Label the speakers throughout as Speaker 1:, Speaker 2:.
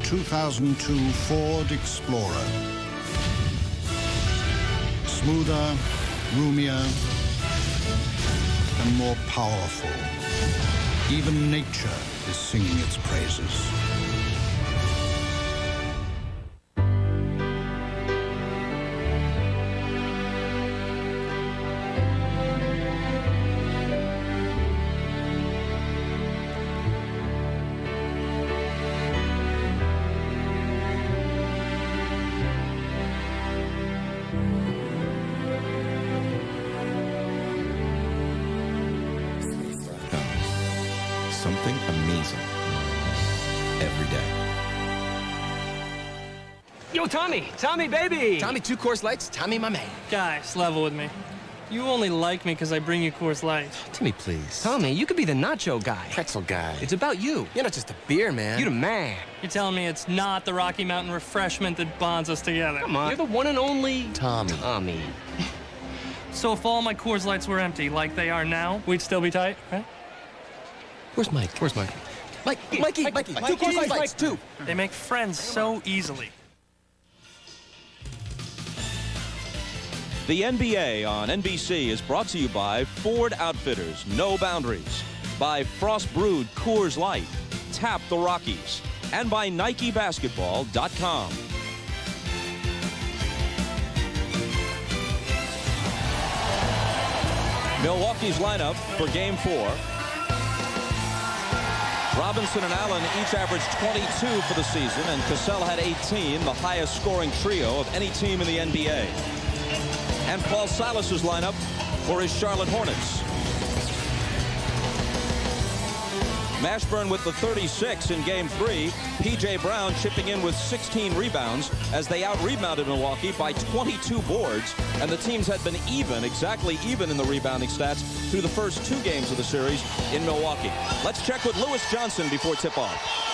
Speaker 1: 2002 Ford Explorer. Smoother, roomier, and more powerful. Even nature is singing its praises.
Speaker 2: Something amazing every day.
Speaker 3: Yo, Tommy! Tommy, baby!
Speaker 4: Tommy, 2 Coors Lights. Tommy, my man.
Speaker 5: Guys, level with me. You only like me because I bring you Coors Light.
Speaker 4: Tommy, please.
Speaker 3: Tommy, you could be the nacho guy.
Speaker 4: Pretzel guy.
Speaker 3: It's about you.
Speaker 4: You're not just a beer, man.
Speaker 3: You the man.
Speaker 5: You're telling me it's not the Rocky Mountain refreshment that bonds us together.
Speaker 3: Come on. You're the one and only...
Speaker 4: Tommy.
Speaker 3: Tommy.
Speaker 5: So if all my Coors Lights were empty like they are now, we'd still be tight, right?
Speaker 4: Where's Mike? Where's Mike? Mikey. 2 Coors Lights, 2.
Speaker 5: They make friends so easily.
Speaker 6: The NBA on NBC is brought to you by Ford Outfitters, No Boundaries, by Frost Brewed Coors Light, Tap the Rockies, and by NikeBasketball.com. Milwaukee's lineup for Game 4. Robinson and Allen each averaged 22 for the season, and Cassell had 18, the highest scoring trio of any team in the NBA. And Paul Silas's lineup for his Charlotte Hornets. Mashburn with the 36 in Game 3. P.J. Brown chipping in with 16 rebounds as they out-rebounded Milwaukee by 22 boards. And the teams had been exactly even in the rebounding stats through the first 2 games of the series in Milwaukee. Let's check with Lewis Johnson before tip-off.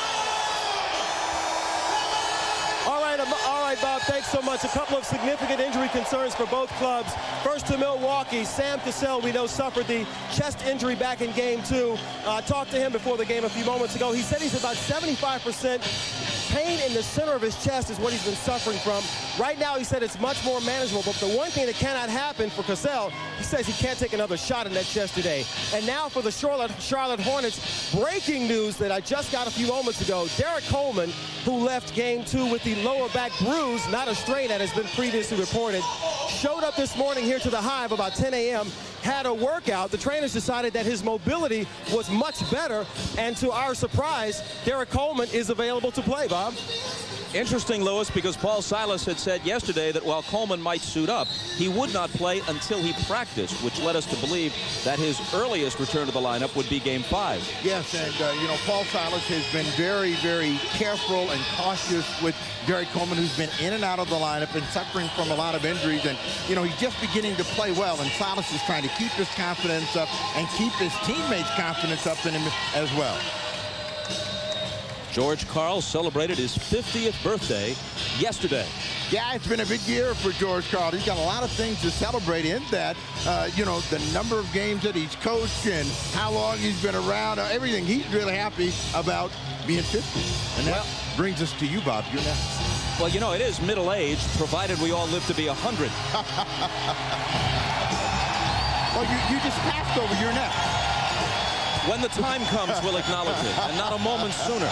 Speaker 7: All right, Bob, thanks so much. A couple of significant injury concerns for both clubs. First to Milwaukee, Sam Cassell, we know, suffered the chest injury back in Game 2. Talked to him before the game a few moments ago. He said he's about 75% pain in the center of his chest is what he's been suffering from. Right now, he said it's much more manageable, but the one thing that cannot happen for Cassell, he says he can't take another shot in that chest today. And now for the Charlotte Hornets, breaking news that I just got a few moments ago. Derek Coleman, who left Game 2 with the lower back bruise, not a strain that has been previously reported, showed up this morning here to the Hive about 10 a.m., had a workout. The trainers decided that his mobility was much better, and to our surprise, Derek Coleman is available to play, Bob.
Speaker 6: Interesting, Lewis, because Paul Silas had said yesterday that while Coleman might suit up, he would not play until he practiced, which led us to believe that his earliest return to the lineup would be Game 5.
Speaker 8: Yes, and, Paul Silas has been very, very careful and cautious with Derek Coleman, who's been in and out of the lineup and suffering from a lot of injuries. And, he's just beginning to play well, and Silas is trying to keep his confidence up and keep his teammates' confidence up in him as well.
Speaker 6: George Karl celebrated his 50th birthday yesterday.
Speaker 8: Yeah, it's been a big year for George Karl. He's got a lot of things to celebrate in that. The number of games that he's coached and how long he's been around, everything. He's really happy about being 50. And that brings us to you, Bob. You're next.
Speaker 6: Well, it is middle-aged, provided we all live to be 100.
Speaker 8: Well, you just passed over your next.
Speaker 6: When the time comes, we'll acknowledge it, and not a moment sooner.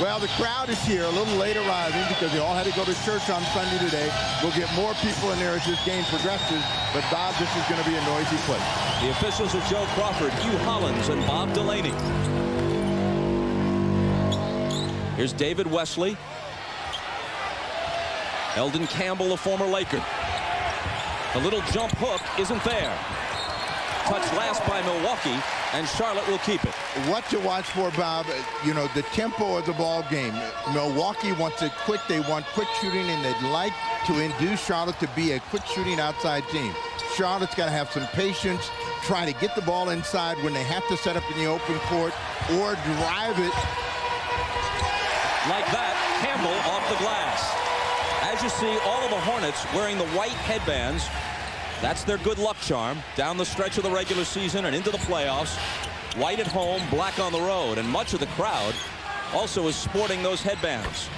Speaker 8: Well, the crowd is here, a little late arriving because they all had to go to church on Sunday today. We'll get more people in there as this game progresses, but Bob, this is going to be a noisy place.
Speaker 6: The officials are Joe Crawford, Hugh Hollins, and Bob Delaney. Here's David Wesley. Eldon Campbell, a former Laker. The little jump hook isn't there. Touched last by Milwaukee, and Charlotte will keep it.
Speaker 8: What to watch for, Bob, the tempo of the ball game. Milwaukee wants it quick. They want quick shooting, and they'd like to induce Charlotte to be a quick shooting outside team. Charlotte's got to have some patience, trying to get the ball inside when they have to set up in the open court or drive it.
Speaker 6: Like that, Campbell off the glass. As you see, all of the Hornets wearing the white headbands. That's their good luck charm down the stretch of the regular season and into the playoffs. White at home, black on the road, and much of the crowd also is sporting those headbands.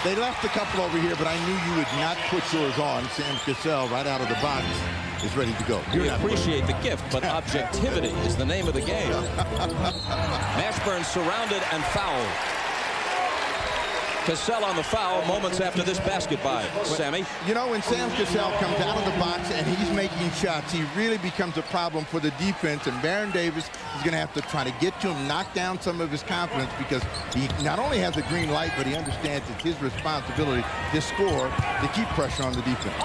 Speaker 8: They left a couple over here, but I knew you would not put yours on. Sam Cassell, right out of the box, is ready to go.
Speaker 6: We appreciate the gift, but objectivity is the name of the game. Mashburn surrounded and fouled. Cassell on the foul moments after this basket by Sammy.
Speaker 8: You know, when Sam Cassell comes out of the box and he's making shots, he really becomes a problem for the defense, and Baron Davis is going to have to try to get to him, knock down some of his confidence, because he not only has a green light, but he understands it's his responsibility to score, to keep pressure on the defense.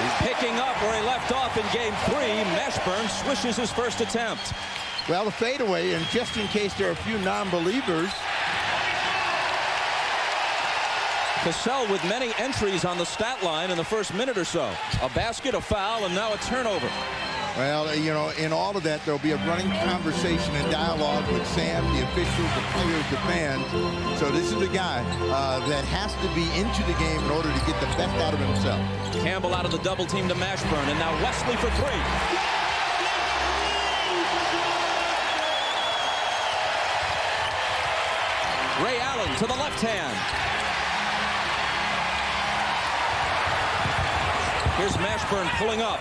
Speaker 6: He's picking up where he left off in game 3. Mashburn swishes his first attempt.
Speaker 8: Well, the fadeaway, and just in case there are a few non-believers,
Speaker 6: Cassell with many entries on the stat line in the first minute or so. A basket, a foul, and now a turnover.
Speaker 8: Well, you know, in all of that, there'll be a running conversation and dialogue with Sam, the officials, the players, the fans. So this is a guy that has to be into the game in order to get the best out of himself.
Speaker 6: Campbell out of the double team to Mashburn, and now Wesley for 3. Ray Allen to the left hand. Here's Mashburn pulling up.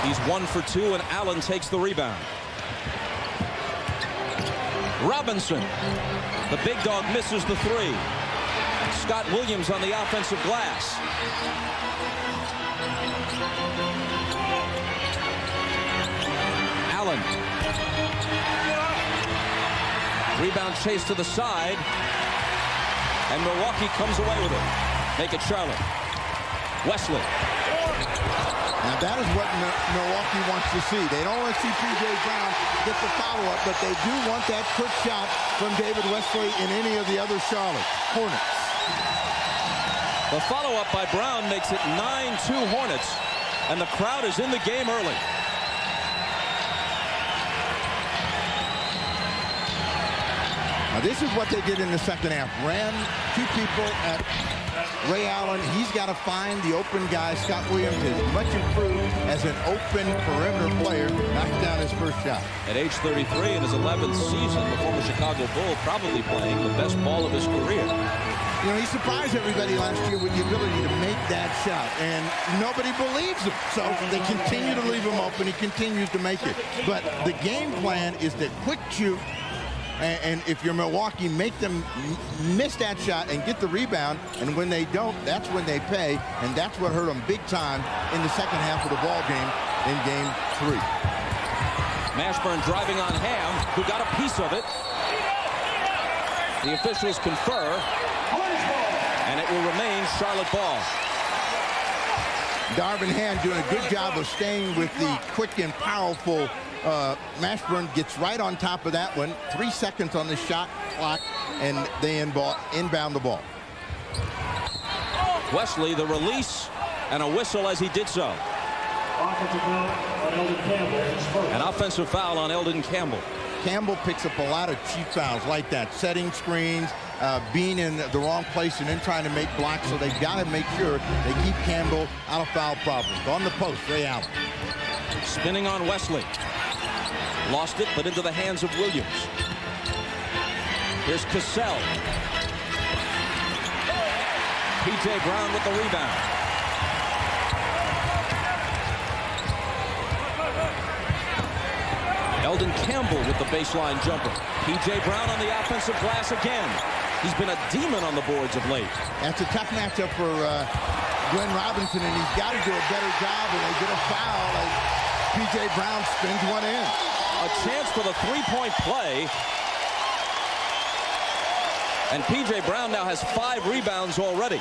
Speaker 6: He's 1 for 2, and Allen takes the rebound. Robinson, the big dog, misses the 3. Scott Williams on the offensive glass. Allen. Rebound chase to the side, and Milwaukee comes away with it. Make it Charlotte. Wesley.
Speaker 8: Now that is what Milwaukee wants to see. They don't want to see P.J. Brown get the follow-up, but they do want that quick shot from David Wesley in any of the other Charlotte Hornets.
Speaker 6: The follow-up by Brown makes it 9-2 Hornets, and the crowd is in the game early.
Speaker 8: Now this is what they did in the second half. Ran 2 people at Ray Allen. He's got to find the open guy. Scott Williams is much improved as an open perimeter player. Knocked down his first shot.
Speaker 6: At age 33 in his 11th season, the former Chicago Bull probably playing the best ball of his career.
Speaker 8: You know, he surprised everybody last year with the ability to make that shot, and nobody believes him. So they continue to leave him open. He continues to make it. But the game plan is to quick shoot. And if you're Milwaukee, make them miss that shot and get the rebound. And when they don't, that's when they pay. And that's what hurt them big time in the second half of the ball game in game 3.
Speaker 6: Mashburn driving on Ham, who got a piece of it. The officials confer, and it will remain Charlotte ball.
Speaker 8: Darvin Ham doing a good job of staying with the quick and powerful Mashburn. Gets right on top of that one. 3 seconds on the shot clock, and they inbound the ball.
Speaker 6: Wesley, the release, and a whistle as he did so. An offensive foul on Eldon Campbell.
Speaker 8: Campbell picks up a lot of cheap fouls like that. Setting screens, being in the wrong place, and then trying to make blocks. So they've got to make sure they keep Campbell out of foul problems. On the post, Ray Allen.
Speaker 6: Spinning on Wesley. Lost it, but into the hands of Williams. Here's Cassell. P.J. Brown with the rebound. Eldon Campbell with the baseline jumper. P.J. Brown on the offensive glass again. He's been a demon on the boards of late.
Speaker 8: That's a tough matchup for Glenn Robinson, and he's got to do a better job, and they get a foul as P.J. Brown spins one in.
Speaker 6: A chance for the three-point play. And P.J. Brown now has 5 rebounds already.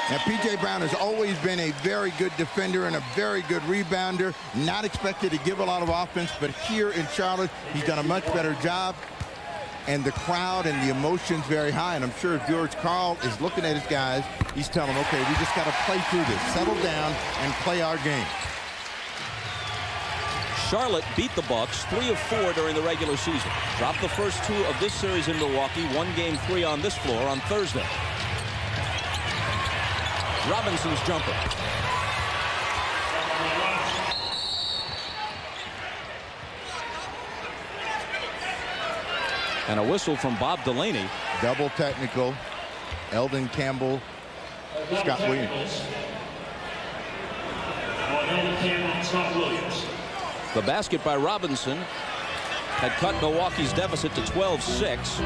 Speaker 8: Now, P.J. Brown has always been a very good defender and a very good rebounder. Not expected to give a lot of offense, but here in Charlotte, he's done a much better job. And the crowd and the emotion's very high. And I'm sure George Karl is looking at his guys. He's telling them, okay, we just got to play through this, settle down, and play our game.
Speaker 6: Charlotte beat the Bucks 3 of 4 during the regular season. Dropped the first 2 of this series in Milwaukee. Won game 3 on this floor on Thursday. Robinson's jumper. And a whistle from Bob Delaney.
Speaker 8: Double technical. Eldon Campbell, Scott Williams.
Speaker 6: The basket by Robinson had cut Milwaukee's deficit to 12-6.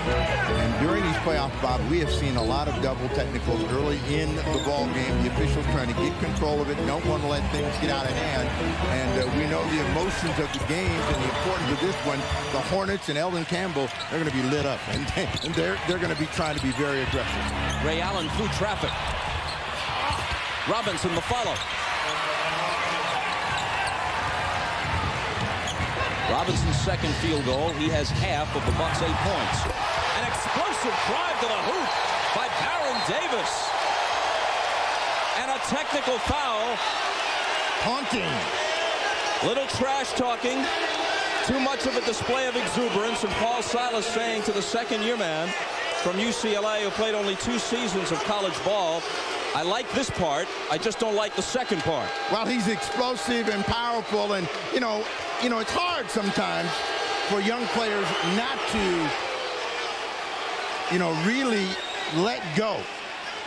Speaker 8: And during these playoffs, Bob, we have seen a lot of double technicals early in the ball game. The officials trying to get control of it, don't want to let things get out of hand. And we know the emotions of the games and the importance of this one. The Hornets and Eldon Campbell, they're going to be lit up, and they're going to be trying to be very aggressive.
Speaker 6: Ray Allen through traffic. Robinson the follow. Robinson's second field goal. He has half of the Bucks' 8 points. An explosive drive to the hoop by Baron Davis. And a technical foul.
Speaker 8: Haunting.
Speaker 6: Little trash talking. Too much of a display of exuberance. And Paul Silas saying to the second-year man from UCLA who played only 2 seasons of college ball, I like this part. I just don't like the second part.
Speaker 8: Well, he's explosive and powerful. And, you know, it's hard sometimes for young players not to, really let go.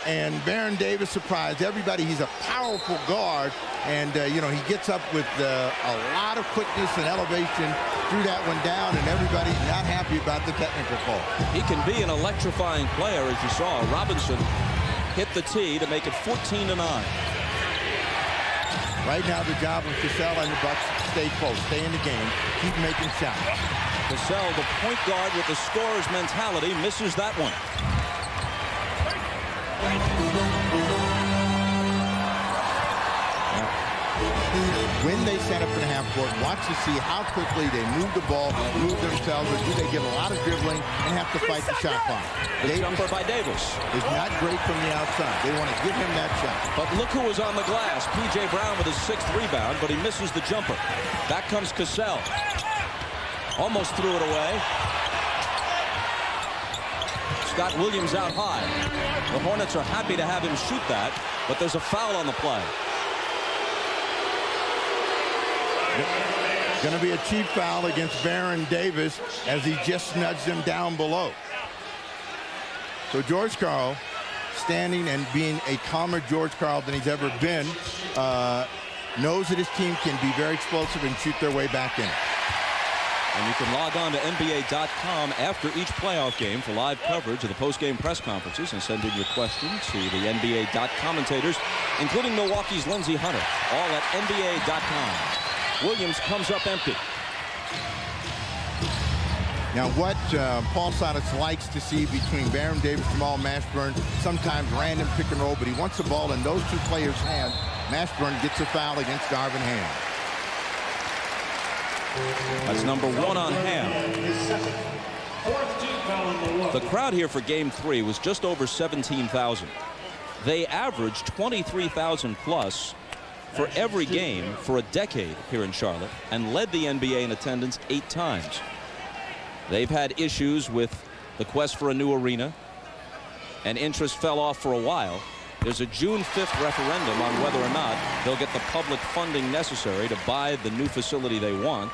Speaker 8: And Baron Davis surprised everybody. He's a powerful guard. And, he gets up with a lot of quickness and elevation, threw that one down, and everybody not happy about the technical call.
Speaker 6: He can be an electrifying player, as you saw. Robinson hit the tee to make it 14-9.
Speaker 8: Right now, the job of Cassell and the Bucks, stay close, stay in the game, keep making shots.
Speaker 6: Cassell, the point guard with the scorer's mentality, misses that one.
Speaker 8: When they set up in the half court, watch to see how quickly they move the ball, move themselves, or do they get a lot of dribbling and have to fight the shot clock.
Speaker 6: The jumper by Davis
Speaker 8: is not great from the outside. They want to give him that shot.
Speaker 6: But look who was on the glass. P.J. Brown with his 6th rebound, but he misses the jumper. Back comes Cassell. Almost threw it away. Scott Williams out high. The Hornets are happy to have him shoot that, but there's a foul on the play.
Speaker 8: Going to be a cheap foul against Baron Davis as he just nudged him down below. So George Karl, standing and being a calmer George Karl than he's ever been, knows that his team can be very explosive and shoot their way back in.
Speaker 6: And you can log on to NBA.com after each playoff game for live coverage of the post-game press conferences and send in your questions to the NBA commentators, including Milwaukee's Lindsey Hunter, all at NBA.com. Williams comes up empty.
Speaker 8: Now what Paul Silas likes to see between Baron Davis and Jamal Mashburn, sometimes random pick and roll, but he wants the ball in those 2 players' hands. Mashburn gets a foul against Darvin Ham.
Speaker 6: That's number 1 on Ham. The crowd here for Game 3 was just over 17,000. They averaged 23,000 plus for every game for a decade here in Charlotte and led the NBA in attendance 8 times. They've had issues with the quest for a new arena, and interest fell off for a while. There's a June 5th referendum on whether or not they'll get the public funding necessary to buy the new facility they want.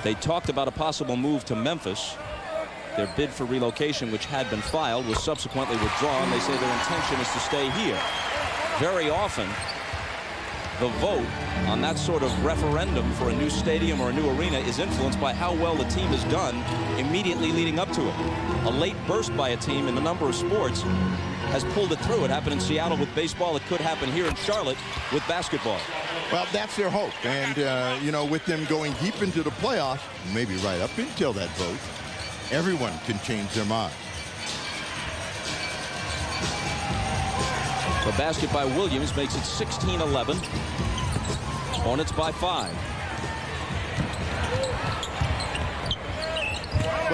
Speaker 6: They talked about a possible move to Memphis. Their bid for relocation, which had been filed, was subsequently withdrawn. They say their intention is to stay here. Very often, the vote on that sort of referendum for a new stadium or a new arena is influenced by how well the team has done immediately leading up to it. A late burst by a team in a number of sports has pulled it through. It happened in Seattle with baseball. It could happen here in Charlotte with basketball.
Speaker 8: Well, that's their hope. And, with them going deep into the playoffs, maybe right up until that vote, everyone can change their mind.
Speaker 6: The basket by Williams makes it 16-11. Hornets by 5.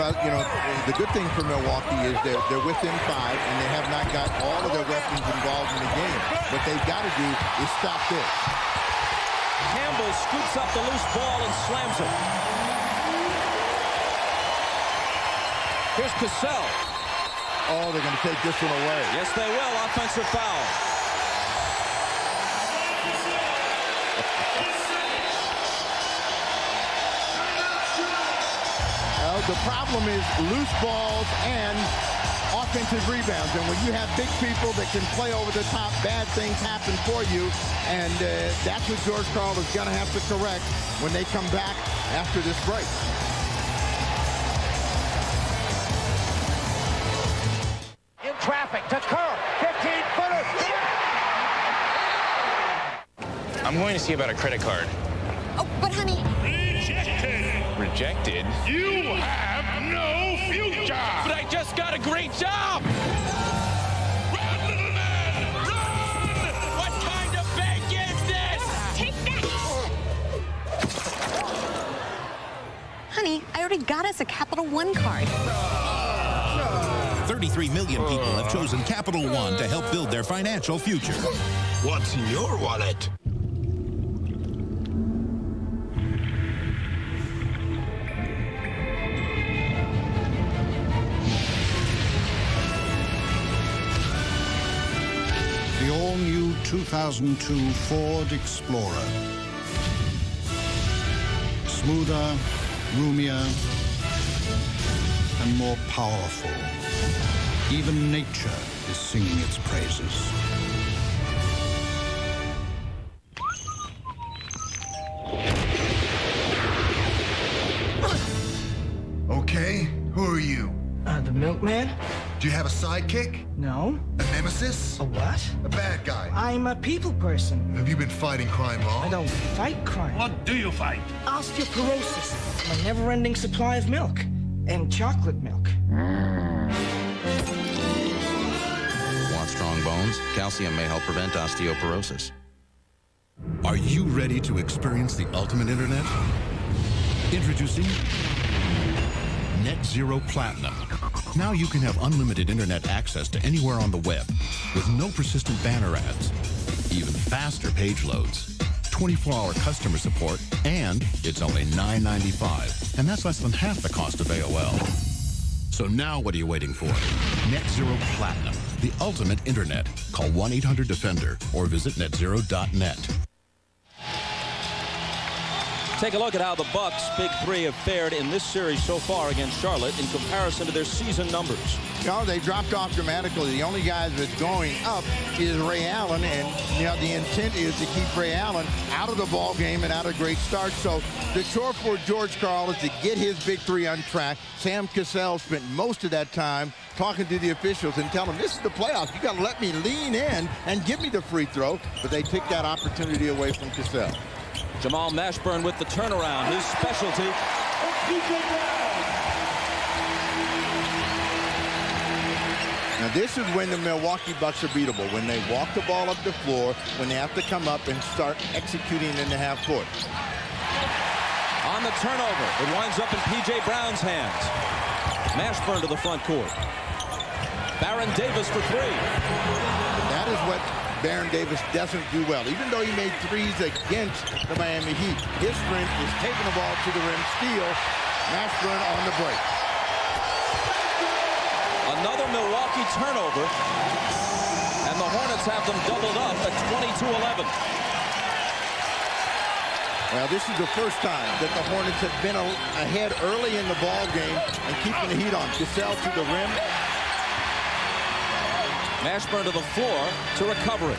Speaker 8: Well, the good thing for Milwaukee is they're within 5, and they have not got all of their weapons involved in the game. What they've got to do is stop this.
Speaker 6: Campbell scoops up the loose ball and slams it. Here's Cassell.
Speaker 8: Oh, they're going to take this one away.
Speaker 6: Yes, they will. Offensive foul.
Speaker 8: The problem is loose balls and offensive rebounds. And when you have big people that can play over the top, bad things happen for you. And that's what George Karl is going to have to correct when they come back after this break.
Speaker 9: In traffic to Kerr, 15-footer.
Speaker 10: I'm going to see about a credit card.
Speaker 11: Oh, but honey.
Speaker 10: Rejected?
Speaker 9: You have no future.
Speaker 10: But I just got a great job.
Speaker 9: Run, little man, run!
Speaker 10: What kind of bank is this?
Speaker 11: Take that. Honey, I already got us a Capital One card.
Speaker 12: 33 million people have chosen Capital One to help build their financial future.
Speaker 9: What's in your wallet?
Speaker 1: The all-new 2002 Ford Explorer. Smoother, roomier, and more powerful. Even nature is singing its praises.
Speaker 13: Okay, who are you?
Speaker 14: The milkman?
Speaker 13: Do you have a sidekick?
Speaker 14: No.
Speaker 13: A nemesis?
Speaker 14: A what?
Speaker 13: A bad guy?
Speaker 14: I'm a people person.
Speaker 13: Have you been fighting crime long?
Speaker 14: I don't fight crime.
Speaker 9: What do you fight?
Speaker 14: Osteoporosis. My never-ending supply of milk. And chocolate milk.
Speaker 2: Want strong bones? Calcium may help prevent osteoporosis.
Speaker 12: Are you ready to experience the ultimate internet? Introducing Net Zero Platinum. Now you can have unlimited internet access to anywhere on the web with no persistent banner ads, even faster page loads, 24-hour customer support, and it's only $9.95, and that's less than half the cost of AOL. So now what are you waiting for? Net Zero Platinum, the ultimate internet. Call 1-800-DEFENDER or visit netzero.net.
Speaker 6: Take a look at how the Bucks' big three have fared in this series so far against Charlotte in comparison to their season numbers.
Speaker 8: No, they dropped off dramatically. The only guy that's going up is Ray Allen, and the intent is to keep Ray Allen out of the ball game and out of great start. So the chore for George Karl is to get his big three on track. Sam Cassell spent most of that time talking to the officials and telling them, this is the playoffs. You got to let me lean in and give me the free throw. But they took that opportunity away from Cassell.
Speaker 6: Jamal Mashburn with the turnaround, his specialty.
Speaker 8: Now this is when the Milwaukee Bucks are beatable, when they walk the ball up the floor, when they have to come up and start executing in the half court.
Speaker 6: On the turnover, it winds up in P.J. Brown's hands. Mashburn to the front court. Baron Davis for three.
Speaker 8: That is what Baron Davis doesn't do well. Even though he made threes against the Miami Heat, his strength is taking the ball to the rim, steal, Mashburn on the break.
Speaker 6: Another Milwaukee turnover, and the Hornets have them doubled up at 22-11.
Speaker 8: Well, this is the first time that the Hornets have been ahead early in the ball game and keeping the heat on. Cassell to the rim.
Speaker 6: Mashburn to the floor to recover it.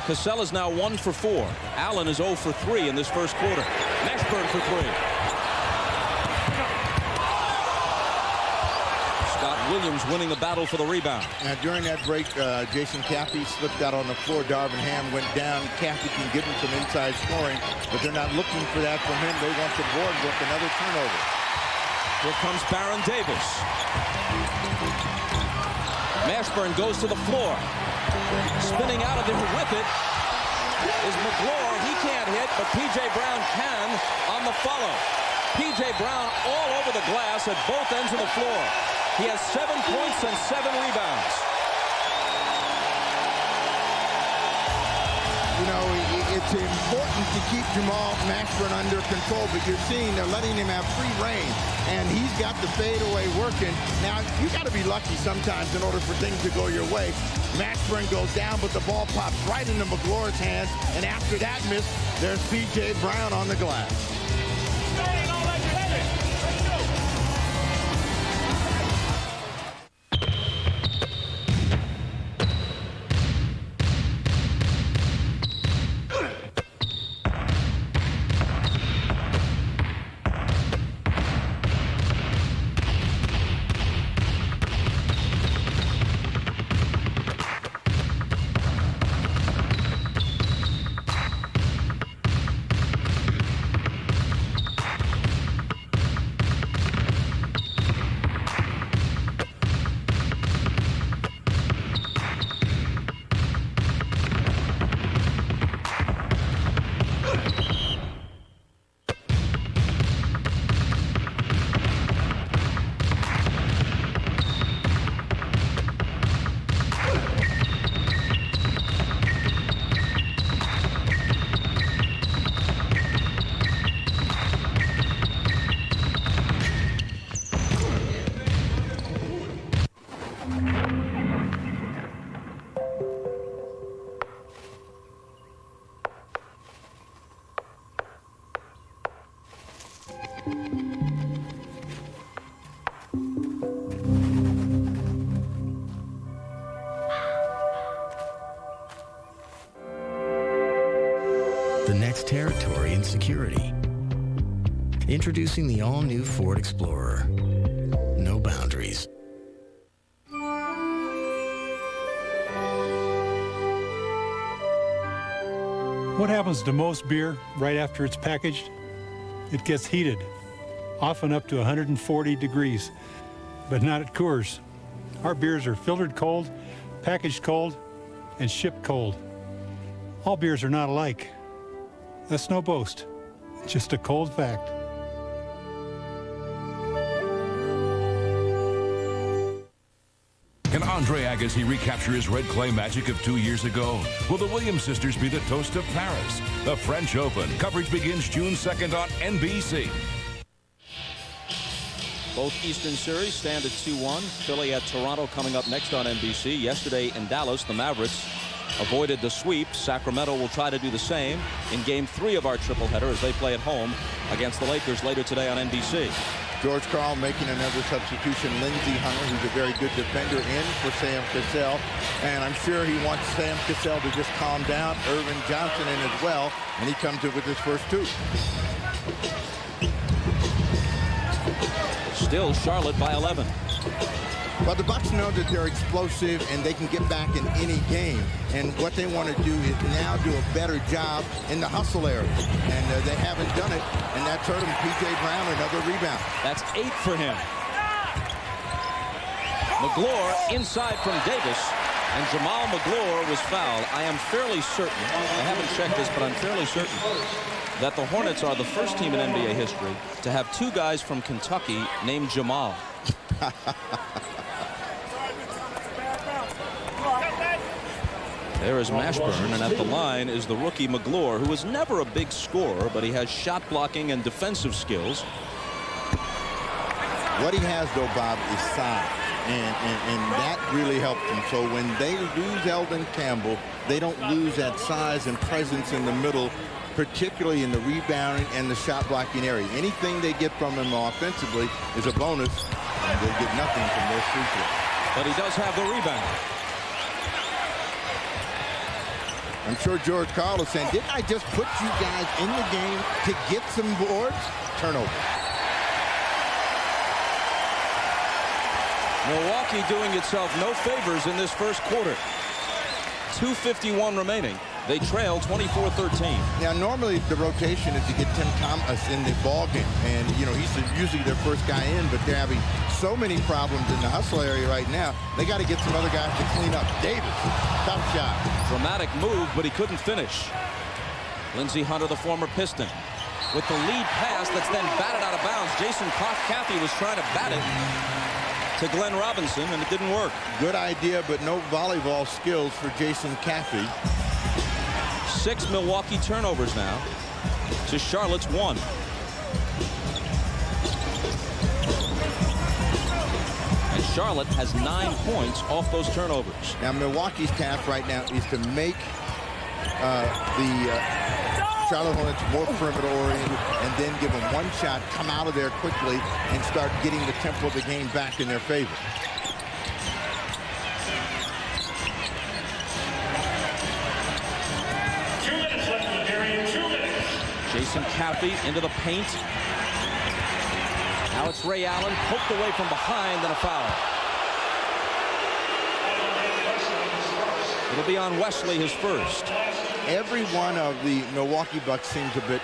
Speaker 6: Cassell is now 1 for 4. Allen is 0 for 3 in this first quarter. Mashburn for 3. Scott Williams winning the battle for the rebound.
Speaker 8: Now, during that break, Jason Caffey slipped out on the floor. Darvin Ham went down. Caffey can give him some inside scoring, but they're not looking for that from him. They want the board with another turnover.
Speaker 6: Here comes Baron Davis. Mashburn goes to the floor. Spinning out of there with it is McGlure. He can't hit, but P.J. Brown can on the follow. P.J. Brown all over the glass at both ends of the floor. He has 7 points and 7 rebounds.
Speaker 8: You know, it's important to keep Jamal Mashburn under control, but you're seeing they're letting him have free reign, and he's got the fadeaway working. Now, you got to be lucky sometimes in order for things to go your way. Mashburn goes down, but the ball pops right into McGlure's hands, and after that miss, there's P.J. Brown on the glass.
Speaker 15: The next territory in security. Introducing the all-new Ford Explorer. No boundaries.
Speaker 16: What happens to most beer right after it's packaged? It gets heated, often up to 140 degrees, but not at Coors. Our beers are filtered cold, packaged cold, and shipped cold. All beers are not alike. That's no boast, just a cold fact.
Speaker 17: Can Andre Agassi recapture his red clay magic of 2 years ago? Will the Williams sisters be the toast of Paris? The French Open. Coverage begins June 2nd on NBC.
Speaker 6: Both Eastern Series stand at 2-1. Philly at Toronto coming up next on NBC. Yesterday in Dallas, the Mavericks avoided the sweep. Sacramento will try to do the same in Game 3 of our tripleheader as they play at home against the Lakers later today on NBC.
Speaker 8: George Karl making another substitution. Lindsey Hunter, who's a very good defender, in for Sam Cassell. And I'm sure he wants Sam Cassell to just calm down. Irvin Johnson in as well. And he comes in with his first two.
Speaker 6: Still Charlotte by 11.
Speaker 8: Well, the Bucks know that they're explosive and they can get back in any game. And what they want to do is now do a better job in the hustle area. And they haven't done it, and that's hurt them. P.J. Brown, another rebound.
Speaker 6: That's 8 for him. McGlure inside from Davis, and Jamal McGlure was fouled. I am fairly certain, I haven't checked this, but I'm fairly certain that the Hornets are the first team in NBA history to have 2 guys from Kentucky named Jamal. There is Mashburn, and at the line is the rookie McGlure, who was never a big scorer, but he has shot blocking and defensive skills.
Speaker 8: What he has, though, Bob, is size, and that really helps him. So when they lose Eldon Campbell, they don't lose that size and presence in the middle, particularly in the rebounding and the shot blocking area. Anything they get from him offensively is a bonus, and they get nothing from those free throws.
Speaker 6: But he does have the rebound.
Speaker 8: I'm sure George Karl is saying, didn't I just put you guys in the game to get some boards? Turnover.
Speaker 6: Milwaukee doing itself no favors in this first quarter. 2:51 remaining. They trail 24-13.
Speaker 8: Now, normally the rotation is to get Tim Thomas in the ball game, and you know he's usually their first guy in, but they're having so many problems in the hustle area right now. They got to get some other guys to clean up. Davis, tough shot.
Speaker 6: Dramatic move, but he couldn't finish. Lindsey Hunter, the former Piston, with the lead pass that's then batted out of bounds. Jason Caffey was trying to bat it to Glenn Robinson, and it didn't work.
Speaker 8: Good idea, but no volleyball skills for Jason Caffey.
Speaker 6: 6 Milwaukee turnovers now to Charlotte's 1. And Charlotte has 9 points off those turnovers.
Speaker 8: Now Milwaukee's task right now is to make the Charlotte Hornets more perimeter oriented, and then give them one shot, come out of there quickly, and start getting the tempo of the game back in their favor.
Speaker 6: Jason Caffey into the paint. Now it's Ray Allen, poked away from behind, and a foul. It'll be on Wesley, his first.
Speaker 8: Every one of the Milwaukee Bucks seems a bit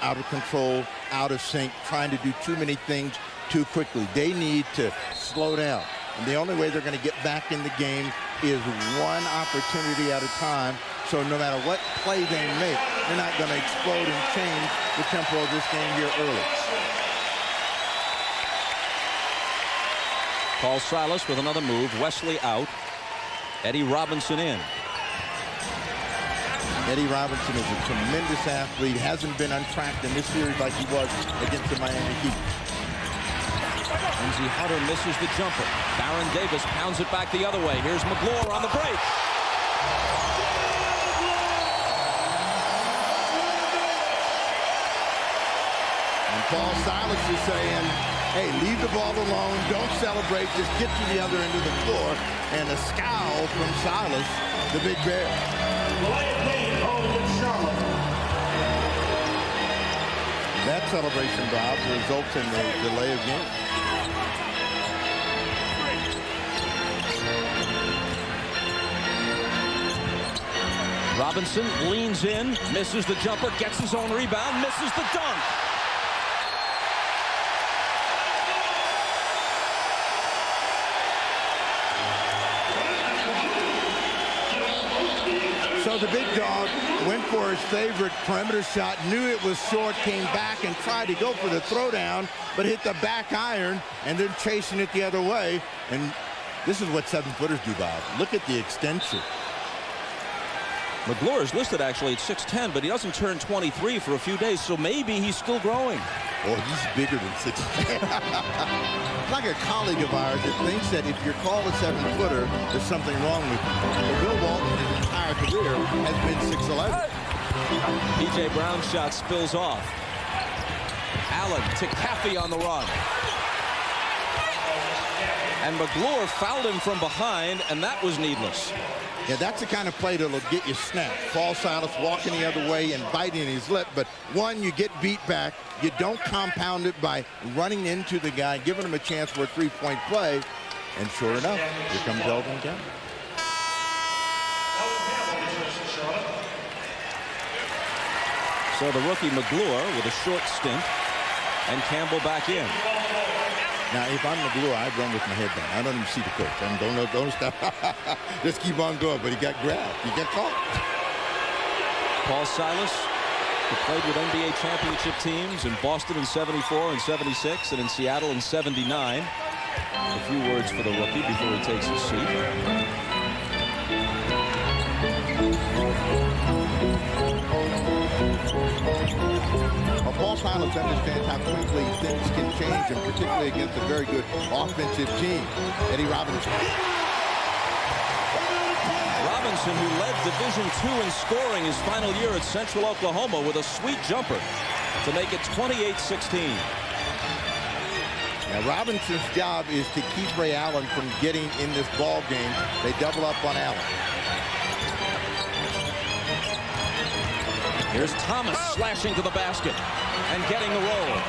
Speaker 8: out of control, out of sync, trying to do too many things too quickly. They need to slow down. And the only way they're going to get back in the game is one opportunity at a time. So no matter what play they make, they're not going to explode and change the tempo of this game here early.
Speaker 6: Paul Silas with another move. Wesley out. Eddie Robinson in.
Speaker 8: Eddie Robinson is a tremendous athlete. Hasn't been untracked in this series like he was against the Miami Heat.
Speaker 6: Lindsey Hunter misses the jumper. Baron Davis pounds it back the other way. Here's McGlure on the break.
Speaker 8: And Paul Silas is saying, hey, leave the ball alone. Don't celebrate. Just get to the other end of the floor. And a scowl from Silas, the big bear. That celebration, Bob, results in the delay of game.
Speaker 6: Robinson leans in, misses the jumper, gets his own rebound, misses the dunk.
Speaker 8: So the big dog went for his favorite perimeter shot, knew it was short, came back and tried to go for the throwdown, but hit the back iron and then chasing it the other way. And this is what 7-footers do, Bob. Look at the extension.
Speaker 6: McGlure is listed actually at 6'10", but he doesn't turn 23 for a few days, so maybe he's still growing.
Speaker 8: Oh, he's bigger than 6'10". Like a colleague of ours that thinks that if you're called a 7-footer, there's something wrong with you. But Bill Walton, his entire career, has been 6'11".
Speaker 6: P.J. Brown's shot spills off. Allen to Caffey on the run. And McGlure fouled him from behind, and that was needless.
Speaker 8: Yeah, that's the kind of play that'll get you snapped. Paul Silas walking the other way and biting his lip. But one, you get beat back. You don't compound it by running into the guy, giving him a chance for a three-point play. And sure enough, here comes Elgin County.
Speaker 6: So the rookie McGlure with a short stint, and Campbell back in.
Speaker 8: Now, if I'm McGlure, I'd run with my head down. I don't even see the coach. Don't stop. Just keep on going. But he got grabbed. He got caught.
Speaker 6: Paul Silas, who played with NBA championship teams in Boston in '74 and '76, and in Seattle in '79. A few words for the rookie before he takes his seat.
Speaker 8: Well, Paul Silas understands how quickly things can change, and particularly against a very good offensive team. Eddie Robinson.
Speaker 6: Robinson, who led Division II in scoring his final year at Central Oklahoma with a sweet jumper to make it 28-16.
Speaker 8: Now, Robinson's job is to keep Ray Allen from getting in this ball game. They double up on Allen.
Speaker 6: Here's Thomas slashing to the basket and getting the roll.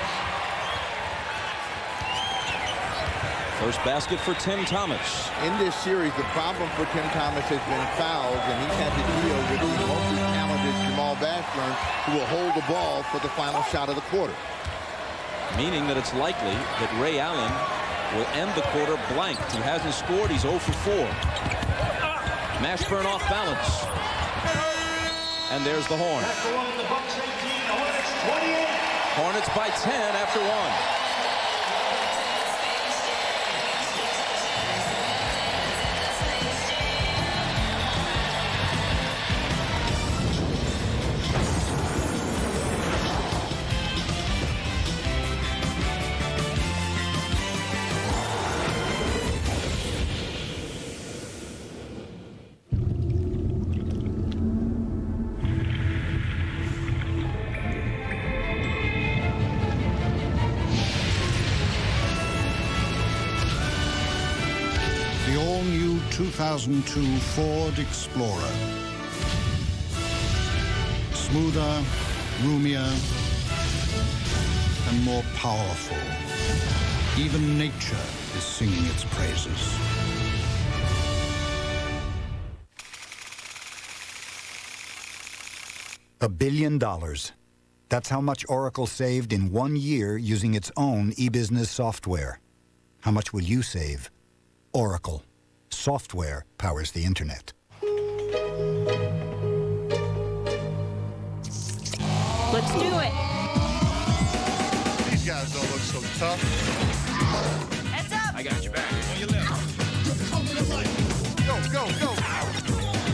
Speaker 6: First basket for Tim Thomas.
Speaker 8: In this series, the problem for Tim Thomas has been fouls, and he's had to deal with the multi-talented Jamal Bashburn, who will hold the ball for the final shot of the quarter.
Speaker 6: Meaning that it's likely that Ray Allen will end the quarter blanked. He hasn't scored. He's 0 for 4. Mashburn off balance. And there's the horn. Hornets by 10 after 1.
Speaker 1: The all-new 2002 Ford Explorer. Smoother, roomier, and more powerful. Even nature is singing its praises.
Speaker 18: $1 billion. That's how much Oracle saved in 1 year using its own e-business software. How much will you save? Oracle. Software powers the internet.
Speaker 19: Let's do it.
Speaker 13: These guys don't look so tough.
Speaker 19: Heads up.
Speaker 10: I got your back. On your left.
Speaker 13: Go, go, go.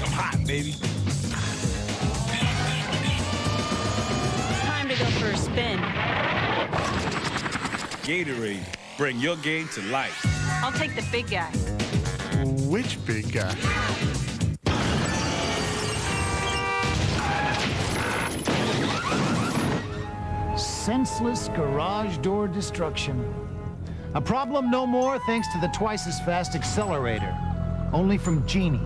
Speaker 10: I'm hot, baby.
Speaker 19: Time to go for a spin.
Speaker 9: Gatorade. Bring your game to life.
Speaker 19: I'll take the big guy.
Speaker 13: Which big guy?
Speaker 20: senseless garage door destruction. A problem no more thanks to the twice as fast accelerator, only from Genie.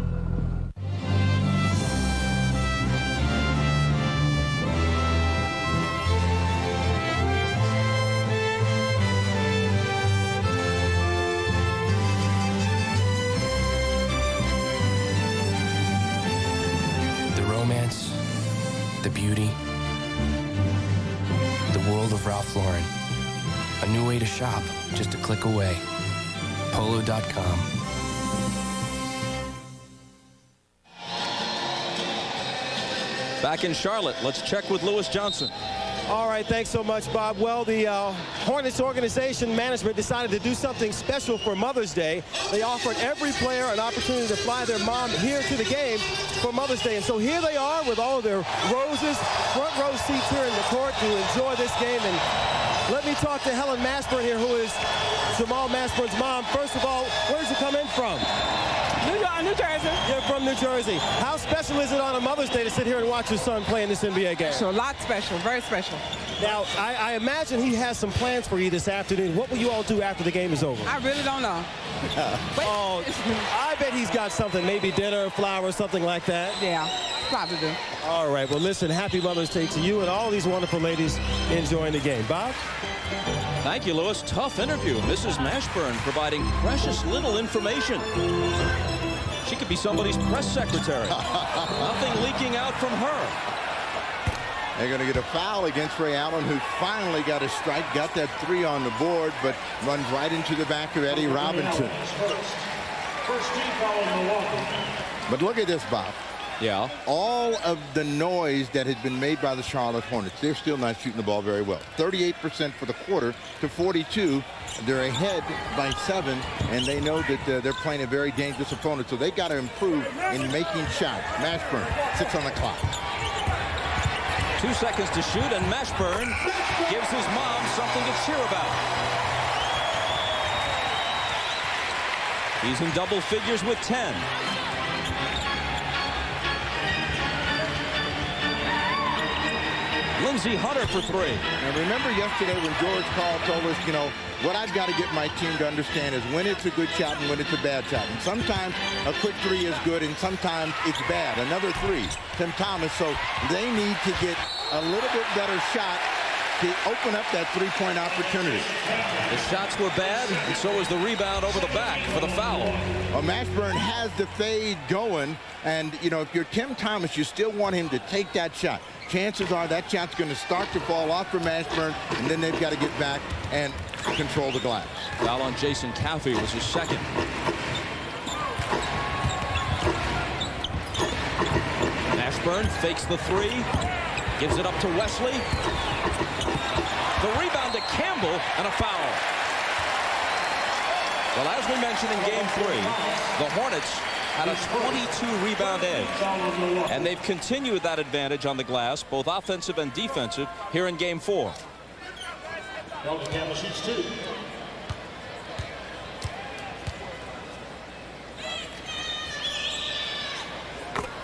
Speaker 4: The romance, the beauty, the world of Ralph Lauren. A new way to shop, just a click away. Polo.com.
Speaker 6: Back in Charlotte, let's check with Lewis Johnson.
Speaker 7: All right, thanks so much, Bob. Well, the Hornets organization management decided to do something special for Mother's Day. They offered every player an opportunity to fly their mom here to the game for Mother's Day. And so here they are with all of their roses, front row seats here in the court to enjoy this game. And let me talk to Helen Mashburn here, who is Jamal Mashburn's mom. First of all, where did you come in from?
Speaker 21: New Jersey.
Speaker 7: You're from New Jersey. How special is it on a Mother's Day to sit here and watch your son play in this NBA game?
Speaker 21: So a lot special, very special.
Speaker 7: Now, I imagine he has some plans for you this afternoon. What will you all do after the game is over?
Speaker 21: I really don't know.
Speaker 7: Oh, I bet he's got something, maybe dinner, flowers, something like that.
Speaker 21: Yeah, probably do.
Speaker 7: All right, well, listen, happy Mother's Day to you and all these wonderful ladies enjoying the game. Bob?
Speaker 6: Thank you, Lewis. Tough interview. Mrs. Mashburn providing precious little information. She could be somebody's press secretary. Nothing leaking out from her.
Speaker 8: They're going to get a foul against Ray Allen, who finally got a strike, got that 3 on the board, but runs right into the back of Eddie Robinson. But look at this, Bob.
Speaker 6: Yeah.
Speaker 8: All of the noise that had been made by the Charlotte Hornets, they're still not shooting the ball very well. 38% for the quarter to 42. They're ahead by 7, and they know that they're playing a very dangerous opponent, so they got to improve in making shots. Mashburn, 6 on the clock.
Speaker 6: 2 seconds to shoot, and Mashburn gives his mom something to cheer about. He's in double figures with 10. Lindsey Hunter for 3.
Speaker 8: And remember yesterday when George Karl told us, you know, what I've got to get my team to understand is when it's a good shot and when it's a bad shot. And sometimes a quick 3 is good and sometimes it's bad. Another 3, Tim Thomas. So they need to get a little bit better shot to open up that 3-point opportunity.
Speaker 6: The shots were bad, and so was the rebound over the back for the foul.
Speaker 8: Well, Mashburn has the fade going, and, you know, if you're Tim Thomas, you still want him to take that shot. Chances are that shot's going to start to fall off for Mashburn, and then they've got to get back and control the glass.
Speaker 6: Foul on Jason Caffey was his second. Mashburn fakes the 3, gives it up to Wesley. The rebound to Campbell, and a foul. Well, as we mentioned in Game 3, the Hornets had a 22 rebound edge, and they've continued that advantage on the glass, both offensive and defensive, here in Game 4.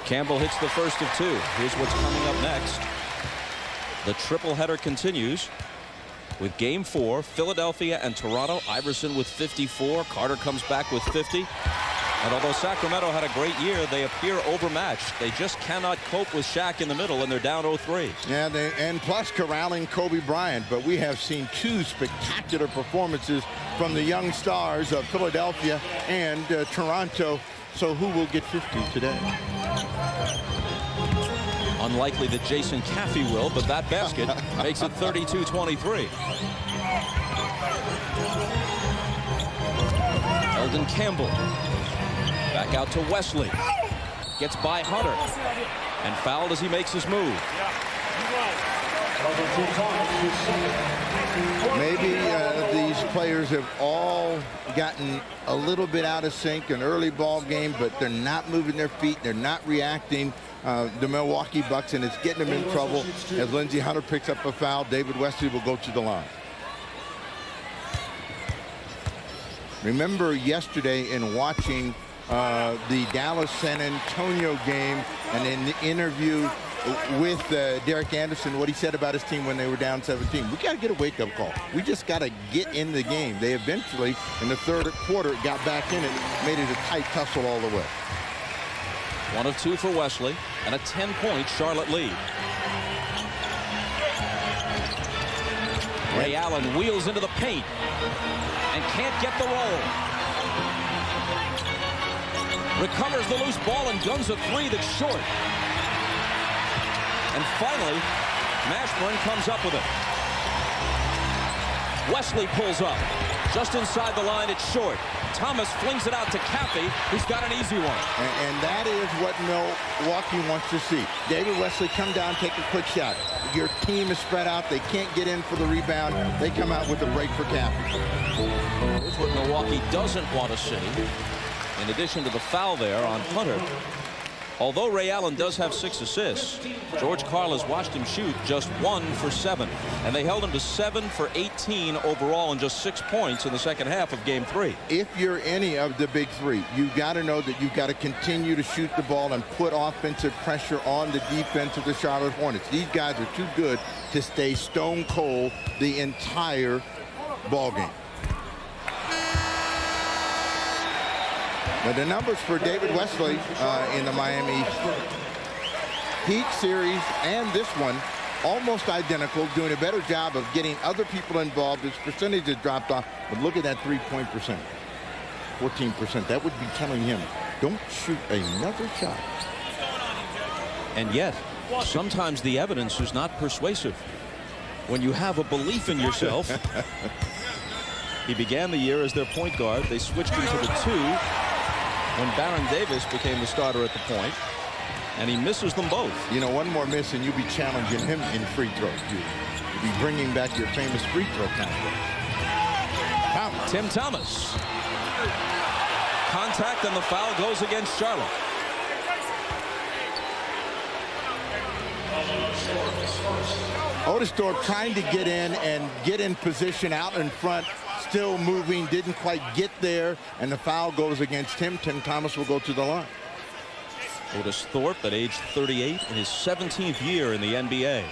Speaker 6: Campbell hits the first of 2. Here's what's coming up next. The triple header continues with Game 4, Philadelphia and Toronto. Iverson with 54. Carter comes back with 50. And although Sacramento had a great year, they appear overmatched. They just cannot cope with Shaq in the middle, and they're down 0-3.
Speaker 8: Yeah, and plus corralling Kobe Bryant. But we have seen 2 spectacular performances from the young stars of Philadelphia and Toronto. So who will get 50 today?
Speaker 6: Unlikely that Jason Caffey will, but that basket makes it 32-23. Eldon Campbell back out to Wesley. Gets by Hunter and fouled as he makes his move.
Speaker 8: Maybe these players have all gotten a little bit out of sync, an early ball game, but they're not moving their feet. They're not reacting. The Milwaukee Bucks, and it's getting them in trouble. As Lindsey Hunter picks up a foul, David Wesley will go to the line. Remember yesterday in watching the Dallas-San Antonio game, and in the interview, with Derek Anderson, what he said about his team when they were down 17. We got to get a wake-up call. We just got to get in the game. They eventually, in the third quarter, got back in it, made it a tight tussle all the way.
Speaker 6: 1 of 2 for Wesley, and a 10-point Charlotte lead. Ray Allen wheels into the paint and can't get the roll. Recovers the loose ball and guns a 3 that's short. And finally, Mashburn comes up with it. Wesley pulls up. Just inside the line, it's short. Thomas flings it out to Caffey, who's got an easy one.
Speaker 8: And that is what Milwaukee wants to see. David Wesley, come down, take a quick shot. Your team is spread out. They can't get in for the rebound. They come out with a break for Caffey.
Speaker 6: Here's what Milwaukee doesn't want to see. In addition to the foul there on Hunter, although Ray Allen does have 6 assists, George Karl has watched him shoot just 1 for 7. And they held him to 7 for 18 overall and just 6 points in the second half of Game 3.
Speaker 8: If you're any of the big three, you've got to know that you've got to continue to shoot the ball and put offensive pressure on the defense of the Charlotte Hornets. These guys are too good to stay stone cold the entire ball game. Now the numbers for David Wesley in the Miami Heat series and this one almost identical, doing a better job of getting other people involved. His percentage has dropped off, but look at that three-point percent, 14%. That would be telling him, don't shoot another shot.
Speaker 6: And yet, sometimes the evidence is not persuasive. When you have a belief in yourself. He began the year as their point guard. They switched him to the 2 when Baron Davis became the starter at the point, and he misses them both.
Speaker 8: You know, one more miss and you'll be challenging him in free throws. You'll be bringing back your famous free throw contest.
Speaker 6: Tim Thomas. Contact and the foul goes against Charlotte.
Speaker 8: Otisthorpe trying to get in and get in position out in front, still moving, didn't quite get there, and the foul goes against him. Tim Thomas will go to the line.
Speaker 6: Otisthorpe at age 38 in his 17th year in the NBA.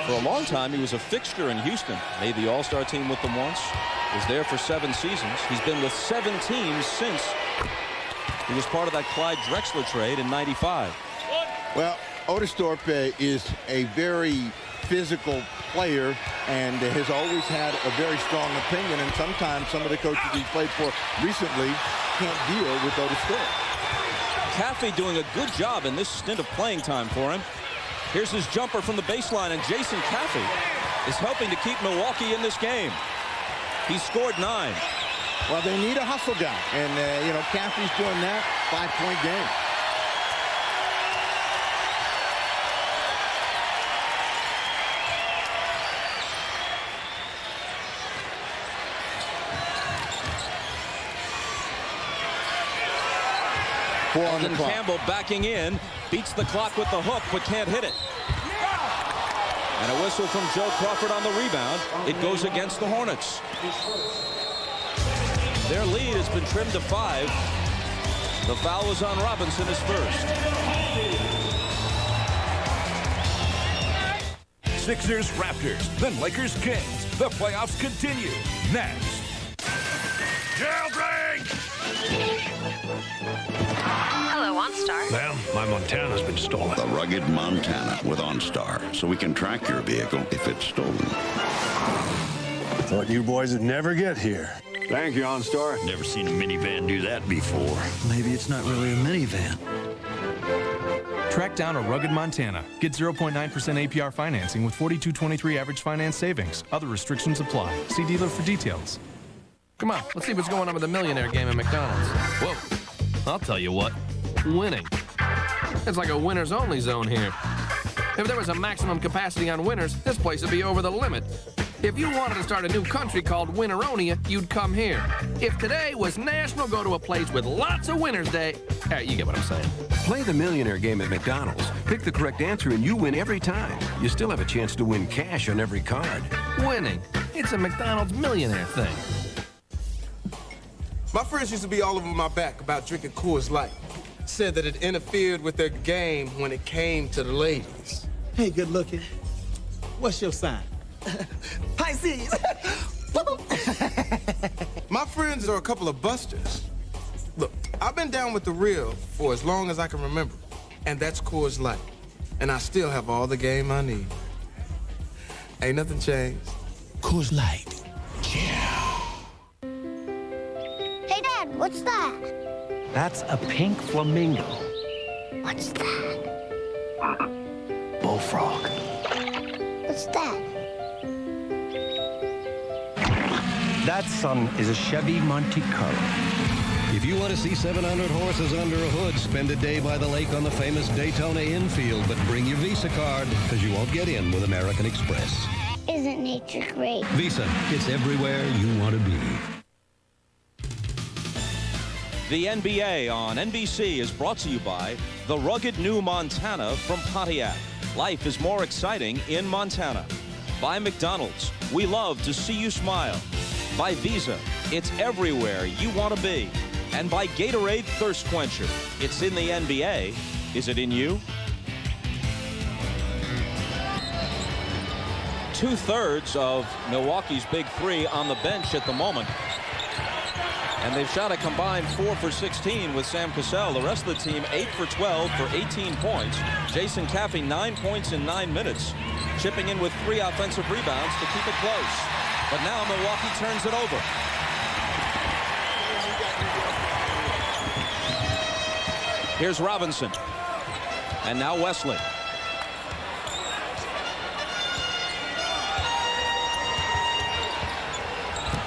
Speaker 6: For a long time, he was a fixture in Houston. Made the All-Star team with them once. Was there for 7 seasons. He's been with 7 teams since he was part of that Clyde Drexler trade in '95.
Speaker 8: Well, Otisthorpe is a very physical player and has always had a very strong opinion, and sometimes some of the coaches he's played for recently can't deal with Otisthorpe.
Speaker 6: Caffey doing a good job in this stint of playing time for him. Here's his jumper from the baseline, and Jason Caffey is helping to keep Milwaukee in this game. He scored 9.
Speaker 8: Well, they need a hustle guy, and you know, Caffey's doing that. 5-point game.
Speaker 6: Alden Campbell backing in, beats the clock with the hook, but can't hit it. And a whistle from Joe Crawford on the rebound. It goes against the Hornets. Their lead has been trimmed to 5. The foul was on Robinson, his first.
Speaker 17: Sixers, Raptors, then Lakers, Kings. The playoffs continue next.
Speaker 10: Jailbreak!
Speaker 11: Hello, OnStar.
Speaker 3: Well, my Montana's been stolen.
Speaker 22: The rugged Montana with OnStar, so we can track your vehicle if it's stolen.
Speaker 3: Thought you boys would never get here.
Speaker 22: Thank you, OnStar.
Speaker 3: Never seen a minivan do that before.
Speaker 23: Maybe it's not really a minivan.
Speaker 24: Track down a rugged Montana. Get 0.9% APR financing with 42.23 average finance savings. Other restrictions apply. See dealer for details.
Speaker 25: Come on, let's see what's going on with the millionaire game at McDonald's. Whoa, I'll tell you what, winning. It's like a winners only zone here. If there was a maximum capacity on winners, this place would be over the limit. If you wanted to start a new country called Winneronia, you'd come here. If today was National Go to a Place with lots of Winners Day, you get what I'm saying.
Speaker 26: Play the millionaire game at McDonald's. Pick the correct answer and you win every time. You still have a chance to win cash on every card.
Speaker 25: Winning. It's a McDonald's millionaire thing.
Speaker 27: My friends used to be all over my back about drinking Coors Light.
Speaker 2: said that it interfered with their game when it came to the ladies.
Speaker 5: Hey, good looking. What's your sign? Pisces.
Speaker 2: My friends are a couple of busters. Look, I've been down with the real for as long as I can remember, and that's Coors Light. And I still have all the game I need. Ain't nothing changed.
Speaker 5: Coors Light.
Speaker 12: Hey, Dad, what's that?
Speaker 14: That's a pink flamingo.
Speaker 12: What's that?
Speaker 14: Bullfrog.
Speaker 12: What's that?
Speaker 14: That, son, is a Chevy Monte Carlo.
Speaker 15: If you want to see 700 horses under a hood, spend a day by the lake on the famous Daytona infield, but bring your Visa card, because you won't get in with American Express.
Speaker 12: Isn't nature great?
Speaker 15: Visa, it's everywhere you want to be.
Speaker 6: The NBA on NBC is brought to you by the rugged new Montana from Pontiac. Life is more exciting in Montana. By McDonald's, we love to see you smile. By Visa, it's everywhere you want to be. And by Gatorade Thirst Quencher, it's in the NBA. Is it in you? 2/3 of Milwaukee's big three on the bench at the moment. And they've shot a combined 4 for 16 with Sam Cassell. The rest of the team 8 for 12 for 18 points. Jason Caffey 9 points in 9 minutes, chipping in with 3 offensive rebounds to keep it close. But now Milwaukee turns it over. Here's Robinson. And now Wesley.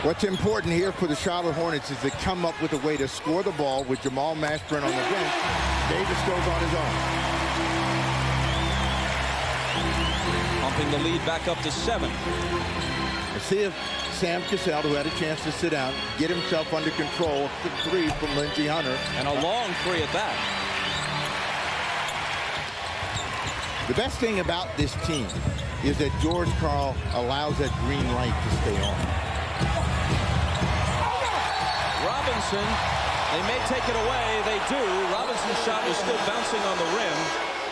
Speaker 8: What's important here for the Charlotte Hornets is to come up with a way to score the ball with Jamal Mashburn on the bench. Davis goes on his own.
Speaker 6: Pumping the lead back up to 7.
Speaker 8: Let's see if Sam Cassell, who had a chance to sit down, get himself under control. The 3 from Lindsey Hunter.
Speaker 6: And a long 3 at that.
Speaker 8: The best thing about this team is that George Karl allows that green light to stay on.
Speaker 6: Robinson, they may take it away. They do. Robinson's shot was still bouncing on the rim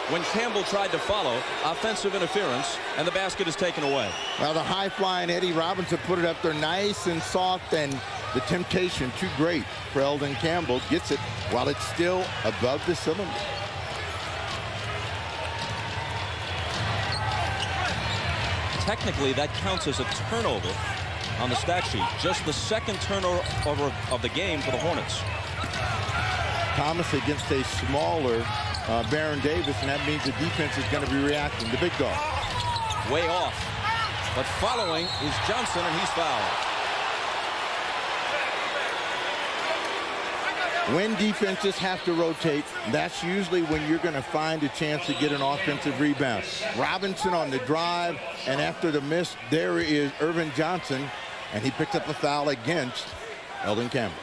Speaker 6: when Campbell tried to follow. Offensive interference, and the basket is taken away.
Speaker 8: Well, the high-flying Eddie Robinson put it up there nice and soft, and the temptation too great for Eldon Campbell. Gets it while it's still above the cylinder.
Speaker 6: Technically, that counts as a turnover on the stat sheet. Just the second turnover of the game for the Hornets.
Speaker 8: Thomas against a smaller Baron Davis, and that means the defense is going to be reacting. The big dog.
Speaker 6: Way off. But following is Johnson, and he's fouled.
Speaker 8: When defenses have to rotate, that's usually when you're going to find a chance to get an offensive rebound. Robinson on the drive, and after the miss, there is Irvin Johnson, and he picked up a foul against Eldon Campbell.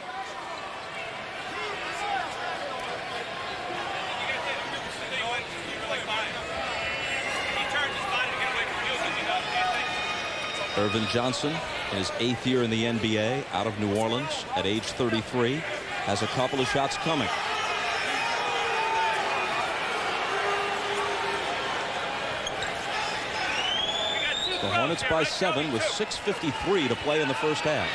Speaker 6: Irvin Johnson, in his 8th year in the NBA, out of New Orleans at age 33. Has a couple of shots coming. The Hornets by 7 with 6:53 to play in the first half.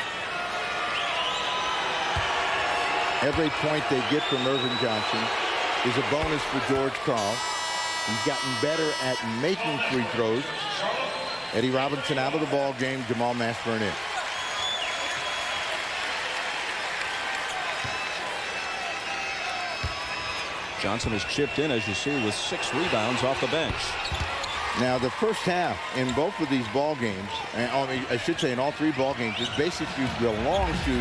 Speaker 8: Every point they get from Irvin Johnson is a bonus for George Karl. He's gotten better at making free throws. Eddie Robinson out of the ball game. Jamal Mashburn in.
Speaker 6: Johnson has chipped in, as you see, with 6 rebounds off the bench.
Speaker 8: Now, the first half in both of these ball games, and I should say in all 3 ball games, it basically belongs to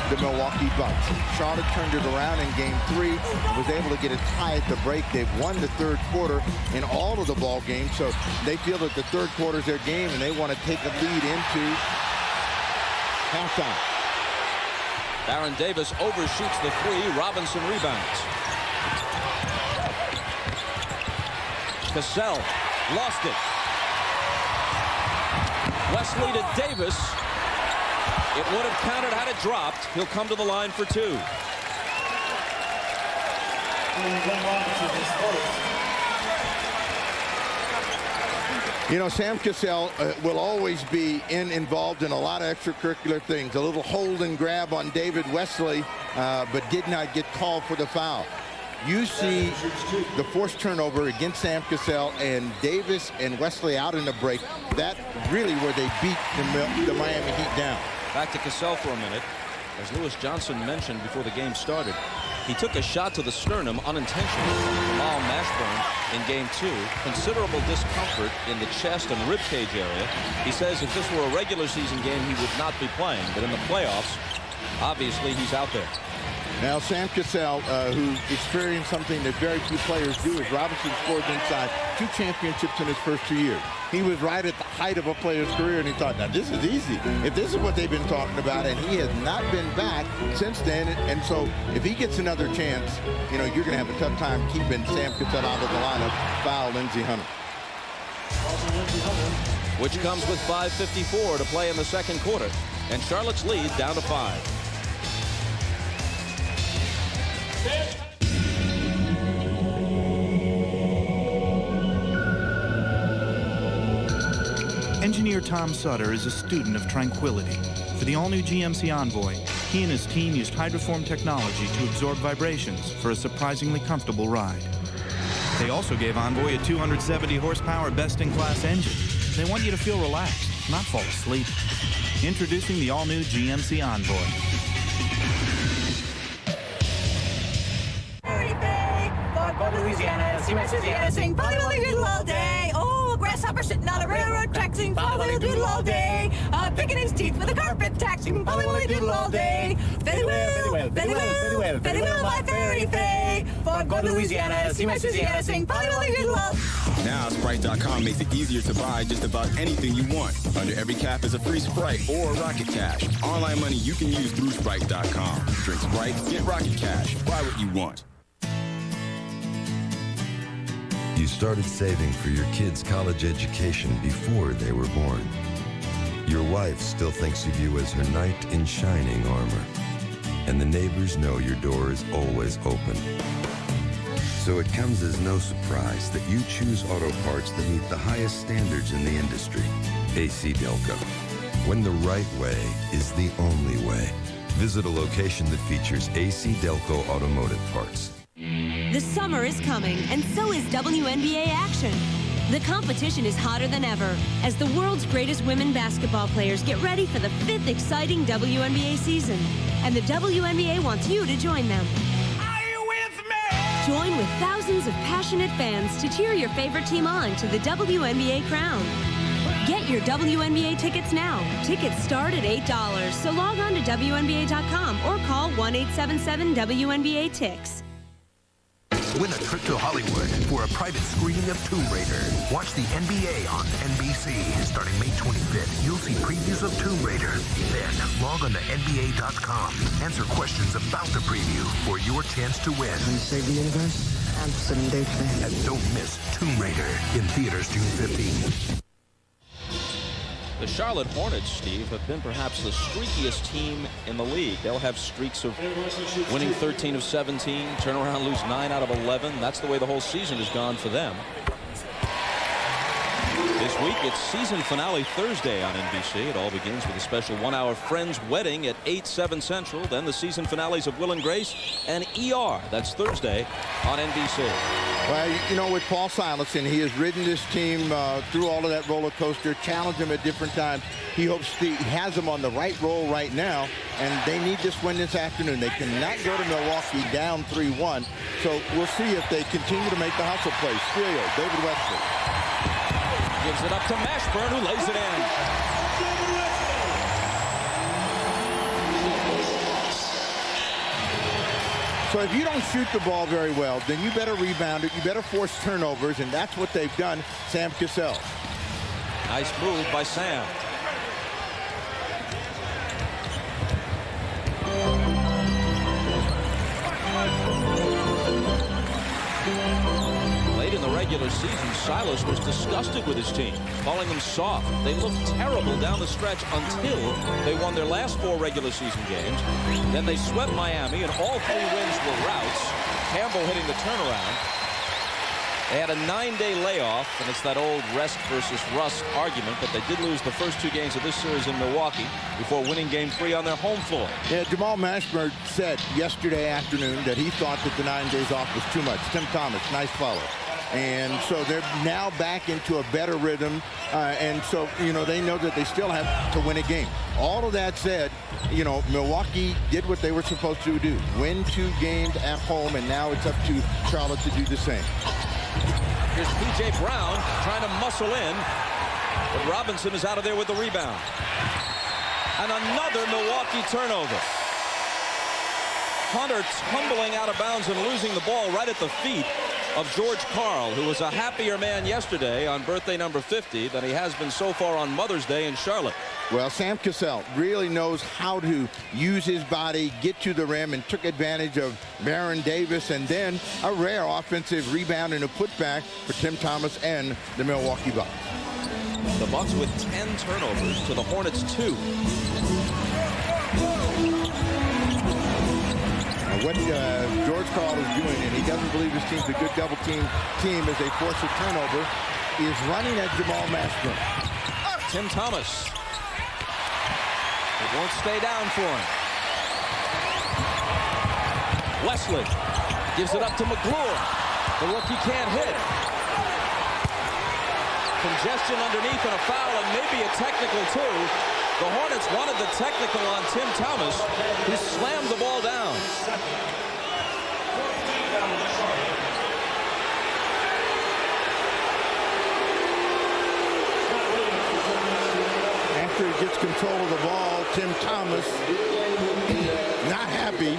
Speaker 8: the Milwaukee Bucks. Charlotte turned it around in game 3, was able to get a tie at the break. They've won the 3rd quarter in all of the ball games, so they feel that the 3rd quarter is their game, and they want to take a lead into halftime.
Speaker 6: Baron Davis overshoots the 3. Robinson rebounds. Cassell lost it. Wesley to Davis. It would have counted had it dropped. He'll come to the line for 2.
Speaker 8: You know, Sam Cassell will always be involved in a lot of extracurricular things. A little hold and grab on David Wesley, but did not get called for the foul. You see the forced turnover against Sam Cassell and Davis and Wesley out in the break. That really where they beat the Miami Heat down.
Speaker 6: Back to Cassell for a minute. As Lewis Johnson mentioned before the game started, he took a shot to the sternum unintentionally from Jamal Mashburn in Game 2. Considerable discomfort in the chest and rib cage area. He says if this were a regular season game, he would not be playing. But in the playoffs, obviously he's out there.
Speaker 8: Now, Sam Cassell, who experienced something that very few players do, is Robinson scored inside 2 championships in his first 2 years. He was right at the height of a player's career, and he thought, now, this is easy. If this is what they've been talking about, and he has not been back since then, and so if he gets another chance, you know, you're going to have a tough time keeping Sam Cassell out of the lineup. Foul Lindsey Hunter.
Speaker 6: Which comes with 5:54 to play in the second quarter, and Charlotte's lead down to 5.
Speaker 1: Engineer Tom Sutter is a student of tranquility. For the all-new GMC Envoy, he and his team used hydroform technology to absorb vibrations for a surprisingly comfortable ride. They also gave Envoy a 270 horsepower best-in-class engine. They want you to feel relaxed, not fall asleep. Introducing the all-new GMC Envoy.
Speaker 9: Go to Louisiana, see my Louisiana, sing Folly Doodle all day. Oh, a grasshopper sitting on a railroad track, sing Folly Doodle all day. Picking his teeth with a carpet tack, sing Folly Doodle all day. Very well, very well, very well, my fairy fay. For go to Louisiana, see my Louisiana, sing Folly Doodle all day.
Speaker 13: Now, Sprite.com makes it easier to buy just about anything you want. Under every cap is a free Sprite or Rocket Cash. Online money you can use through Sprite.com. Drink Sprite, get Rocket Cash. Buy what you want.
Speaker 16: You started saving for your kids' college education before they were born. Your wife still thinks of you as her knight in shining armor. And the neighbors know your door is always open. So it comes as no surprise that you choose auto parts that meet the highest standards in the industry. AC Delco. When the right way is the only way. Visit a location that features AC Delco automotive parts.
Speaker 18: The summer is coming, and so is WNBA action. The competition is hotter than ever as the world's greatest women basketball players get ready for the 5th exciting WNBA season. And the WNBA wants you to join them. Are you with me? Join with thousands of passionate fans to cheer your favorite team on to the WNBA crown. Get your WNBA tickets now. Tickets start at $8, so log on to WNBA.com or call 1-877-WNBA-TICKS.
Speaker 19: Win a trip to Hollywood for a private screening of Tomb Raider. Watch the NBA on NBC. Starting May 25th, you'll see previews of Tomb Raider. Then, log on to NBA.com. Answer questions about the preview for your chance to win.
Speaker 27: Can you save the universe? Absolutely.
Speaker 19: And don't miss Tomb Raider in theaters June 15th.
Speaker 6: The Charlotte Hornets, Steve, have been perhaps the streakiest team in the league. They'll have streaks of winning 13 of 17, turn around, lose 9 out of 11. That's the way the whole season has gone for them. This week, it's season finale Thursday on NBC. It all begins with a special 1-hour Friends wedding at 8/7 Central. Then the season finales of Will and Grace and ER. That's Thursday on NBC.
Speaker 8: Well, you know, with Paul Simonson, he has ridden this team through all of that roller coaster, challenged them at different times. He hopes he has them on the right roll right now, and they need this win this afternoon. They cannot go to Milwaukee down 3-1, so we'll see if they continue to make the hustle play. Steele, David Wesley.
Speaker 6: Gives it up to Mashburn, who lays it in.
Speaker 8: So if you don't shoot the ball very well, then you better rebound it. You better force turnovers, and that's what they've done, Sam Cassell.
Speaker 6: Nice move by Sam. Late in the regular season, Silas was disgusted with his team, calling them soft. They looked terrible down the stretch until they won their last 4 regular season games. Then they swept Miami, and all 3 wins were routs. Campbell hitting the turnaround. They had a 9-day layoff, and it's that old rest versus rust argument, but they did lose the first 2 games of this series in Milwaukee before winning Game 3 on their home floor.
Speaker 8: Yeah, Jamal Mashburn said yesterday afternoon that he thought that the 9 days off was too much. Tim Thomas, nice follow. And so they're now back into a better rhythm. And so, you know, they know that they still have to win a game. All of that said, you know, Milwaukee did what they were supposed to do. Win 2 games at home, and now it's up to Charlotte to do the same.
Speaker 6: Here's P.J. Brown trying to muscle in, but Robinson is out of there with the rebound. And another Milwaukee turnover. Hunter tumbling out of bounds and losing the ball right at the feet of George Karl, who was a happier man yesterday on birthday number 50 than he has been so far on Mother's Day in Charlotte.
Speaker 8: Well, Sam Cassell really knows how to use his body, get to the rim, and took advantage of Baron Davis, and then a rare offensive rebound and a putback for Tim Thomas and the Milwaukee Bucks.
Speaker 6: The Bucks with 10 turnovers to the Hornets 2.
Speaker 8: What George Karl is doing, and he doesn't believe his team's a good double team as they force a turnover, is running at Jamal Mashburn.
Speaker 6: Tim Thomas. It won't stay down for him. Wesley gives it up to McClure. The rookie can't hit. Congestion underneath and a foul, and maybe a technical too. The Hornets wanted the technical on Tim Thomas, who slammed the ball down.
Speaker 8: After he gets control of the ball, Tim Thomas, not happy,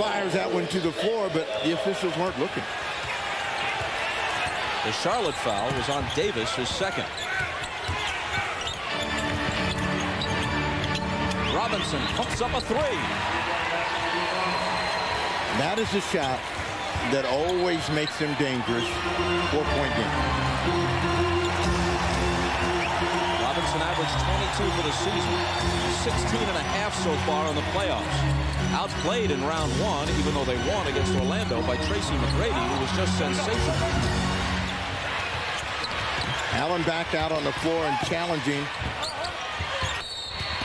Speaker 8: fires that one to the floor, but the officials weren't looking.
Speaker 6: The Charlotte foul was on Davis, his second. Robinson hooks up a 3.
Speaker 8: That is a shot that always makes them dangerous. 4-point game.
Speaker 6: Robinson averaged 22 for the season, 16 and a half so far in the playoffs. Outplayed in round 1, even though they won against Orlando, by Tracy McGrady, who was just sensational.
Speaker 8: Allen back out on the floor and challenging.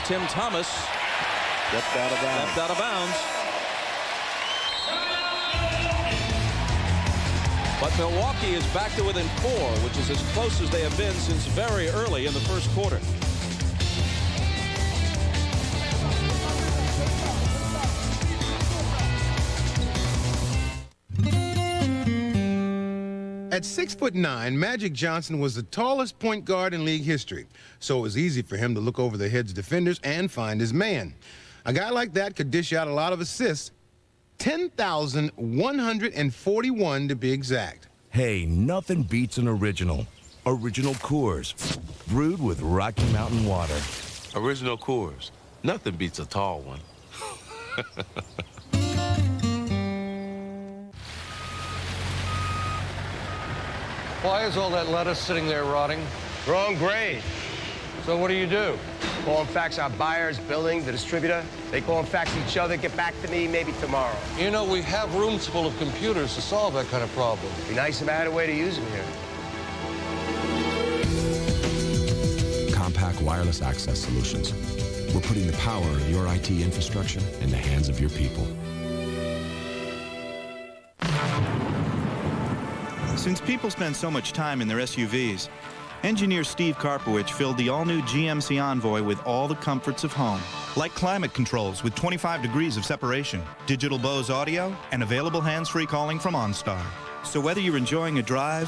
Speaker 6: Tim Thomas
Speaker 8: left out of bounds.
Speaker 6: But Milwaukee is back to within 4, which is as close as they have been since very early in the first quarter.
Speaker 4: At 6'9", Magic Johnson was the tallest point guard in league history, so it was easy for him to look over the heads of defenders and find his man. A guy like that could dish out a lot of assists, 10,141 to be exact.
Speaker 7: Hey, nothing beats an original. Original Coors, brewed with Rocky Mountain water.
Speaker 10: Original Coors, nothing beats a tall one.
Speaker 11: Why is all that lettuce sitting there rotting?
Speaker 17: Wrong grade.
Speaker 11: So what do you do?
Speaker 17: Call and fax our buyers, billing, the distributor. They call and fax each other, get back to me maybe tomorrow.
Speaker 11: You know, we have rooms full of computers to solve that kind of problem.
Speaker 17: Be nice if I had a way to use them here.
Speaker 20: Compact wireless access solutions. We're putting the power of your IT infrastructure in the hands of your people.
Speaker 1: Since people spend so much time in their SUVs, engineer Steve Karpowicz filled the all-new GMC Envoy with all the comforts of home, like climate controls with 25 degrees of separation, digital Bose audio, and available hands-free calling from OnStar. So whether you're enjoying a drive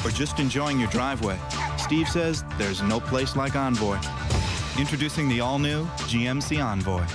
Speaker 1: or just enjoying your driveway, Steve says there's no place like Envoy. Introducing the all-new GMC Envoy.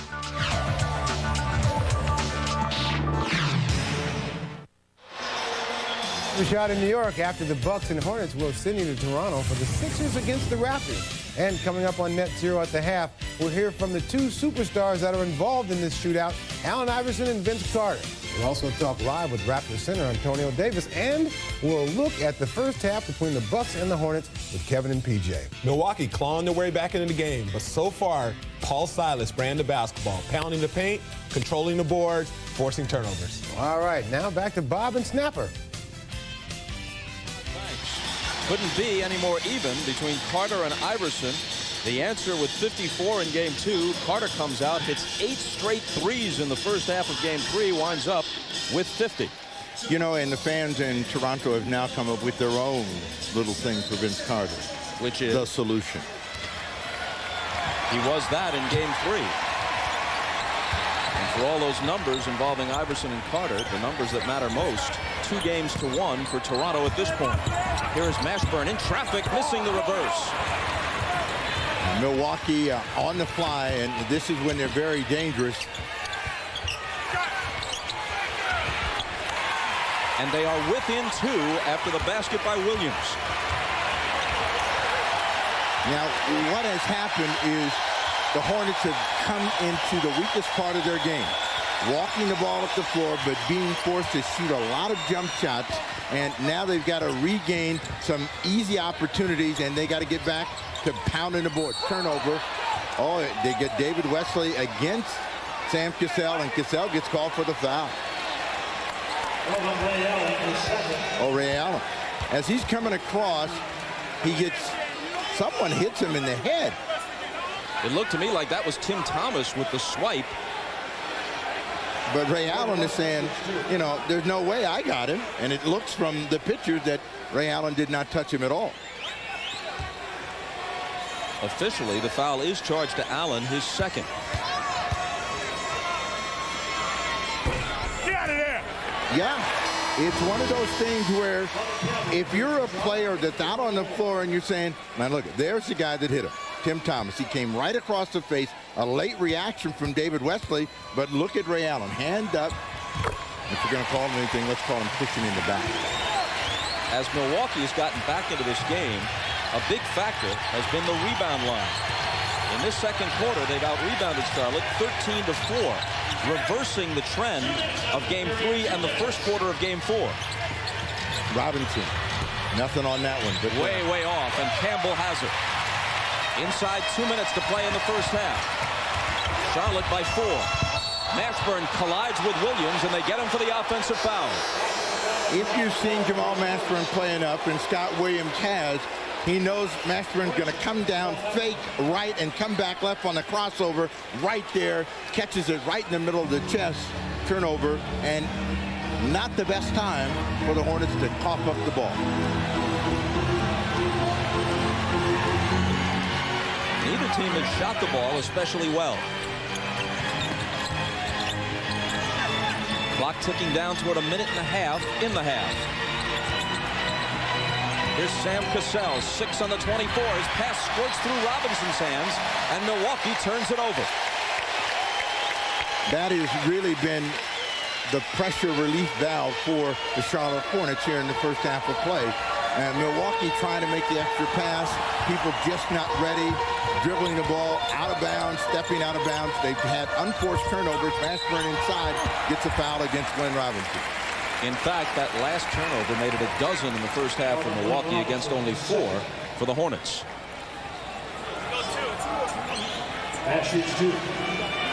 Speaker 21: A shot in New York after the Bucks and Hornets will send you to Toronto for the Sixers against the Raptors. And coming up on Net Zero at the half, we'll hear from the 2 superstars that are involved in this shootout, Allen Iverson and Vince Carter. We'll also talk live with Raptors center Antonio Davis, and we'll look at the first half between the Bucks and the Hornets with Kevin and PJ.
Speaker 28: Milwaukee clawing their way back into the game, but so far, Paul Silas ran the basketball, pounding the paint, controlling the boards, forcing turnovers.
Speaker 21: All right, now back to Bob and Snapper.
Speaker 6: Couldn't be any more even between Carter and Iverson. The answer with 54 in game 2. Carter comes out, hits 8 straight threes in the first half of game 3, winds up with 50.
Speaker 8: You know, and the fans in Toronto have now come up with their own little thing for Vince Carter.
Speaker 6: Which is?
Speaker 8: The solution.
Speaker 6: He was that in game 3. And for all those numbers involving Iverson and Carter, the numbers that matter most, 2 games to 1 for Toronto at this point. Here is Mashburn in traffic, missing the reverse.
Speaker 8: Milwaukee on the fly, and this is when they're very dangerous.
Speaker 6: And they are within 2 after the basket by Williams.
Speaker 8: Now, what has happened is the Hornets have come into the weakest part of their game. Walking the ball up the floor, but being forced to shoot a lot of jump shots. And now they've got to regain some easy opportunities, and they got to get back to pounding the board. Turnover. Oh, they get David Wesley against Sam Cassell, and Cassell gets called for the foul. Oh, Ray Allen. As he's coming across, he gets, someone hits him in the head.
Speaker 6: It looked to me like that was Tim Thomas with the swipe.
Speaker 8: But Ray Allen is saying, you know, there's no way I got him. And it looks from the picture that Ray Allen did not touch him at all.
Speaker 6: Officially, the foul is charged to Allen, his second.
Speaker 2: Get out of there!
Speaker 8: Yeah, it's one of those things where if you're a player that's out on the floor and you're saying, man, look, there's the guy that hit him, Tim Thomas. He came right across the face. A late reaction from David Wesley, but look at Ray Allen, hand up. If you're going to call him anything, let's call him pushing in the back.
Speaker 6: As Milwaukee has gotten back into this game, a big factor has been the rebound line. In this second quarter, they've out-rebounded Charlotte 13-4, reversing the trend of game 3 and the first quarter of game 4.
Speaker 8: Robinson, nothing on that one. But
Speaker 6: way off, and Campbell has it. Inside 2 minutes to play in the first half. Charlotte by 4. Mashburn collides with Williams, and they get him for the offensive foul.
Speaker 8: If you've seen Jamal Mashburn playing up, and Scott Williams has, he knows Mashburn's going to come down, fake right, and come back left on the crossover right there. Catches it right in the middle of the chest. Turnover, and not the best time for the Hornets to cough up the ball.
Speaker 6: Neither team has shot the ball especially well. Clock ticking down toward a minute and a half in the half. Here's Sam Cassell, 6 on the 24. His pass squirts through Robinson's hands, and Milwaukee turns it over.
Speaker 8: That has really been the pressure relief valve for the Charlotte Hornets here in the first half of play. And Milwaukee trying to make the extra pass. People just not ready. Dribbling the ball out of bounds, stepping out of bounds. They've had unforced turnovers. Mashburn inside gets a foul against Glenn Robinson.
Speaker 6: In fact, that last turnover made it a dozen in the first half for Milwaukee against only 4 for the Hornets.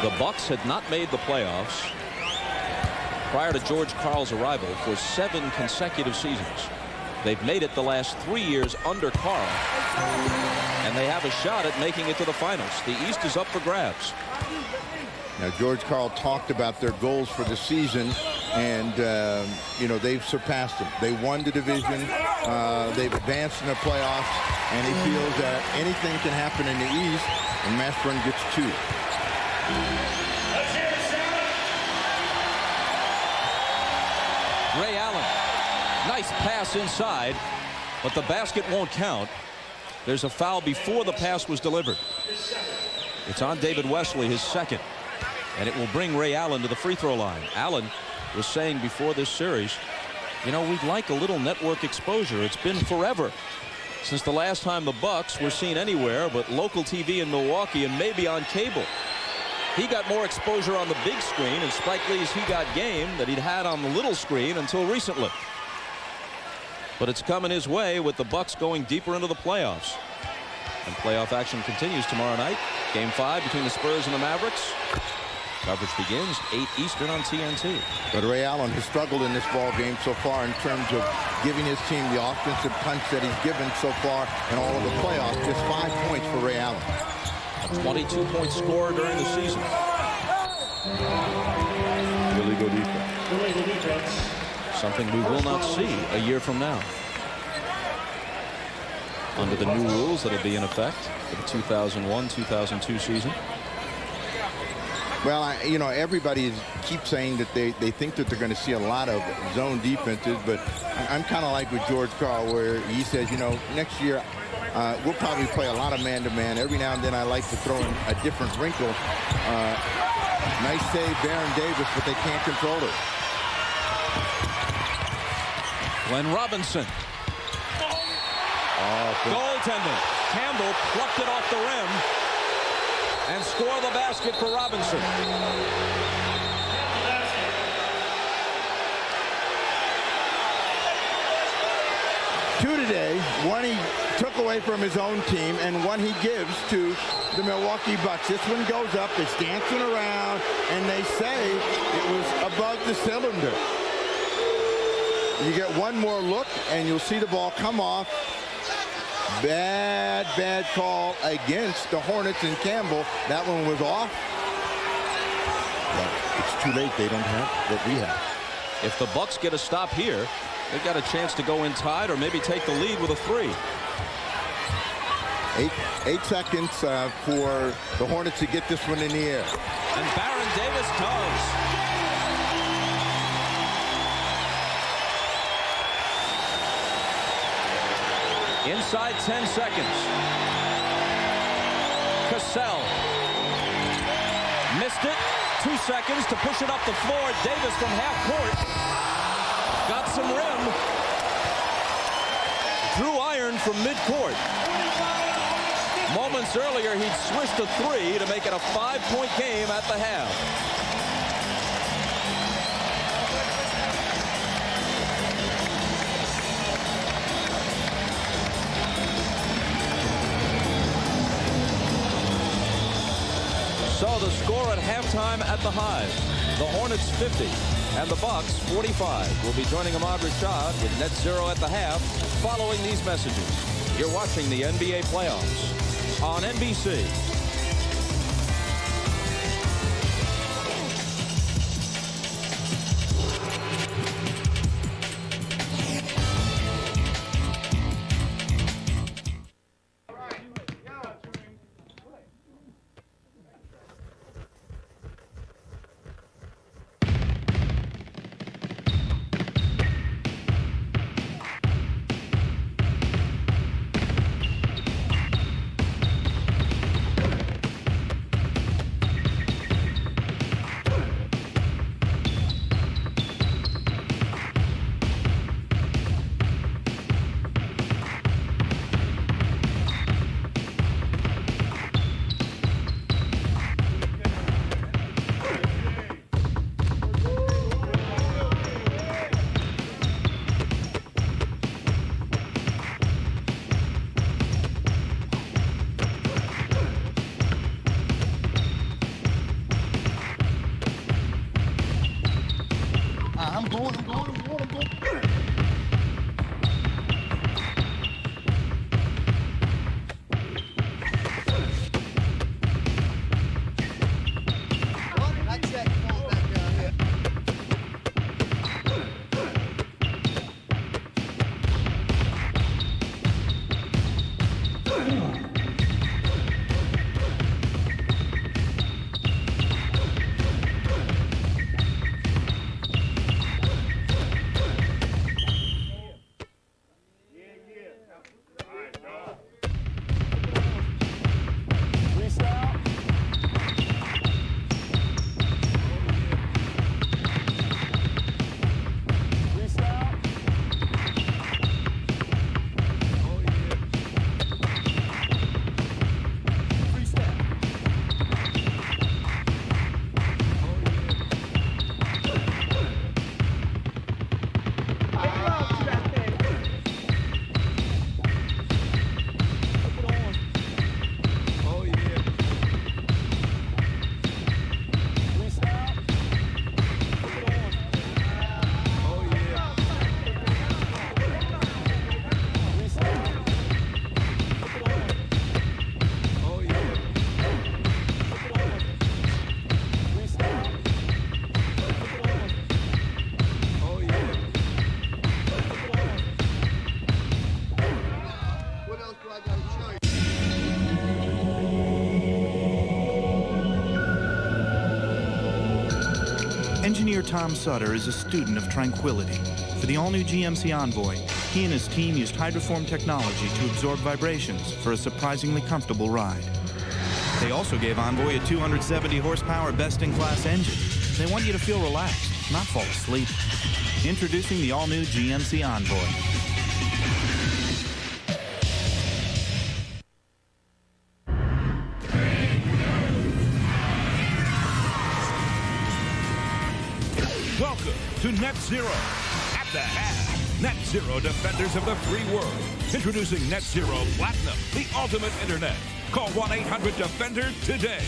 Speaker 6: The Bucks had not made the playoffs prior to George Karl's arrival for 7 consecutive seasons. They've made it the last 3 years under Karl, and they have a shot at making it to the finals. The East is up for grabs.
Speaker 8: Now, George Karl talked about their goals for the season, and, you know, they've surpassed them. They won the division. They've advanced in the playoffs, and he feels that anything can happen in the East, and Mashburn gets 2.
Speaker 6: Ray Allen. Nice pass inside, but the basket won't count. There's a foul before the pass was delivered. It's on David Wesley, his second, and it will bring Ray Allen to the free throw line. Allen was saying before this series, you know, we'd like a little network exposure. It's been forever since the last time the Bucks were seen anywhere but local TV in Milwaukee and maybe on cable. He got more exposure on the big screen, and Spike Lee's He Got Game that he'd had on the little screen until recently. But it's coming his way with the Bucks going deeper into the playoffs. And playoff action continues tomorrow night. Game 5 between the Spurs and the Mavericks. Coverage begins 8 Eastern on TNT.
Speaker 8: But Ray Allen has struggled in this ball game so far in terms of giving his team the offensive punch that he's given so far in all of the playoffs. Just 5 points for Ray Allen.
Speaker 6: 22-point scorer during the season.
Speaker 2: Really good defense.
Speaker 6: Something we will not see a year from now. Under the new rules that will be in effect for the 2001-2002 season.
Speaker 8: Well, you know, everybody keeps saying that they think that they're going to see a lot of zone defenses, but I'm kind of like with George Karl, where he says, you know, next year we'll probably play a lot of man-to-man. Every now and then I like to throw in a different wrinkle. Nice save, Baron Davis, but they can't control it.
Speaker 6: Glenn Robinson. Goaltending. Campbell plucked it off the rim and score the basket for Robinson.
Speaker 8: Two today, one he took away from his own team and one he gives to the Milwaukee Bucks. This one goes up, it's dancing around, and they say it was above the cylinder. You get one more look and you'll see the ball come off. Bad call against the Hornets and Campbell. That one was off. But it's too late. They don't have what we have.
Speaker 6: If the Bucks get a stop here, they've got a chance to go in tied or maybe take the lead with a 3.
Speaker 8: 8 seconds for the Hornets to get this one in the air.
Speaker 6: And Baron Davis does. Inside 10 seconds. Cassell. Missed it. 2 seconds to push it up the floor. Davis from half court. Got some rim. Drew iron from midcourt. Moments earlier, he'd swished a 3 to make it a 5-point game at the half. So the score at halftime at the Hive. The Hornets 50 and the Bucks 45. We'll be joining Ahmad Rashad with net zero at the half following these messages. You're watching the NBA playoffs on NBC.
Speaker 1: Engineer Tom Sutter is a student of tranquility. For the all-new GMC Envoy, he and his team used hydroform technology to absorb vibrations for a surprisingly comfortable ride. They also gave Envoy a 270 horsepower best-in-class engine. They want you to feel relaxed, not fall asleep. Introducing the all-new GMC Envoy.
Speaker 3: Welcome to Net Zero. At the half, Net Zero defenders of the free world. Introducing Net Zero Platinum, the ultimate internet. Call 1-800-DEFENDER today.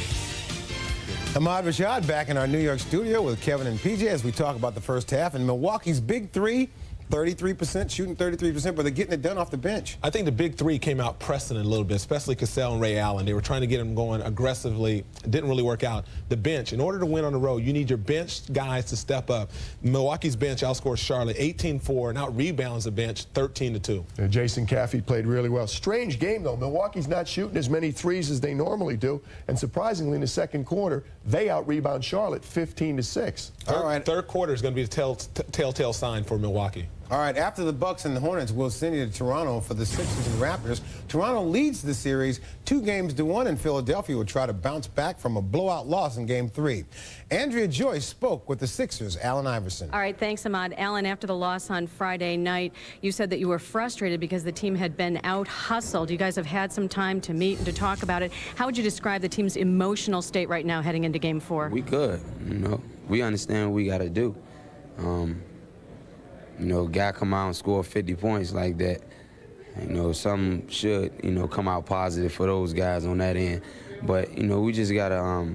Speaker 21: Ahmad Rashad back in our New York studio with Kevin and PJ as we talk about the first half. And Milwaukee's big three, 33%, shooting 33%, but they're getting it done off the bench.
Speaker 28: I think the big three came out pressing a little bit, especially Cassell and Ray Allen. They were trying to get them going aggressively. It didn't really work out. The bench, in order to win on the road, you need your bench guys to step up. Milwaukee's bench outscored Charlotte 18-4 and out-rebounds the bench 13-2.
Speaker 2: Jason Caffey played really well. Strange game, though. Milwaukee's not shooting as many threes as they normally do. And surprisingly, in the second quarter, they out-rebound Charlotte 15-6.
Speaker 21: All right.
Speaker 28: Third quarter is going to be the telltale sign for Milwaukee.
Speaker 21: All right, after the Bucks and the Hornets, we'll send you to Toronto for the Sixers and Raptors. Toronto leads the series 2-1, and Philadelphia will try to bounce back from a blowout loss in Game 3. Andrea Joyce spoke with the Sixers' Allen Iverson.
Speaker 5: All right, thanks, Ahmad. Allen, after the loss on Friday night, you said that you were frustrated because the team had been out-hustled. You guys have had some time to meet and to talk about it. How would you describe the team's emotional state right now heading into Game 4?
Speaker 14: We good. We understand what we got to do. Guy come out and score 50 points like that. Some should, come out positive for those guys on that end. But, we just got to,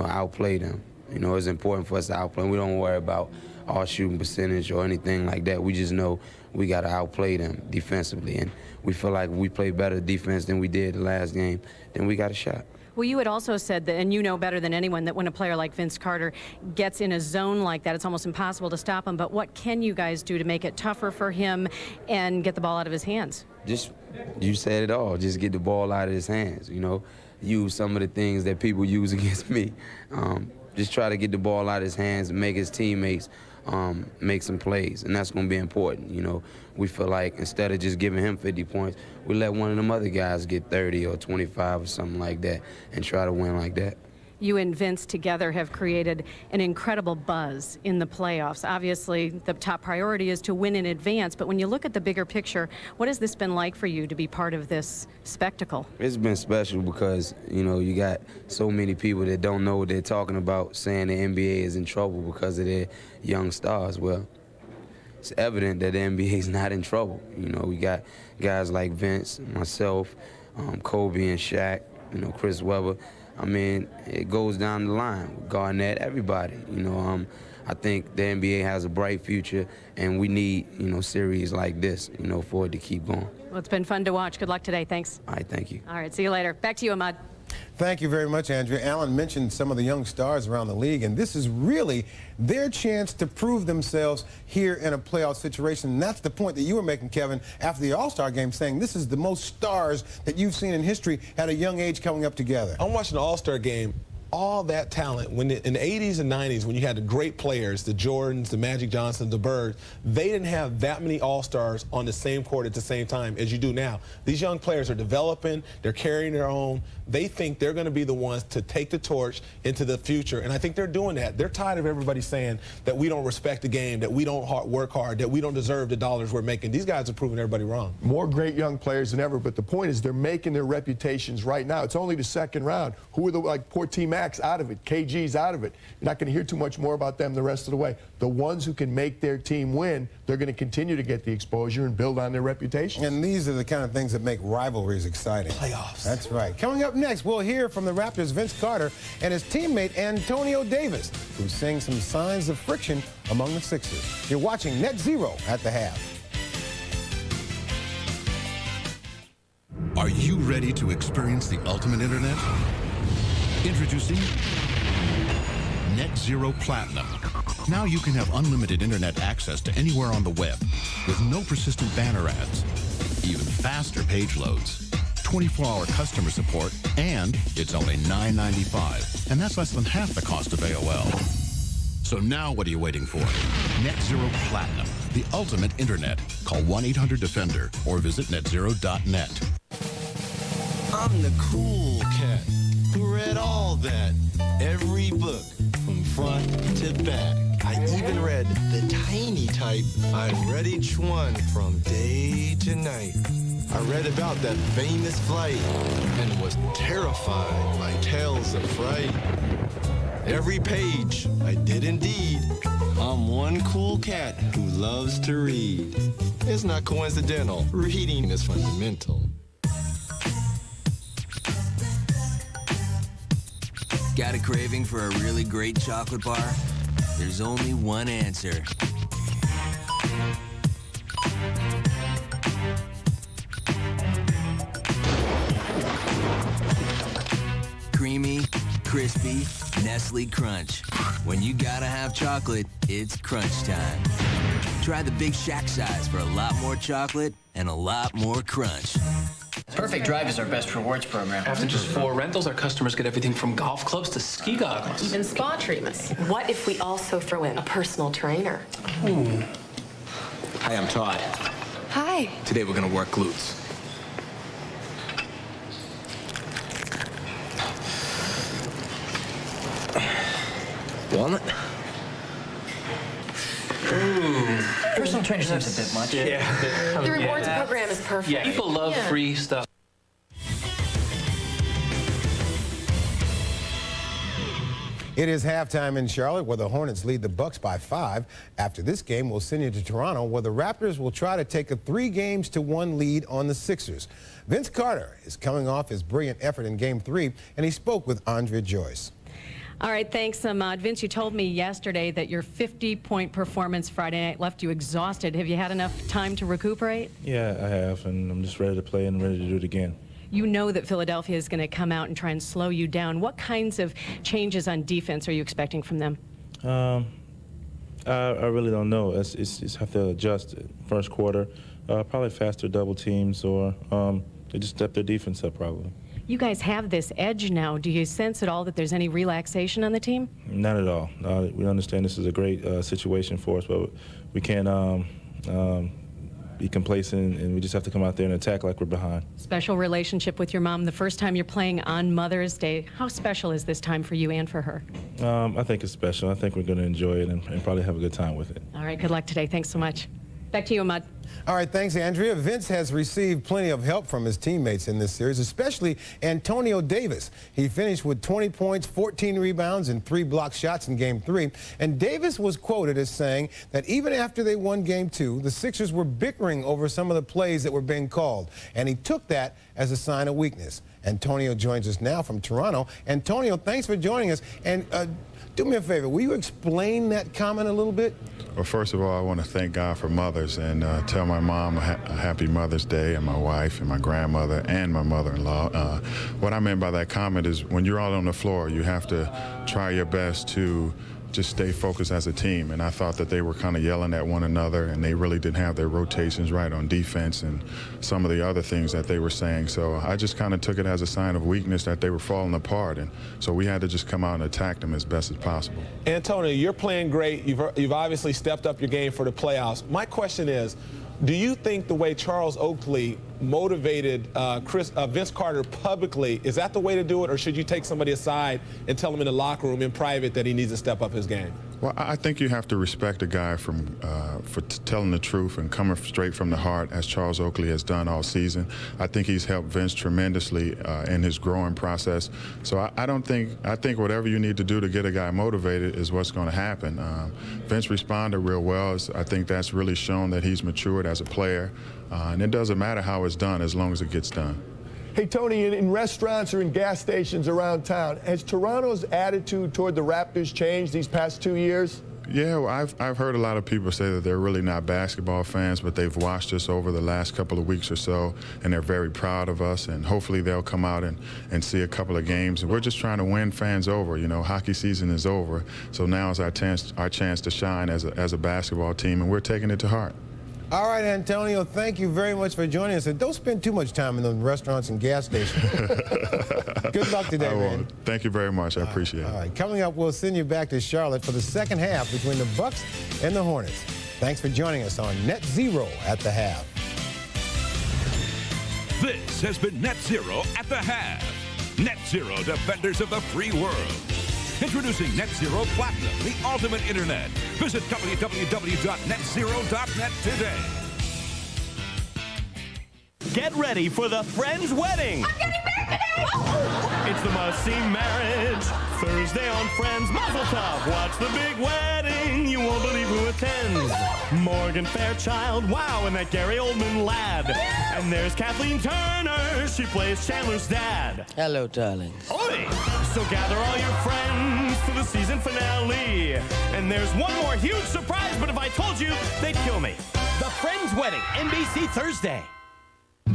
Speaker 14: outplay them. It's important for us to outplay them. We don't worry about our shooting percentage or anything like that. We just know we got to outplay them defensively. And we feel like if we play better defense than we did the last game, then we got a shot.
Speaker 5: Well, you had also said that, and you know better than anyone, that when a player like Vince Carter gets in a zone like that, it's almost impossible to stop him. But what can you guys do to make it tougher for him and get the ball out of his hands?
Speaker 14: You said it all. Just get the ball out of his hands, Use some of the things that people use against me. Just try to get the ball out of his hands and make his teammates make some plays, and that's going to be important. We feel like instead of just giving him 50 points, we let one of them other guys get 30 or 25 or something like that and try to win like that.
Speaker 5: You and Vince together have created an incredible buzz in the playoffs. Obviously, the top priority is to win in advance, but when you look at the bigger picture, what has this been like for you to be part of this spectacle?
Speaker 14: It's been special because, you got so many people that don't know what they're talking about, saying the NBA is in trouble because of their young stars. Well, it's evident that the NBA is not in trouble. We got guys like Vince, myself, Kobe and Shaq, Chris Webber. It goes down the line. Garnett, everybody. I think the NBA has a bright future, and we need, series like this, for it to keep going.
Speaker 5: Well, it's been fun to watch. Good luck today. Thanks.
Speaker 14: All right, thank you.
Speaker 5: All right, see you later. Back to you, Ahmad.
Speaker 21: Thank you very much, Andrea. Allen mentioned some of the young stars around the league, and this is really their chance to prove themselves here in a playoff situation. And that's the point that you were making, Kevin, after the All-Star game, saying this is the most stars that you've seen in history at a young age coming up together.
Speaker 28: I'm watching the All-Star game. All that talent, in the 80s and 90s, when you had the great players, the Jordans, the Magic Johnsons, the Birds, they didn't have that many All-Stars on the same court at the same time as you do now. These young players are developing, they're carrying their own. They think they're going to be the ones to take the torch into the future, and I think they're doing that. They're tired of everybody saying that we don't respect the game, that we don't work hard, that we don't deserve the dollars we're making. These guys are proving everybody wrong.
Speaker 2: More great young players than ever, but the point is they're making their reputations right now. It's only the second round. Who are the, poor T-Max out of it, KG's out of it. You're not going to hear too much more about them the rest of the way. The ones who can make their team win, they're going to continue to get the exposure and build on their reputation.
Speaker 21: And these are the kind of things that make rivalries exciting.
Speaker 28: Playoffs.
Speaker 21: That's right. Coming up next, we'll hear from the Raptors' Vince Carter and his teammate Antonio Davis, who's seeing some signs of friction among the Sixers. You're watching Net Zero at the half.
Speaker 22: Are you ready to experience the ultimate internet? Introducing Net Zero Platinum. Now you can have unlimited internet access to anywhere on the web with no persistent banner ads, even faster page loads, 24-hour customer support, and it's only $9.95, and that's less than half the cost of AOL. So now what are you waiting for? Net Zero Platinum, the ultimate internet. Call 1-800-DEFENDER or visit netzero.net.
Speaker 9: I'm the cool cat who read all that. Every book from front to back. I even read the tiny type. I read each one from day to night. I read about that famous flight and was terrified by tales of fright. Every page I did indeed. I'm one cool cat who loves to read. It's not coincidental. Reading is fundamental.
Speaker 12: Got a craving for a really great chocolate bar? There's only one answer. Creamy, crispy, Nestle Crunch. When you gotta have chocolate, it's crunch time. Try the Big Shack size for a lot more chocolate and a lot more crunch.
Speaker 13: Perfect Drive is our best rewards program.
Speaker 15: After just 4 rentals, our customers get everything from golf clubs to ski goggles.
Speaker 23: Even spa treatments. What if we also throw in a personal trainer?
Speaker 15: Hi, I'm Todd.
Speaker 23: Hi.
Speaker 15: Today we're gonna work glutes. Walnut?
Speaker 13: Personal trainer seems a bit much.
Speaker 15: Yeah.
Speaker 23: The rewards program is perfect.
Speaker 15: Yeah, people love free stuff.
Speaker 21: It is halftime in Charlotte, where the Hornets lead the Bucks by 5. After this game, we'll send you to Toronto, where the Raptors will try to take a 3-1 lead on the Sixers. Vince Carter is coming off his brilliant effort in Game 3, and he spoke with Andrea Joyce.
Speaker 5: All right, thanks, Ahmad. Vince, you told me yesterday that your 50-point performance Friday night left you exhausted. Have you had enough time to recuperate?
Speaker 24: Yeah, I have, and I'm just ready to play and ready to do it again.
Speaker 5: You know that Philadelphia is going to come out and try and slow you down. What kinds of changes on defense are you expecting from them?
Speaker 24: I really don't know. It's have to adjust. First quarter, probably faster double teams, or they just step their defense up probably.
Speaker 5: You guys have this edge now. Do you sense at all that there's any relaxation on the team?
Speaker 24: Not at all. We understand this is a great situation for us, but we can't be complacent, and we just have to come out there and attack like we're behind.
Speaker 5: Special relationship with your mom. The first time you're playing on Mother's Day. How special is this time for you and for her?
Speaker 24: I think it's special. I think we're going to enjoy it and probably have a good time with it.
Speaker 5: All right, good luck today. Thanks so much. Back to you, Ahmad.
Speaker 21: All right, thanks, Andrea. Vince has received plenty of help from his teammates in this series, especially Antonio Davis. He finished with 20 points, 14 rebounds, and 3 blocked shots in Game 3. And Davis was quoted as saying that even after they won Game 2, the Sixers were bickering over some of the plays that were being called. And he took that as a sign of weakness. Antonio joins us now from Toronto. Antonio, thanks for joining us. And do me a favor, will you explain that comment a little bit?
Speaker 25: Well, first of all, I want to thank God for mothers and tell my mom a happy Mother's Day, and my wife and my grandmother and my mother-in-law. What I meant by that comment is when you're all on the floor, you have to try your best to just stay focused as a team. And I thought that they were kind of yelling at one another, and they really didn't have their rotations right on defense and some of the other things that they were saying. So I just kind of took it as a sign of weakness that they were falling apart. And so we had to just come out and attack them as best as possible.
Speaker 28: Antonio, you're playing great. You've obviously stepped up your game for the playoffs. My question is, do you think the way Charles Oakley motivated Vince Carter publicly, is that the way to do it, or should you take somebody aside and tell him in the locker room in private that he needs to step up his game?
Speaker 25: Well, I think you have to respect a guy for telling the truth and coming straight from the heart, as Charles Oakley has done all season. I think he's helped Vince tremendously in his growing process. So I think whatever you need to do to get a guy motivated is what's going to happen. Vince responded real well. I think that's really shown that he's matured as a player. And it doesn't matter how it's done as long as it gets done.
Speaker 2: Hey, Tony, in restaurants or in gas stations around town, has Toronto's attitude toward the Raptors changed these past 2 years?
Speaker 25: Yeah, well, I've heard a lot of people say that they're really not basketball fans, but they've watched us over the last couple of weeks or so, and they're very proud of us, and hopefully they'll come out and see a couple of games. And we're just trying to win fans over. You know, hockey season is over, so now is our chance to shine as a basketball team, and we're taking it to heart.
Speaker 21: All right, Antonio, thank you very much for joining us. And don't spend too much time in those restaurants and gas stations. Good luck today, man.
Speaker 25: Thank you very much. I appreciate it.
Speaker 21: All right, coming up, we'll send you back to Charlotte for the second half between the Bucks and the Hornets. Thanks for joining us on Net Zero at the Half.
Speaker 3: This has been Net Zero at the Half. Net Zero, defenders of the free world. Introducing Net Zero Platinum, the ultimate internet. Visit www.netzero.net today.
Speaker 4: Get ready for the Friends Wedding.
Speaker 7: I'm getting married today!
Speaker 4: It's the must-see marriage. Thursday on Friends Mazel Tov. Watch the big wedding. You won't believe who attends. Morgan Fairchild, wow, and that Gary Oldman lad. And there's Kathleen Turner. She plays Chandler's dad.
Speaker 10: Hello, darling.
Speaker 4: Oi! So gather all your friends for the season finale. And there's one more huge surprise, but if I told you, they'd kill me. The Friends Wedding, NBC Thursday.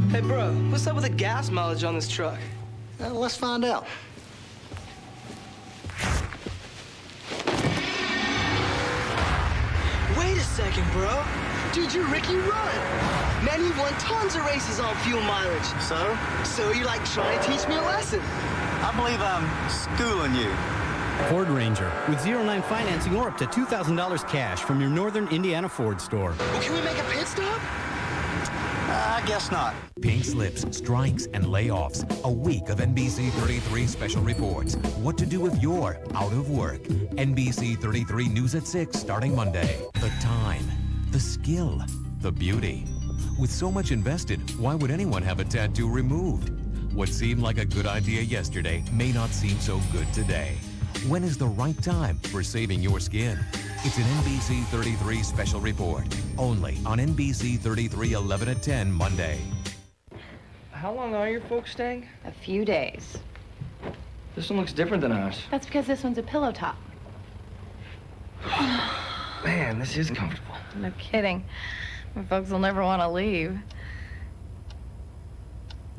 Speaker 10: Hey, bro, what's up with the gas mileage on this truck?
Speaker 16: Let's find out.
Speaker 10: Wait a second, bro. Dude, you're Ricky Rudd. Man, you've won tons of races on fuel mileage.
Speaker 16: So?
Speaker 10: So you're like trying to teach me a lesson.
Speaker 16: I believe I'm schooling you.
Speaker 18: Ford Ranger with 0-9 financing or up to $2,000 cash from your Northern Indiana Ford store.
Speaker 10: Well, can we make a pit stop?
Speaker 16: I guess not.
Speaker 19: Pink slips, strikes, and layoffs. A week of NBC 33 special reports. What to do if you're out of work. NBC 33 News at 6 starting Monday. The time, the skill, the beauty. With so much invested, why would anyone have a tattoo removed? What seemed like a good idea yesterday may not seem so good today. When is the right time for saving your skin? It's an NBC 33 special report, only on NBC 33 11 at 10 Monday.
Speaker 10: How long are your folks staying?
Speaker 26: A few days.
Speaker 10: This one looks different than ours.
Speaker 26: That's because this one's a pillow top.
Speaker 10: Man, this is comfortable.
Speaker 26: No kidding. My folks will never want to leave.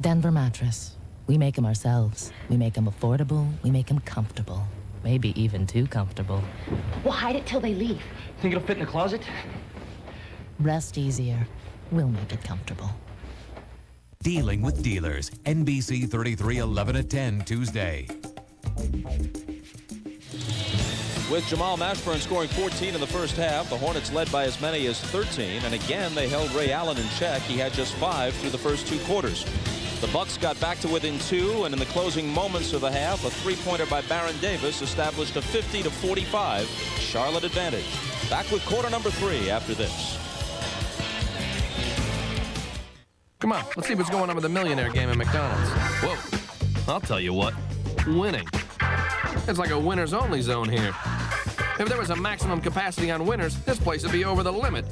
Speaker 27: Denver Mattress. We make them ourselves. We make them affordable. We make them comfortable. Maybe even too comfortable.
Speaker 26: We'll hide it till they leave.
Speaker 10: Think it'll fit in the closet?
Speaker 27: Rest easier. We'll make it comfortable.
Speaker 19: Dealing with Dealers, NBC 33 11 at 10 Tuesday.
Speaker 6: With Jamal Mashburn scoring 14 in the first half, the Hornets led by as many as 13, and again they held Ray Allen in check. He had just 5 through the first 2 quarters. The Bucks got back to within 2, and in the closing moments of the half, a 3-pointer by Baron Davis established a 50-45 Charlotte advantage. Back with quarter number 3 after this.
Speaker 11: Come on, let's see what's going on with the millionaire game at McDonald's. Whoa, I'll tell you what, winning. It's like a winners only zone here. If there was a maximum capacity on winners, this place would be over the limit.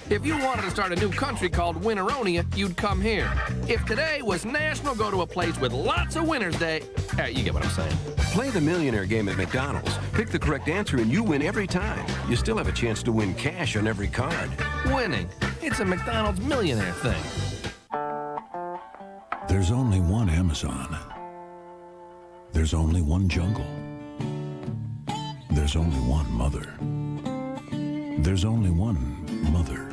Speaker 11: If you wanted to start a new country called Winneronia, you'd come here. If today was national, go to a place with lots of winners day. You get what I'm saying.
Speaker 29: Play the millionaire game at McDonald's. Pick the correct answer and you win every time. You still have a chance to win cash on every card.
Speaker 11: Winning. It's a McDonald's millionaire thing.
Speaker 20: There's only one Amazon. There's only one jungle. There's only one mother. There's only one mother.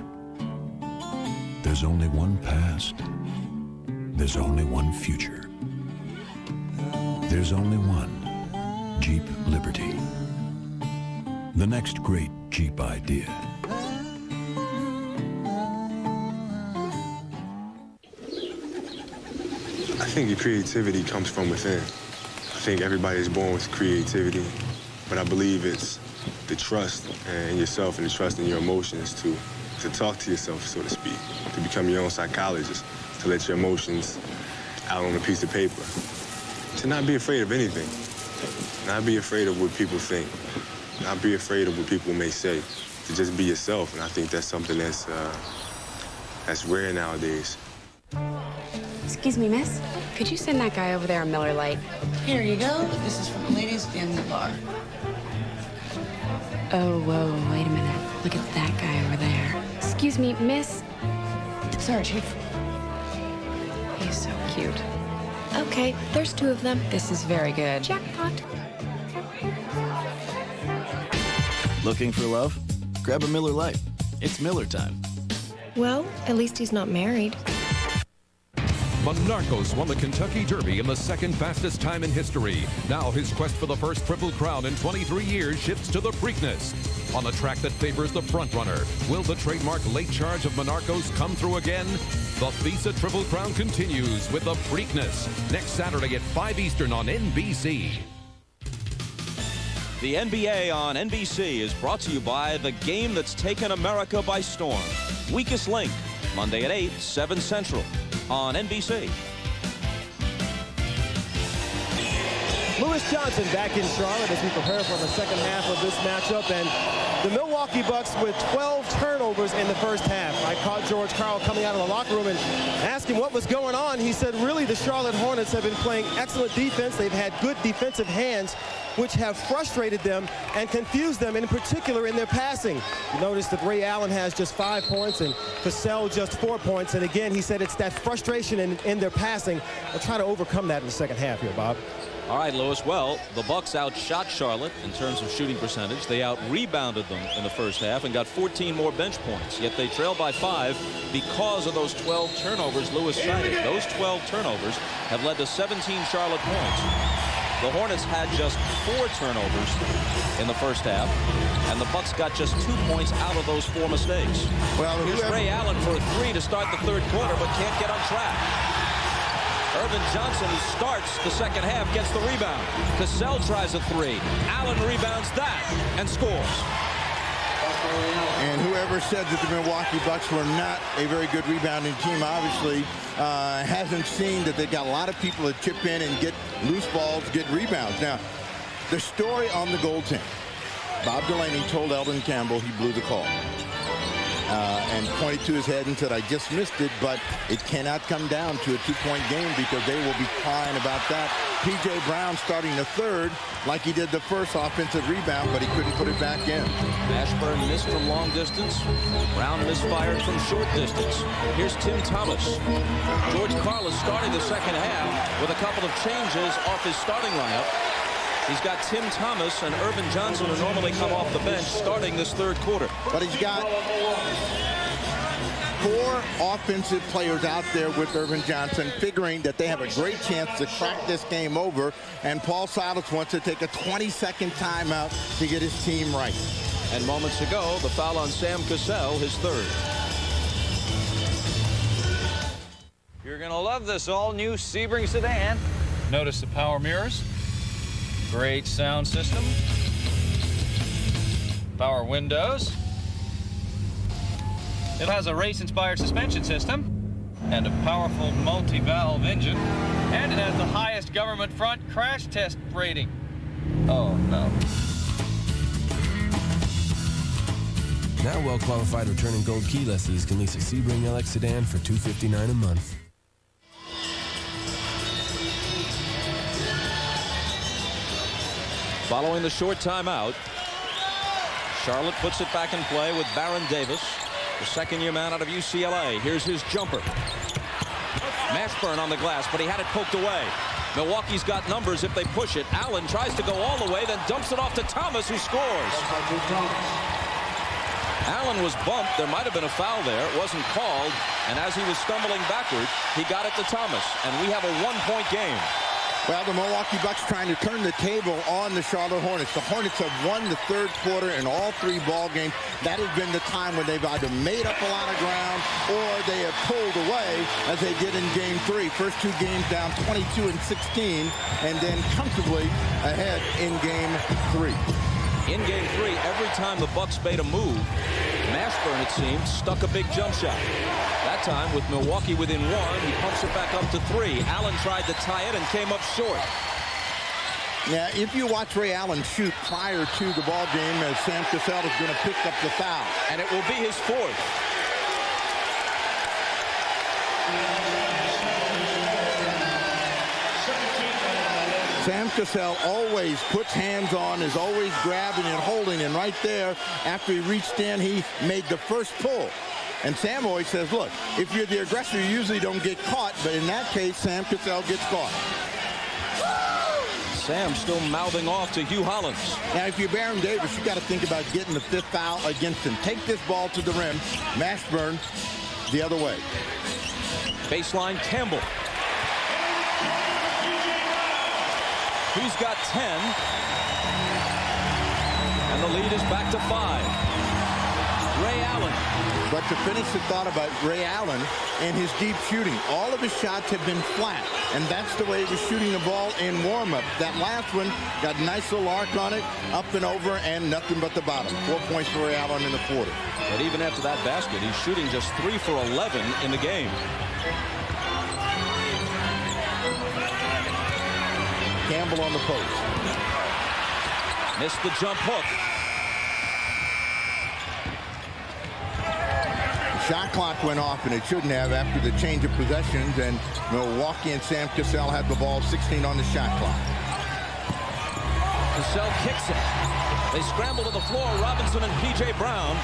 Speaker 20: There's only one past. There's only one future. There's only one Jeep Liberty. The next great Jeep idea.
Speaker 30: I think your creativity comes from within. I think everybody is born with creativity, but I believe it's the trust in yourself and the trust in your emotions to talk to yourself, so to speak, to become your own psychologist, to let your emotions out on a piece of paper, to not be afraid of anything, not be afraid of what people think, not be afraid of what people may say, to just be yourself. And I think that's something that's rare nowadays.
Speaker 23: Excuse me, miss. Could you send that guy over there a Miller Lite?
Speaker 31: Here you go. This is for the ladies in the bar.
Speaker 23: Oh, whoa, wait a minute. Look at that guy over there. Excuse me, miss.
Speaker 31: Sorry, Chief.
Speaker 23: He's so cute. Okay, there's 2 of them. This is very good. Jackpot.
Speaker 32: Looking for love? Grab a Miller Lite. It's Miller time.
Speaker 23: Well, at least he's not married.
Speaker 3: Monarchos won the Kentucky Derby in the second fastest time in history. Now his quest for the first Triple Crown in 23 years shifts to the Preakness. On a track that favors the frontrunner, will the trademark late charge of Monarchos come through again? The FISA Triple Crown continues with the Preakness next Saturday at 5 Eastern on NBC.
Speaker 6: The NBA on NBC is brought to you by the game that's taken America by storm. Weakest Link, Monday at 8, 7 Central on NBC.
Speaker 1: Lewis Johnson back in Charlotte as we prepare for the second half of this matchup, and the Milwaukee Bucks with 12 turnovers in the first half. I caught George Karl coming out of the locker room and asked him what was going on. He said really the Charlotte Hornets have been playing excellent defense. They've had good defensive hands, which have frustrated them and confused them, in particular in their passing. You notice that Ray Allen has just 5 points and Cassell just 4 points. And again, he said it's that frustration in their passing. They'll try to overcome that in the second half here, Bob.
Speaker 6: All right, Lewis. Well, the Bucks outshot Charlotte in terms of shooting percentage. They out-rebounded them in the first half and got 14 more bench points. Yet they trailed by 5 because of those 12 turnovers Lewis cited. Those 12 turnovers have led to 17 Charlotte points. The Hornets had just 4 turnovers in the first half, and the Bucks got just 2 points out of those 4 mistakes.
Speaker 7: Well,
Speaker 6: here's Ray Allen for a 3 to start the third quarter, but can't get on track. Irvin Johnson, who starts the second half, gets the rebound. Cassell tries a 3. Allen rebounds that and scores.
Speaker 7: And whoever said that the Milwaukee Bucks were not a very good rebounding team obviously hasn't seen that they got a lot of people that chip in and get loose balls, get rebounds. Now, the story on the goaltending. Bob Delaney told Eldon Campbell he blew the call. And pointed to his head and said, I just missed it, but it cannot come down to a 2-point game because they will be crying about that. P.J. Brown starting the third like he did the first offensive rebound, but he couldn't put it back in.
Speaker 6: Ashburn missed from long distance. Brown misfired from short distance. Here's Tim Thomas. George Karl is starting the second half with a couple of changes off his starting lineup. He's got Tim Thomas and Irvin Johnson, who normally come off the bench, starting this third quarter.
Speaker 7: But he's got 4 offensive players out there with Irvin Johnson, figuring that they have a great chance to crack this game over. And Paul Silas wants to take a 20-second timeout to get his team right.
Speaker 6: And moments ago, the foul on Sam Cassell, his third.
Speaker 8: You're going to love this all-new Sebring sedan. Notice the power mirrors. Great sound system. Power windows. It has a race-inspired suspension system and a powerful multi-valve engine. And it has the highest government front crash test rating. Oh, no.
Speaker 9: Now well-qualified returning gold key lessees can lease a Sebring LX sedan for $259 a month.
Speaker 6: Following the short timeout, Charlotte puts it back in play with Baron Davis, the second-year man out of UCLA. Here's his jumper. Mashburn on the glass, but he had it poked away. Milwaukee's got numbers if they push it. Allen tries to go all the way, then dumps it off to Thomas, who scores. Allen was bumped. There might have been a foul there. It wasn't called, and as he was stumbling backward, he got it to Thomas, and we have a 1-point game.
Speaker 7: Well, the Milwaukee Bucks trying to turn the table on the Charlotte Hornets. The Hornets have won the third quarter in all 3 ball games. That has been the time when they've either made up a lot of ground or they have pulled away, as they did in Game 3. First 2 games down 22 and 16, and then comfortably ahead in Game 3.
Speaker 6: In Game 3, every time the Bucks made a move, Mashburn, it seemed, stuck a big jump shot. That time, with Milwaukee within 1, he pumps it back up to 3. Allen tried to tie it and came up short.
Speaker 7: Yeah, if you watch Ray Allen shoot prior to the ball game, Sam Cassell is going to pick up the foul.
Speaker 6: And it will be his 4th.
Speaker 7: Sam Cassell always puts hands on, is always grabbing and holding, and right there, after he reached in, he made the first pull. And Sam always says, look, if you're the aggressor, you usually don't get caught, but in that case, Sam Cassell gets caught.
Speaker 6: Sam still mouthing off to Hugh Hollins.
Speaker 7: Now, if you're Baron Davis, you got to think about getting the 5th foul against him. Take this ball to the rim. Mashburn the other way.
Speaker 6: Baseline Campbell. He's got 10. And the lead is back to 5. Ray Allen.
Speaker 7: But to finish the thought about Ray Allen and his deep shooting, all of his shots have been flat, and that's the way he was shooting the ball in warm-up. That last one got a nice little arc on it, up and over, and nothing but the bottom. 4 points for Ray Allen in the quarter.
Speaker 6: But even after that basket, he's shooting just 3 for 11 in the game.
Speaker 7: Campbell on the post.
Speaker 6: Missed the jump hook.
Speaker 7: Shot clock went off, and it shouldn't have after the change of possessions, and Milwaukee and Sam Cassell had the ball, 16 on the shot clock.
Speaker 6: Cassell kicks it. They scramble to the floor, Robinson and P.J. Brown.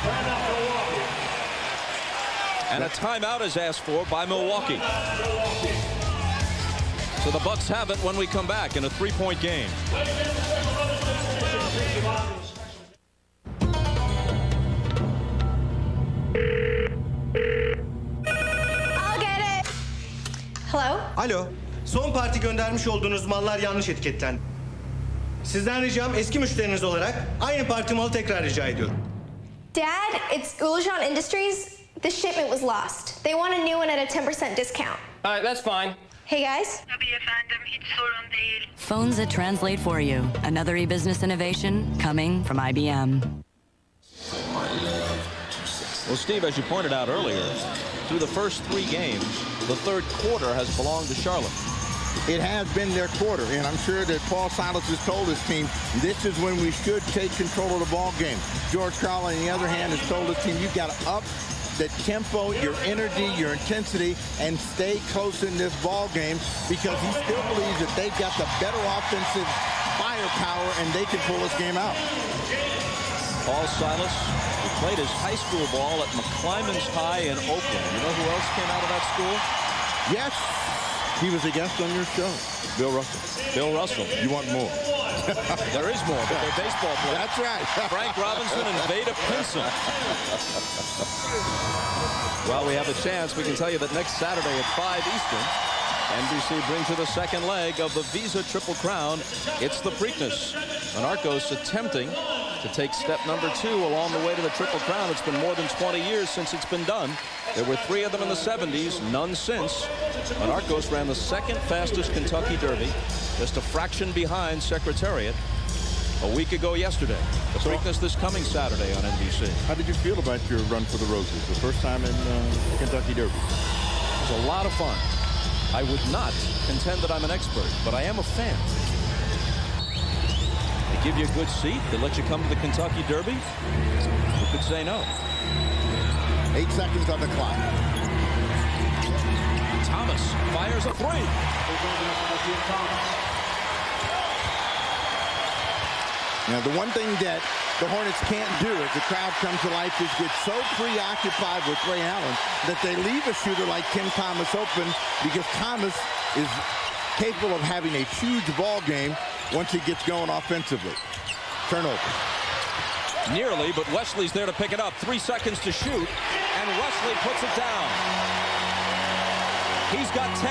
Speaker 6: And a timeout is asked for by Milwaukee. So the Bucks have it when we come back in a 3-point game.
Speaker 2: Hello?
Speaker 5: Alo. Son parti göndermiş olduğunuz mallar yanlış etiketlendi. Sizden ricam eski müşteriniz olarak aynı parti malı tekrar rica ediyorum.
Speaker 2: Dad, it's Ulujan Industries. This shipment was lost. They want a new one at a 10% discount.
Speaker 12: All right, that's fine.
Speaker 2: Hey guys.
Speaker 13: Tabii efendim, hiç sorun değil.
Speaker 14: Phones that translate for you. Another e-business innovation coming from IBM.
Speaker 6: Well, Steve, as you pointed out earlier, through the first 3 games, the third quarter has belonged to Charlotte.
Speaker 7: It has been their quarter, and I'm sure that Paul Silas has told his team, this is when we should take control of the ball game. George Karl, on the other hand, has told his team, you've got to up the tempo, your energy, your intensity, and stay close in this ball game, because he still believes that they've got the better offensive firepower and they can pull this game out.
Speaker 6: Paul Silas, who played his high school ball at McClymonds High in Oakland. You know who else came out of that school?
Speaker 7: Yes, he was a guest on your show. Bill Russell.
Speaker 6: Bill Russell.
Speaker 7: You want more?
Speaker 6: There is more, but they're baseball players.
Speaker 7: That's right.
Speaker 6: Frank Robinson and Veda Pinson. Well, we have a chance. We can tell you that next Saturday at 5 Eastern, NBC brings you the second leg of the Visa Triple Crown. It's the Preakness. Anarchos attempting to take step number 2 along the way to the Triple Crown. It's been more than 20 years since it's been done. There were 3 of them in the 70s, none since. Anarchos ran the second fastest Kentucky Derby, just a fraction behind Secretariat a week ago yesterday. The Preakness this coming Saturday on NBC.
Speaker 7: How did you feel about your run for the Roses, the first time in Kentucky Derby?
Speaker 6: It was a lot of fun. I would not contend that I'm an expert, but I am a fan. They give you a good seat. They let you come to the Kentucky Derby. You could say no.
Speaker 7: 8 seconds on the clock.
Speaker 6: Thomas fires a 3.
Speaker 7: Now, the one thing that the Hornets can't do as the crowd comes to life is get so preoccupied with Ray Allen that they leave a shooter like Tim Thomas open, because Thomas is capable of having a huge ball game once he gets going offensively. Turnover.
Speaker 6: Nearly, but Wesley's there to pick it up. 3 seconds to shoot, and Wesley puts it down. He's got 10.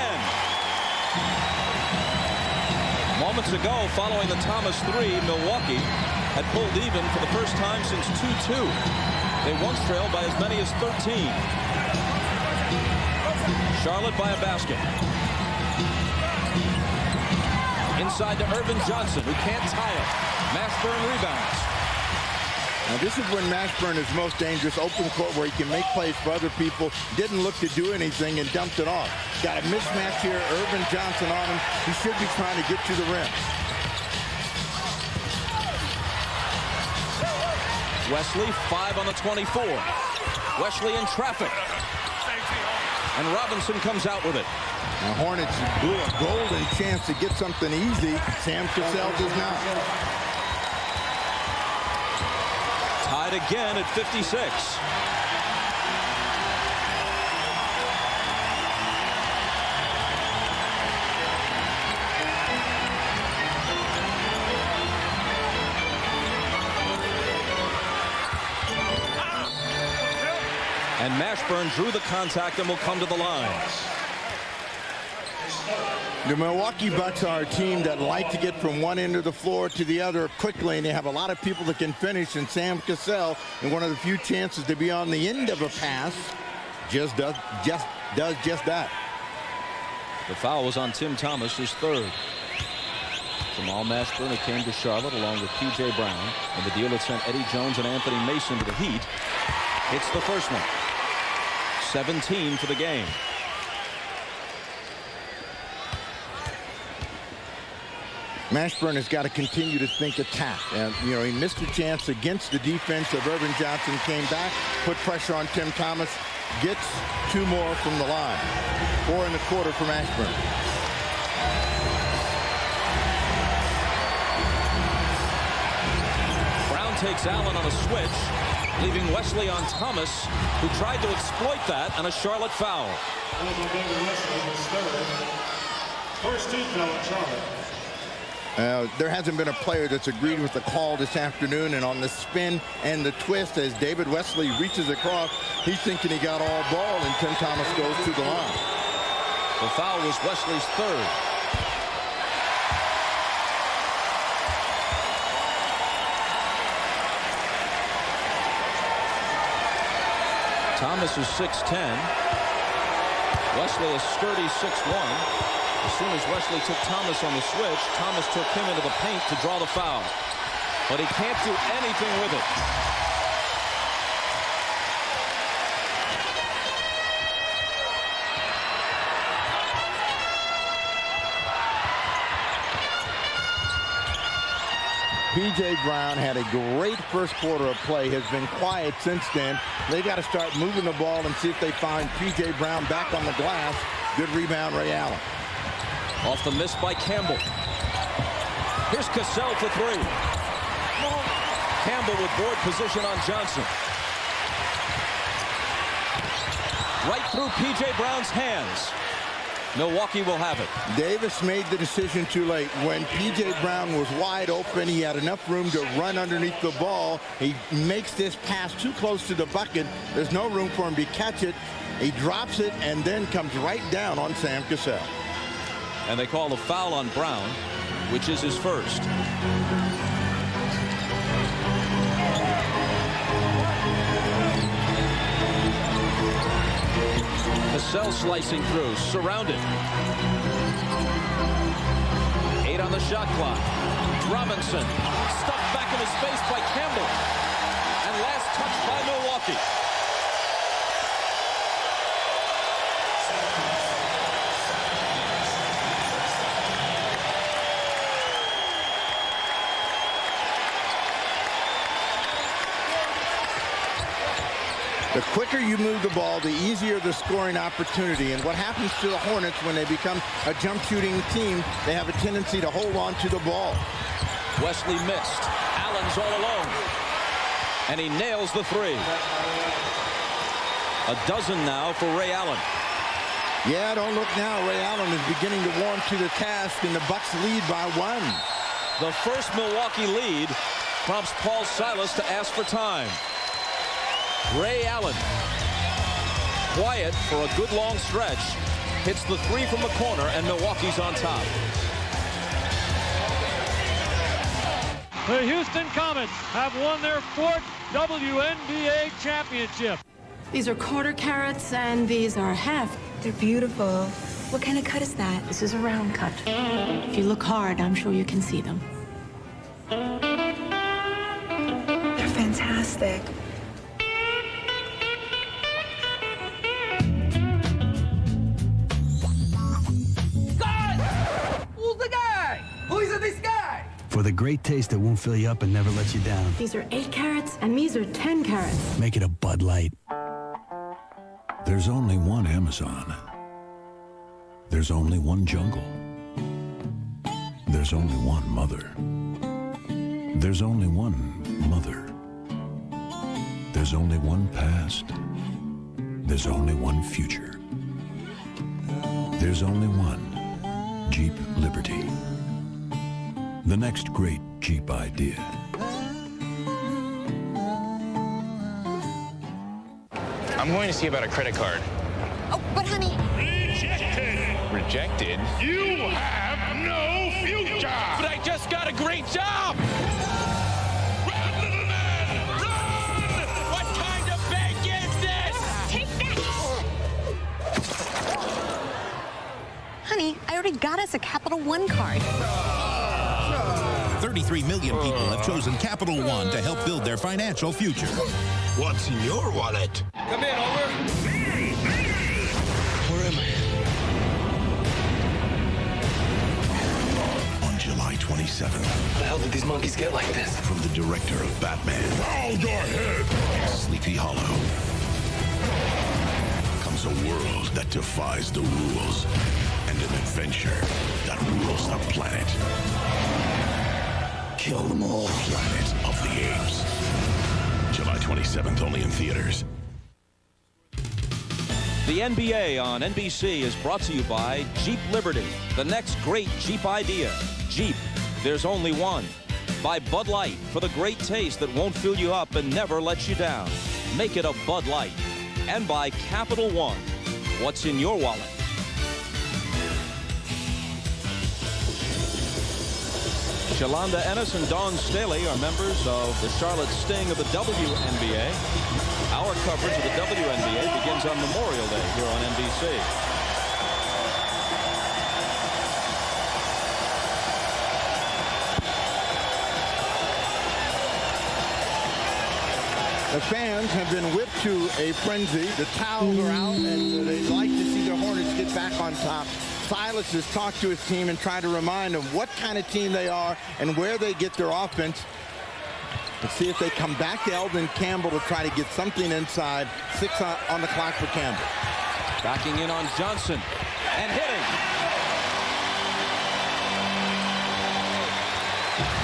Speaker 6: Moments ago, following the Thomas 3, Milwaukee had pulled even for the first time since 2-2. They once trailed by as many as 13. Charlotte by a basket. Inside to Irvin Johnson, who can't tie it. Mashburn rebounds.
Speaker 7: Now, this is when Mashburn is most dangerous, open court where he can make plays for other people. Didn't look to do anything and dumped it off. Got a mismatch here. Irvin Johnson on him. He should be trying to get to the rim.
Speaker 6: Wesley, 5 on the 24. Wesley in traffic. And Robinson comes out with it.
Speaker 7: Now, Hornets blew a golden chance to get something easy. Sam Cassell does not.
Speaker 6: Tied again at 56. And Mashburn drew the contact and will come to the line.
Speaker 7: The Milwaukee Bucks are a team that like to get from one end of the floor to the other quickly, and they have a lot of people that can finish, and Sam Cassell, in one of the few chances to be on the end of a pass, just does that.
Speaker 6: The foul was on Tim Thomas, his third. Jamal Mashburn came to Charlotte along with P.J. Brown, and the deal that sent Eddie Jones and Anthony Mason to the Heat. It's the first one. 17 for the game.
Speaker 7: Mashburn has got to continue to think attack. And, you know, he missed a chance against the defense of Irvin Johnson, came back, put pressure on Tim Thomas, gets 2 more from the line. 4 in the quarter for Mashburn.
Speaker 6: Brown takes Allen on a switch, leaving Wesley on Thomas, who tried to exploit that, and a Charlotte foul.
Speaker 4: First team foul in Charlotte.
Speaker 7: There hasn't been a player that's agreed with the call this afternoon, and on the spin and the twist as David Wesley reaches across, he's thinking he got all ball, and Tim Thomas goes to the line.
Speaker 6: The foul was Wesley's third. Thomas is 6'10". Wesley is sturdy 6'1". As soon as Wesley took Thomas on the switch, Thomas took him into the paint to draw the foul. But he can't do anything with it.
Speaker 7: P.J. Brown had a great first quarter of play, has been quiet since then. They got to start moving the ball and see if they find P.J. Brown back on the glass. Good rebound, Ray Allen.
Speaker 6: Off the miss by Campbell. Here's Cassell for 3. Campbell with board position on Johnson. Right through P.J. Brown's hands. Milwaukee will have it.
Speaker 7: Davis made the decision too late. When P.J. Brown was wide open, he had enough room to run underneath the ball. He makes this pass too close to the bucket. There's no room for him to catch it. He drops it and then comes right down on Sam Cassell.
Speaker 6: And they call a foul on Brown, which is his first. Cassell slicing through, surrounded. 8 on the shot clock. Robinson stuffed back into space by Campbell. And last touch by Milwaukee.
Speaker 7: The quicker you move the ball, the easier the scoring opportunity. And what happens to the Hornets when they become a jump shooting team, they have a tendency to hold on to the ball.
Speaker 6: Wesley missed. Allen's all alone. And he nails the 3. A dozen now for Ray Allen.
Speaker 7: Yeah, don't look now. Ray Allen is beginning to warm to the task, and the Bucks lead by 1.
Speaker 6: The first Milwaukee lead prompts Paul Silas to ask for time. Ray Allen, quiet for a good long stretch, hits the 3 from the corner, and Milwaukee's on top.
Speaker 12: The Houston Comets have won their 4th WNBA championship.
Speaker 31: These are quarter carats and these are half.
Speaker 23: They're beautiful. What kind of cut is that?
Speaker 31: This is a round cut. If you look hard, I'm sure you can see them.
Speaker 23: They're fantastic.
Speaker 15: For the great taste that won't fill you up and never lets you down.
Speaker 31: These are 8 carats and these are 10 carats.
Speaker 15: Make it a Bud Light.
Speaker 20: There's only one Amazon. There's only one jungle. There's only one mother. There's only one mother. There's only one past. There's only one future. There's only one Jeep Liberty. The next great Jeep idea.
Speaker 10: I'm going to see about a credit card.
Speaker 16: Oh, but honey.
Speaker 10: Rejected?
Speaker 3: You have no future!
Speaker 10: But I just got a great job!
Speaker 3: Run, little man! Run!
Speaker 10: What kind of bank is this?
Speaker 16: Take that! Honey, I already got us a Capital One card.
Speaker 17: 33 million people have chosen Capital One to help build their financial future.
Speaker 3: What's in your wallet?
Speaker 10: Come in, over.
Speaker 17: Where am I? On July 27th.
Speaker 10: How the hell did these monkeys get like this?
Speaker 17: From the director of Batman.
Speaker 3: Bow your head!
Speaker 17: Sleepy Hollow. Comes a world that defies the rules. And an adventure that rules the planet. Kill them all. Planet of the Apes. July 27th, only in theaters.
Speaker 6: The NBA on NBC is brought to you by Jeep Liberty, the next great Jeep idea. Jeep, there's only one. By Bud Light, for the great taste that won't fill you up and never lets you down. Make it a Bud Light. And by Capital One. What's in your wallet? Shalonda Ennis and Dawn Staley are members of the Charlotte Sting of the WNBA. Our coverage of the WNBA begins on Memorial Day here on NBC.
Speaker 7: The fans have been whipped to a frenzy. The towels are out, and they'd like to see the Hornets get back on top. Silas has talked to his team and tried to remind them what kind of team they are and where they get their offense. Let's see if they come back to Eldon Campbell to try to get something inside. 6 on the clock for Campbell.
Speaker 6: Backing in on Johnson and hitting.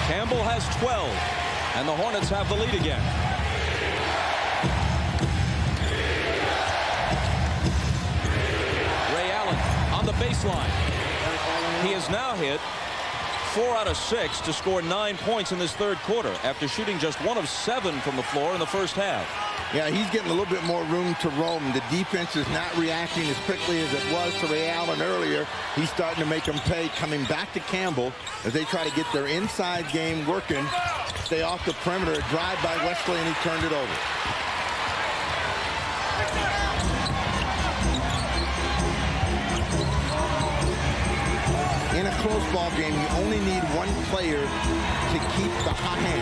Speaker 6: Campbell has 12, and the Hornets have the lead again. Ray Allen on the baseline. He has now hit 4 out of 6 to score 9 points in this third quarter after shooting just 1 of 7 from the floor in the first half.
Speaker 7: Yeah, he's getting a little bit more room to roam. The defense is not reacting as quickly as it was to Ray Allen earlier. He's starting to make them pay, coming back to Campbell as they try to get their inside game working. Stay off the perimeter. A drive by Wesley, and he turned it over. In a close ball game, you only need one player to keep the hot hand.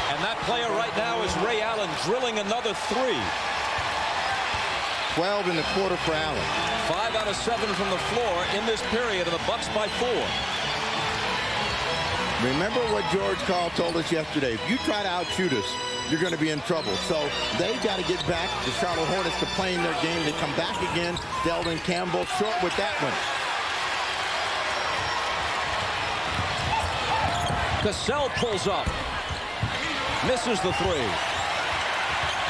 Speaker 6: And that player right now is Ray Allen, drilling another 3.
Speaker 7: 12 in the quarter for Allen.
Speaker 6: 5 out of 7 from the floor in this period, and the Bucks by 4.
Speaker 7: Remember what George Karl told us yesterday. If you try to outshoot us, you're going to be in trouble. So they got to get back, the Charlotte Hornets, to playing their game. They come back again. Eldon Campbell short with that one.
Speaker 6: Cassell pulls up. Misses the 3.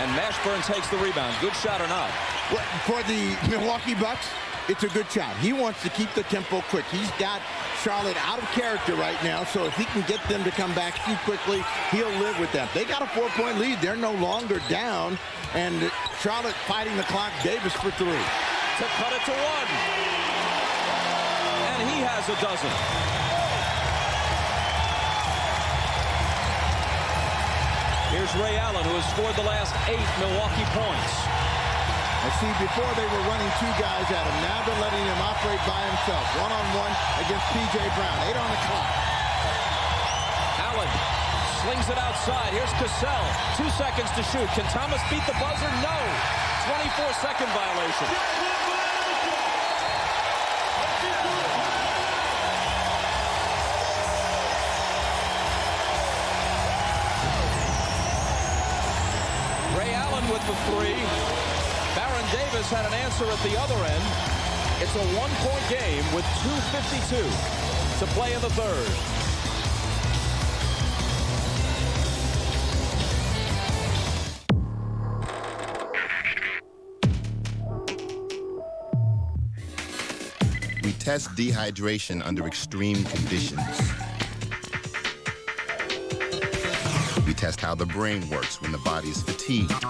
Speaker 6: And Mashburn takes the rebound. Good shot or not?
Speaker 7: Well, for the Milwaukee Bucks, it's a good shot. He wants to keep the tempo quick. He's got Charlotte out of character right now, so if he can get them to come back too quickly, he'll live with them. They got a 4-point lead. They're no longer down, and Charlotte fighting the clock. Davis for 3.
Speaker 6: To cut it to 1. And he has a dozen. Here's Ray Allen, who has scored the last 8 Milwaukee points.
Speaker 7: I see before they were running 2 guys at him. Now they're letting him operate by himself. 1-on-1 against P.J. Brown. 8 on the clock.
Speaker 6: Allen slings it outside. Here's Cassell. 2 seconds to shoot. Can Thomas beat the buzzer? No. 24-second violation. With the 3. Baron Davis had an answer at the other end. It's a 1-point game with 2:52 to play in the third.
Speaker 18: We test dehydration under extreme conditions. We test how the brain works when the body is fatigued.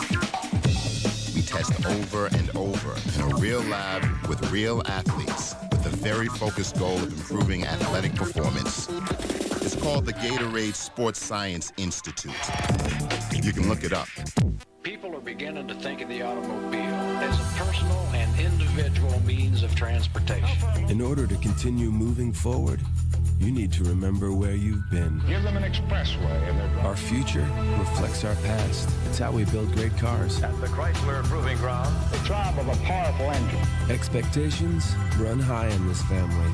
Speaker 18: We test over and over in a real lab with real athletes with the very focused goal of improving athletic performance. It's called the Gatorade Sports Science Institute. You can look it up.
Speaker 11: People are beginning to think of the automobile as a personal and individual means of transportation.
Speaker 9: In order to continue moving forward, you need to remember where you've been.
Speaker 11: Give them an expressway and they're
Speaker 9: Our future reflects our past. It's how we build great cars.
Speaker 11: at the Chrysler Proving Ground, the throb of a powerful engine.
Speaker 9: Expectations run high in this family.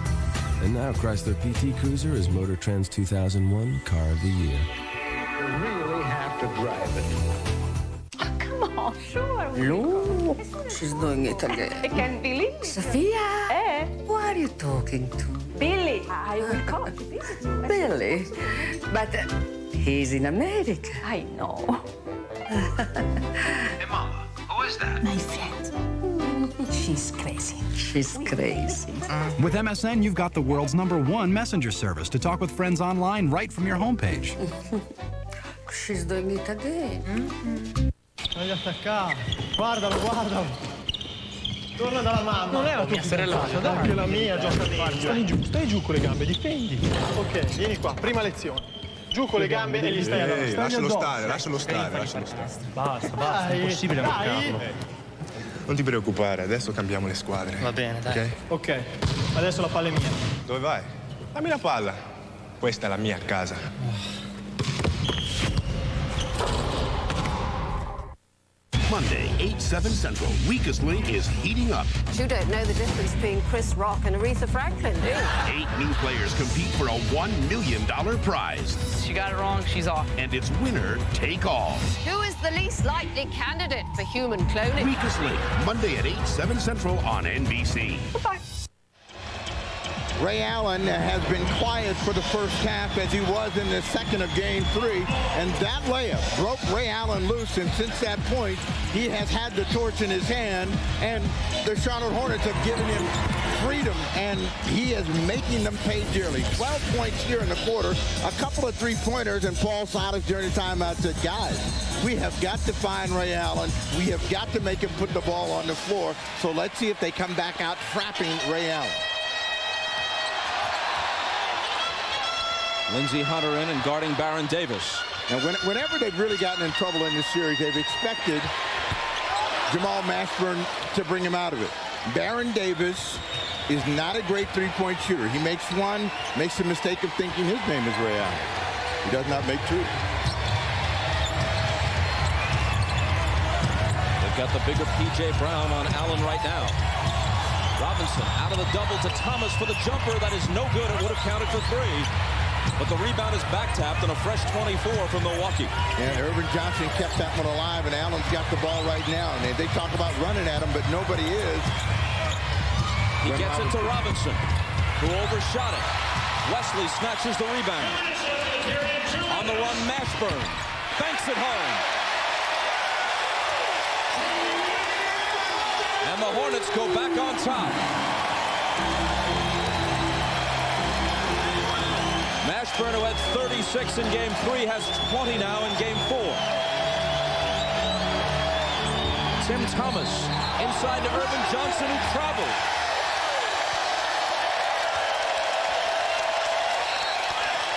Speaker 9: And now Chrysler PT Cruiser is Motor Trend's 2001 Car of the Year.
Speaker 11: You really have to drive it.
Speaker 31: Come on, sure.
Speaker 19: Look, she's doing it again.
Speaker 31: Again, Billy?
Speaker 19: Sophia? Who are you talking to?
Speaker 31: Billy. I will come to visit you.
Speaker 19: Billy? But he's in America.
Speaker 31: I know.
Speaker 10: Hey, Mama, who is that?
Speaker 31: My friend. She's crazy.
Speaker 19: She's crazy.
Speaker 21: With MSN, you've got the world's #1 messenger service to talk with friends online right from your homepage.
Speaker 19: She's doing it again.
Speaker 5: Voglio attaccare. Guardalo, guardalo. Torna dalla mamma.
Speaker 22: Non è la tua
Speaker 5: fidanzata, dai. Anche la mia gioca a calcio. Stai giù con le gambe, difendi. Ok, vieni qua, prima lezione. Giù con le gambe e gli stai addosso.
Speaker 21: Lascialo stare, lascialo stare, lascialo stare.
Speaker 5: Basta, è impossibile marcarlo.
Speaker 21: Non ti preoccupare, adesso cambiamo le squadre.
Speaker 5: Va bene, dai. Ok, adesso la palla è mia.
Speaker 21: Dove vai? Dammi la palla. Questa è la mia casa.
Speaker 17: Monday, 8/7 Central. Weakest Link is heating up.
Speaker 24: You don't know the difference between Chris Rock and Aretha Franklin, do you?
Speaker 17: 8 new players compete for a $1 million prize.
Speaker 25: She got it wrong, she's off.
Speaker 17: And it's winner take all.
Speaker 24: Who is the least likely candidate for human cloning?
Speaker 17: Weakest Link, Monday at 8/7 Central on NBC.
Speaker 24: Goodbye.
Speaker 7: Ray Allen has been quiet for the first half as he was in the second of Game 3, and that layup broke Ray Allen loose, and since that point, he has had the torch in his hand, and the Charlotte Hornets have given him freedom, and he is making them pay dearly. 12 points here in the quarter, a couple of three-pointers, and Paul Silas during the timeout said, guys, we have got to find Ray Allen. We have got to make him put the ball on the floor, so let's see if they come back out trapping Ray Allen.
Speaker 6: Lindsey Hunter in and guarding Baron Davis.
Speaker 7: And whenever they've really gotten in trouble in this series, they've expected Jamal Mashburn to bring him out of it. Baron Davis is not a great three-point shooter. He makes one, makes the mistake of thinking his name is Ray Allen. He does not make two.
Speaker 6: They've got the bigger P.J. Brown on Allen right now. Robinson out of the double to Thomas for the jumper. That is no good. It would have counted for 3. But the rebound is back-tapped and a fresh 24 from Milwaukee.
Speaker 7: And Irvin Johnson kept that one alive, and Allen's got the ball right now. And they talk about running at him, but nobody is.
Speaker 6: He gets it to Robinson, who overshot it. Wesley snatches the rebound. On the run, Mashburn banks it home. And the Hornets go back on top. Mashburn, who had 36 in Game 3, has 20 now in Game 4. Tim Thomas inside to Irvin Johnson, who traveled.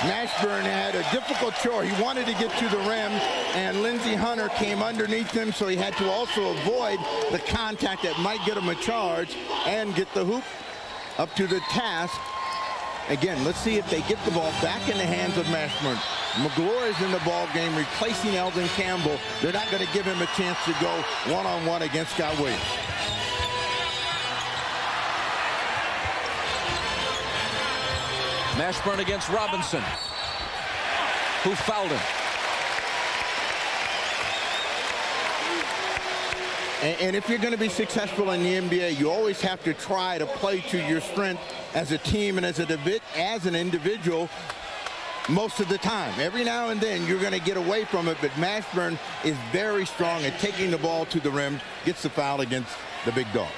Speaker 7: Mashburn had a difficult chore. He wanted to get to the rim, and Lindsey Hunter came underneath him, so he had to also avoid the contact that might get him a charge and get the hoop up to the task. Again, let's see if they get the ball back in the hands of Mashburn. McGlory is in the ball game, replacing Eldon Campbell. They're not going to give him a chance to go one-on-one against Scott Williams.
Speaker 6: Mashburn against Robinson, who fouled him.
Speaker 7: And if you're going to be successful in the NBA, you always have to try to play to your strength as a team and as an individual most of the time. Every now and then you're going to get away from it, but Mashburn is very strong at taking the ball to the rim, gets the foul against the big dog.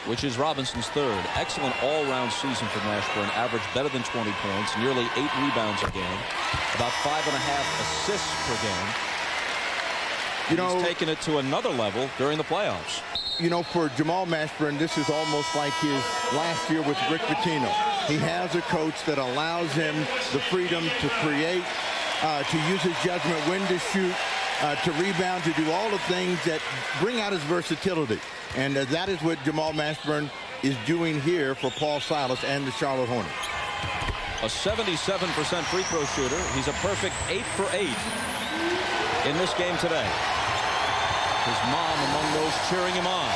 Speaker 6: Which is Robinson's third. Excellent all-round season for Mashburn. Averaged better than 20 points, nearly 8 rebounds a game, about 5.5 assists per game. He's taken it to another level during the playoffs.
Speaker 7: You know, for Jamal Mashburn, this is almost like his last year with Rick Pitino. He has a coach that allows him the freedom to create, to use his judgment, when to shoot, to rebound, to do all the things that bring out his versatility. And that is what Jamal Mashburn is doing here for Paul Silas and the Charlotte Hornets.
Speaker 6: A 77% free throw shooter. He's a perfect 8 for 8 in this game today. His mom among those cheering him on.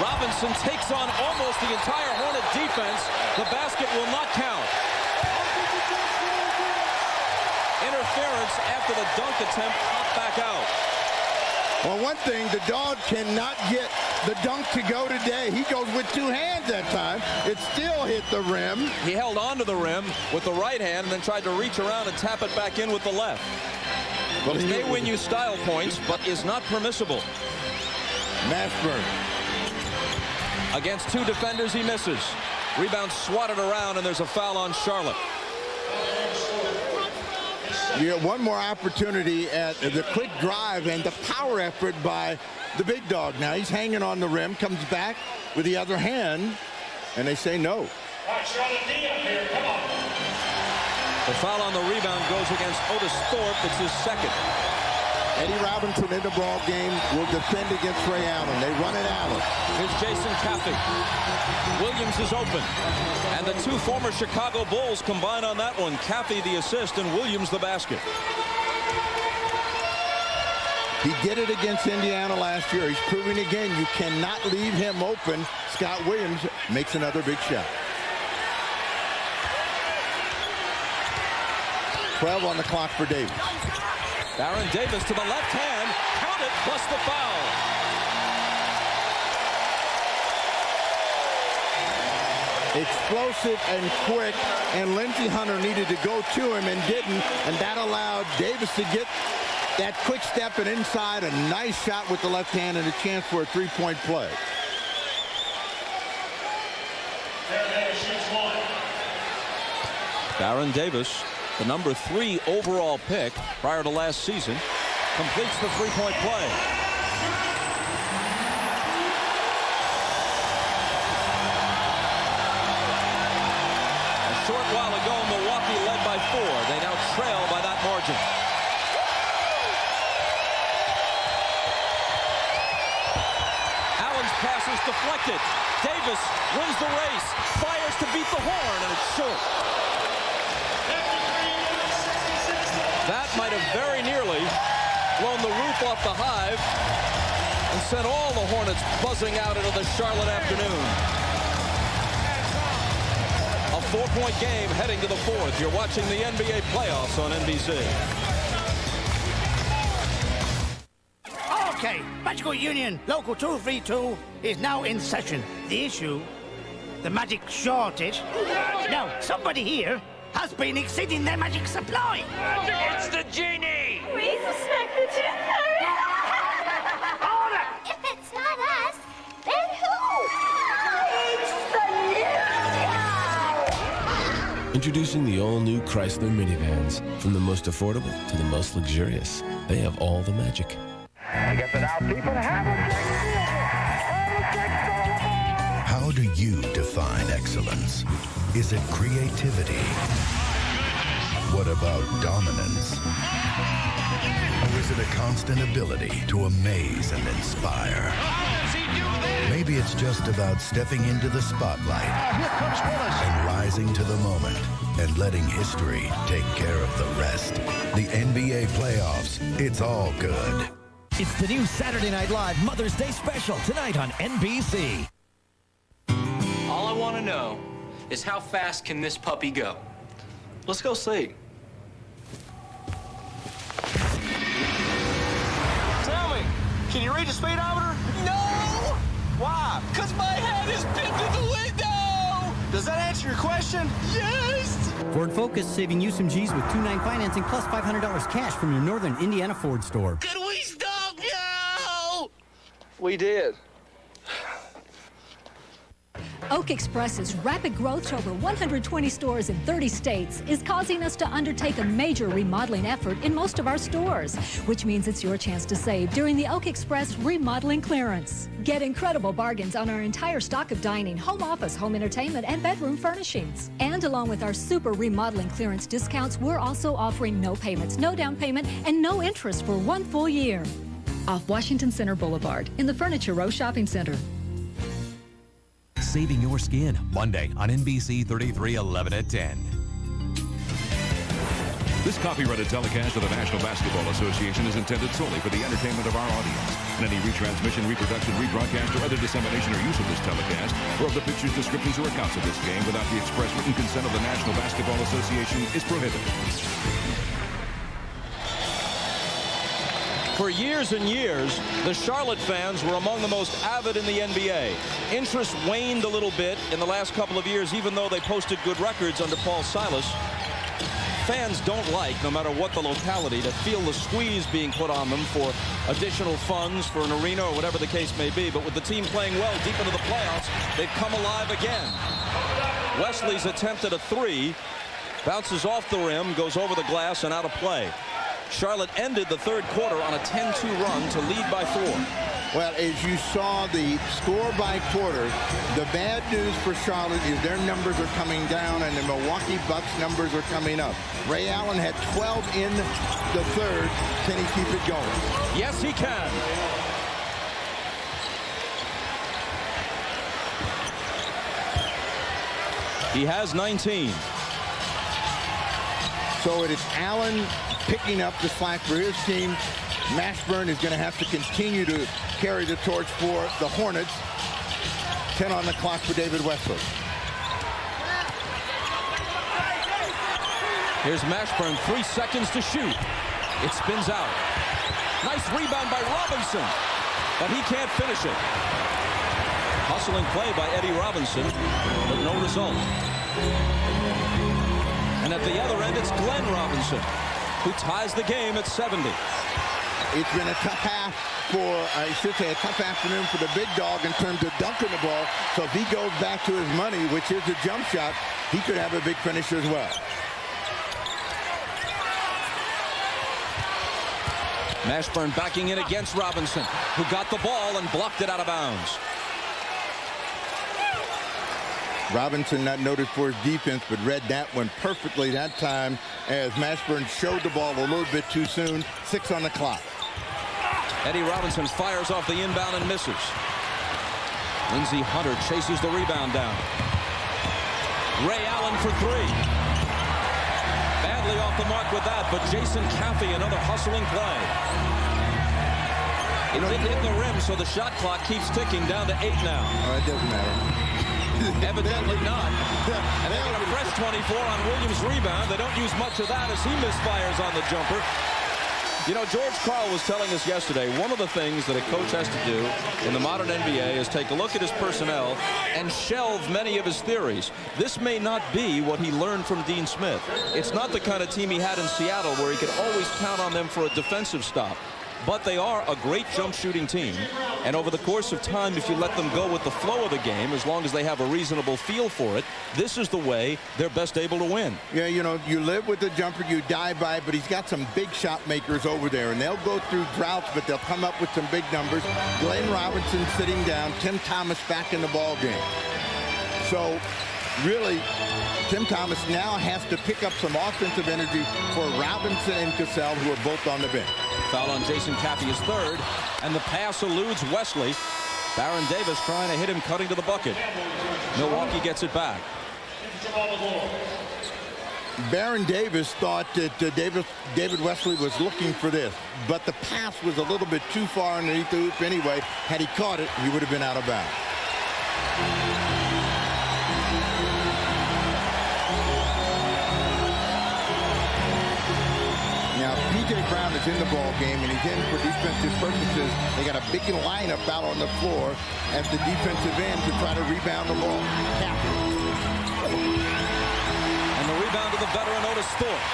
Speaker 6: Robinson takes on almost the entire Hornet defense. The basket will not count. Interference after the dunk attempt, popped back out.
Speaker 7: Well, one thing, the dog cannot get the dunk to go today. He goes with two hands that time. It still hit the rim.
Speaker 6: He held onto the rim with the right hand and then tried to reach around and tap it back in with the left. Well, it may win you style points, but is not permissible.
Speaker 7: Mashburn.
Speaker 6: Against two defenders, he misses. Rebound swatted around, and there's a foul on Charlotte.
Speaker 7: You get one more opportunity at the quick drive and the power effort by the big dog. Now he's hanging on the rim, comes back with the other hand, and they say no.
Speaker 6: The foul on the rebound goes against Otis Thorpe. It's his second.
Speaker 7: Eddie Robinson in the ball game will defend against Ray Allen. They run it Allen.
Speaker 6: Here's Jason Caffey. Williams is open. And the two former Chicago Bulls combine on that one. Caffey the assist and Williams the basket.
Speaker 7: He did it against Indiana last year. He's proving again you cannot leave him open. Scott Williams makes another big shot. 12 on the clock for Davis.
Speaker 6: Baron Davis to the left hand. Count it, plus the foul.
Speaker 7: Explosive and quick, and Lindsey Hunter needed to go to him and didn't, and that allowed Davis to get that quick step and inside. A nice shot with the left hand and a chance for a three-point play.
Speaker 6: Baron Davis, the number 3 overall pick prior to last season, completes the three-point play. A short while ago, Milwaukee led by 4. They now trail by that margin. Allen's pass is deflected. Davis wins the race, fires to beat the horn, and it's short. That might have very nearly blown the roof off the Hive and sent all the Hornets buzzing out into the Charlotte afternoon. A 4-point game heading to the 4th. You're watching the NBA playoffs on NBC.
Speaker 1: Okay, Magical Union Local 232 is now in session. The issue, the magic shortage. Now, somebody here has been exceeding their magic supply.
Speaker 10: It's the genie!
Speaker 2: We suspect the genie.
Speaker 1: Order!
Speaker 2: If it's not us, then who? It's the new guy!
Speaker 9: Introducing the all-new Chrysler minivans. From the most affordable to the most luxurious, they have all the magic.
Speaker 1: I guess it out, people. Have a
Speaker 17: How do you define excellence? Is it creativity? What about dominance? Or is it a constant ability to amaze and inspire? Maybe it's just about stepping into the spotlight and rising to the moment and letting history take care of the rest. The NBA playoffs, it's all good.
Speaker 8: It's the new Saturday Night Live Mother's Day special tonight on NBC.
Speaker 10: All I want to know is how fast can this puppy go? Let's go see. Tell me, can you read the speedometer? No! Why? Because my head is pinned to the window! Does that answer your question? Yes!
Speaker 13: Ford Focus, saving you some G's with 2.9 financing plus $500 cash from your Northern Indiana Ford store.
Speaker 10: Can we stop now? We did.
Speaker 4: Oak Express's rapid growth to over 120 stores in 30 states is causing us to undertake a major remodeling effort in most of our stores, which means it's your chance to save during the Oak Express remodeling clearance. Get incredible bargains on our entire stock of dining, home office, home entertainment, and bedroom furnishings. And along with our super remodeling clearance discounts, we're also offering no payments, no down payment, and no interest for 1 full year. Off Washington Center Boulevard in the Furniture Row Shopping Center.
Speaker 12: Saving Your Skin, Monday on NBC 33, 11 at 10.
Speaker 3: This copyrighted telecast of the National Basketball Association is intended solely for the entertainment of our audience. And any retransmission, reproduction, rebroadcast, or other dissemination or use of this telecast, or of the pictures, descriptions, or accounts of this game without the express written consent of the National Basketball Association is prohibited.
Speaker 6: For years and years, the Charlotte fans were among the most avid in the NBA. Interest waned a little bit in the last couple of years, even though they posted good records under Paul Silas. Fans don't like, no matter what the locality, to feel the squeeze being put on them for additional funds for an arena or whatever the case may be. But with the team playing well deep into the playoffs, they've come alive again. Wesley's attempt at a three bounces off the rim, goes over the glass, and out of play. Charlotte ended the third quarter on a 10-2 run to lead by 4.
Speaker 7: Well, as you saw the score by quarter, the bad news for Charlotte is their numbers are coming down and the Milwaukee Bucks numbers are coming up. Ray Allen had 12 in the third. Can he keep it going?
Speaker 6: Yes, he can. He has 19.
Speaker 7: So it is Allen picking up the slack for his team. Mashburn is going to have to continue to carry the torch for the Hornets. 10 on the clock for David Wesley.
Speaker 6: Here's Mashburn, 3 seconds to shoot. It spins out. Nice rebound by Robinson, but he can't finish it. Hustling play by Eddie Robinson, but no result. And at the other end, it's Glenn Robinson, who ties the game at 70.
Speaker 7: It's been a tough half for, I should say, a tough afternoon for the big dog in terms of dunking the ball. So if he goes back to his money, which is the jump shot, he could have a big finish as well.
Speaker 6: Mashburn backing in against Robinson, who got the ball and blocked it out of bounds.
Speaker 7: Robinson not noted for his defense, but read that one perfectly that time as Mashburn showed the ball a little bit too soon. 6 on the clock.
Speaker 6: Eddie Robinson fires off the inbound and misses. Lindsey Hunter chases the rebound down. Ray Allen for 3. Badly off the mark with that, but Jason Caffey, another hustling play. It didn't hit the rim, so the shot clock keeps ticking down to 8 now.
Speaker 7: It doesn't matter.
Speaker 6: Evidently not. And they get a fresh 24 on Williams' rebound. They don't use much of that as he misfires on the jumper. You know, George Karl was telling us yesterday, one of the things that a coach has to do in the modern NBA is take a look at his personnel and shelve many of his theories. This may not be what he learned from Dean Smith. It's not the kind of team he had in Seattle where he could always count on them for a defensive stop. But they are a great jump shooting team. And over the course of time, if you let them go with the flow of the game, as long as they have a reasonable feel for it, this is the way they're best able to win.
Speaker 7: Yeah, you know, you live with the jumper, you die by it, but he's got some big shot makers over there, and they'll go through droughts, but they'll come up with some big numbers. Glenn Robinson sitting down, Tim Thomas back in the ball game. So really, Tim Thomas now has to pick up some offensive energy for Robinson and Cassell, who are both on the bench.
Speaker 6: Foul on Jason Caffey is 3rd, and the pass eludes Wesley. Baron Davis trying to hit him cutting to the bucket. Milwaukee gets it back.
Speaker 7: Baron Davis thought that David Wesley was looking for this, but the pass was a little bit too far underneath the hoop anyway. Had he caught it, he would have been out of bounds. Now, P.J. Brown is in the ball game, and he's in for defensive purposes. They got a big lineup out on the floor at the defensive end to try to rebound the ball. And
Speaker 6: the rebound to the veteran Otis Thorpe.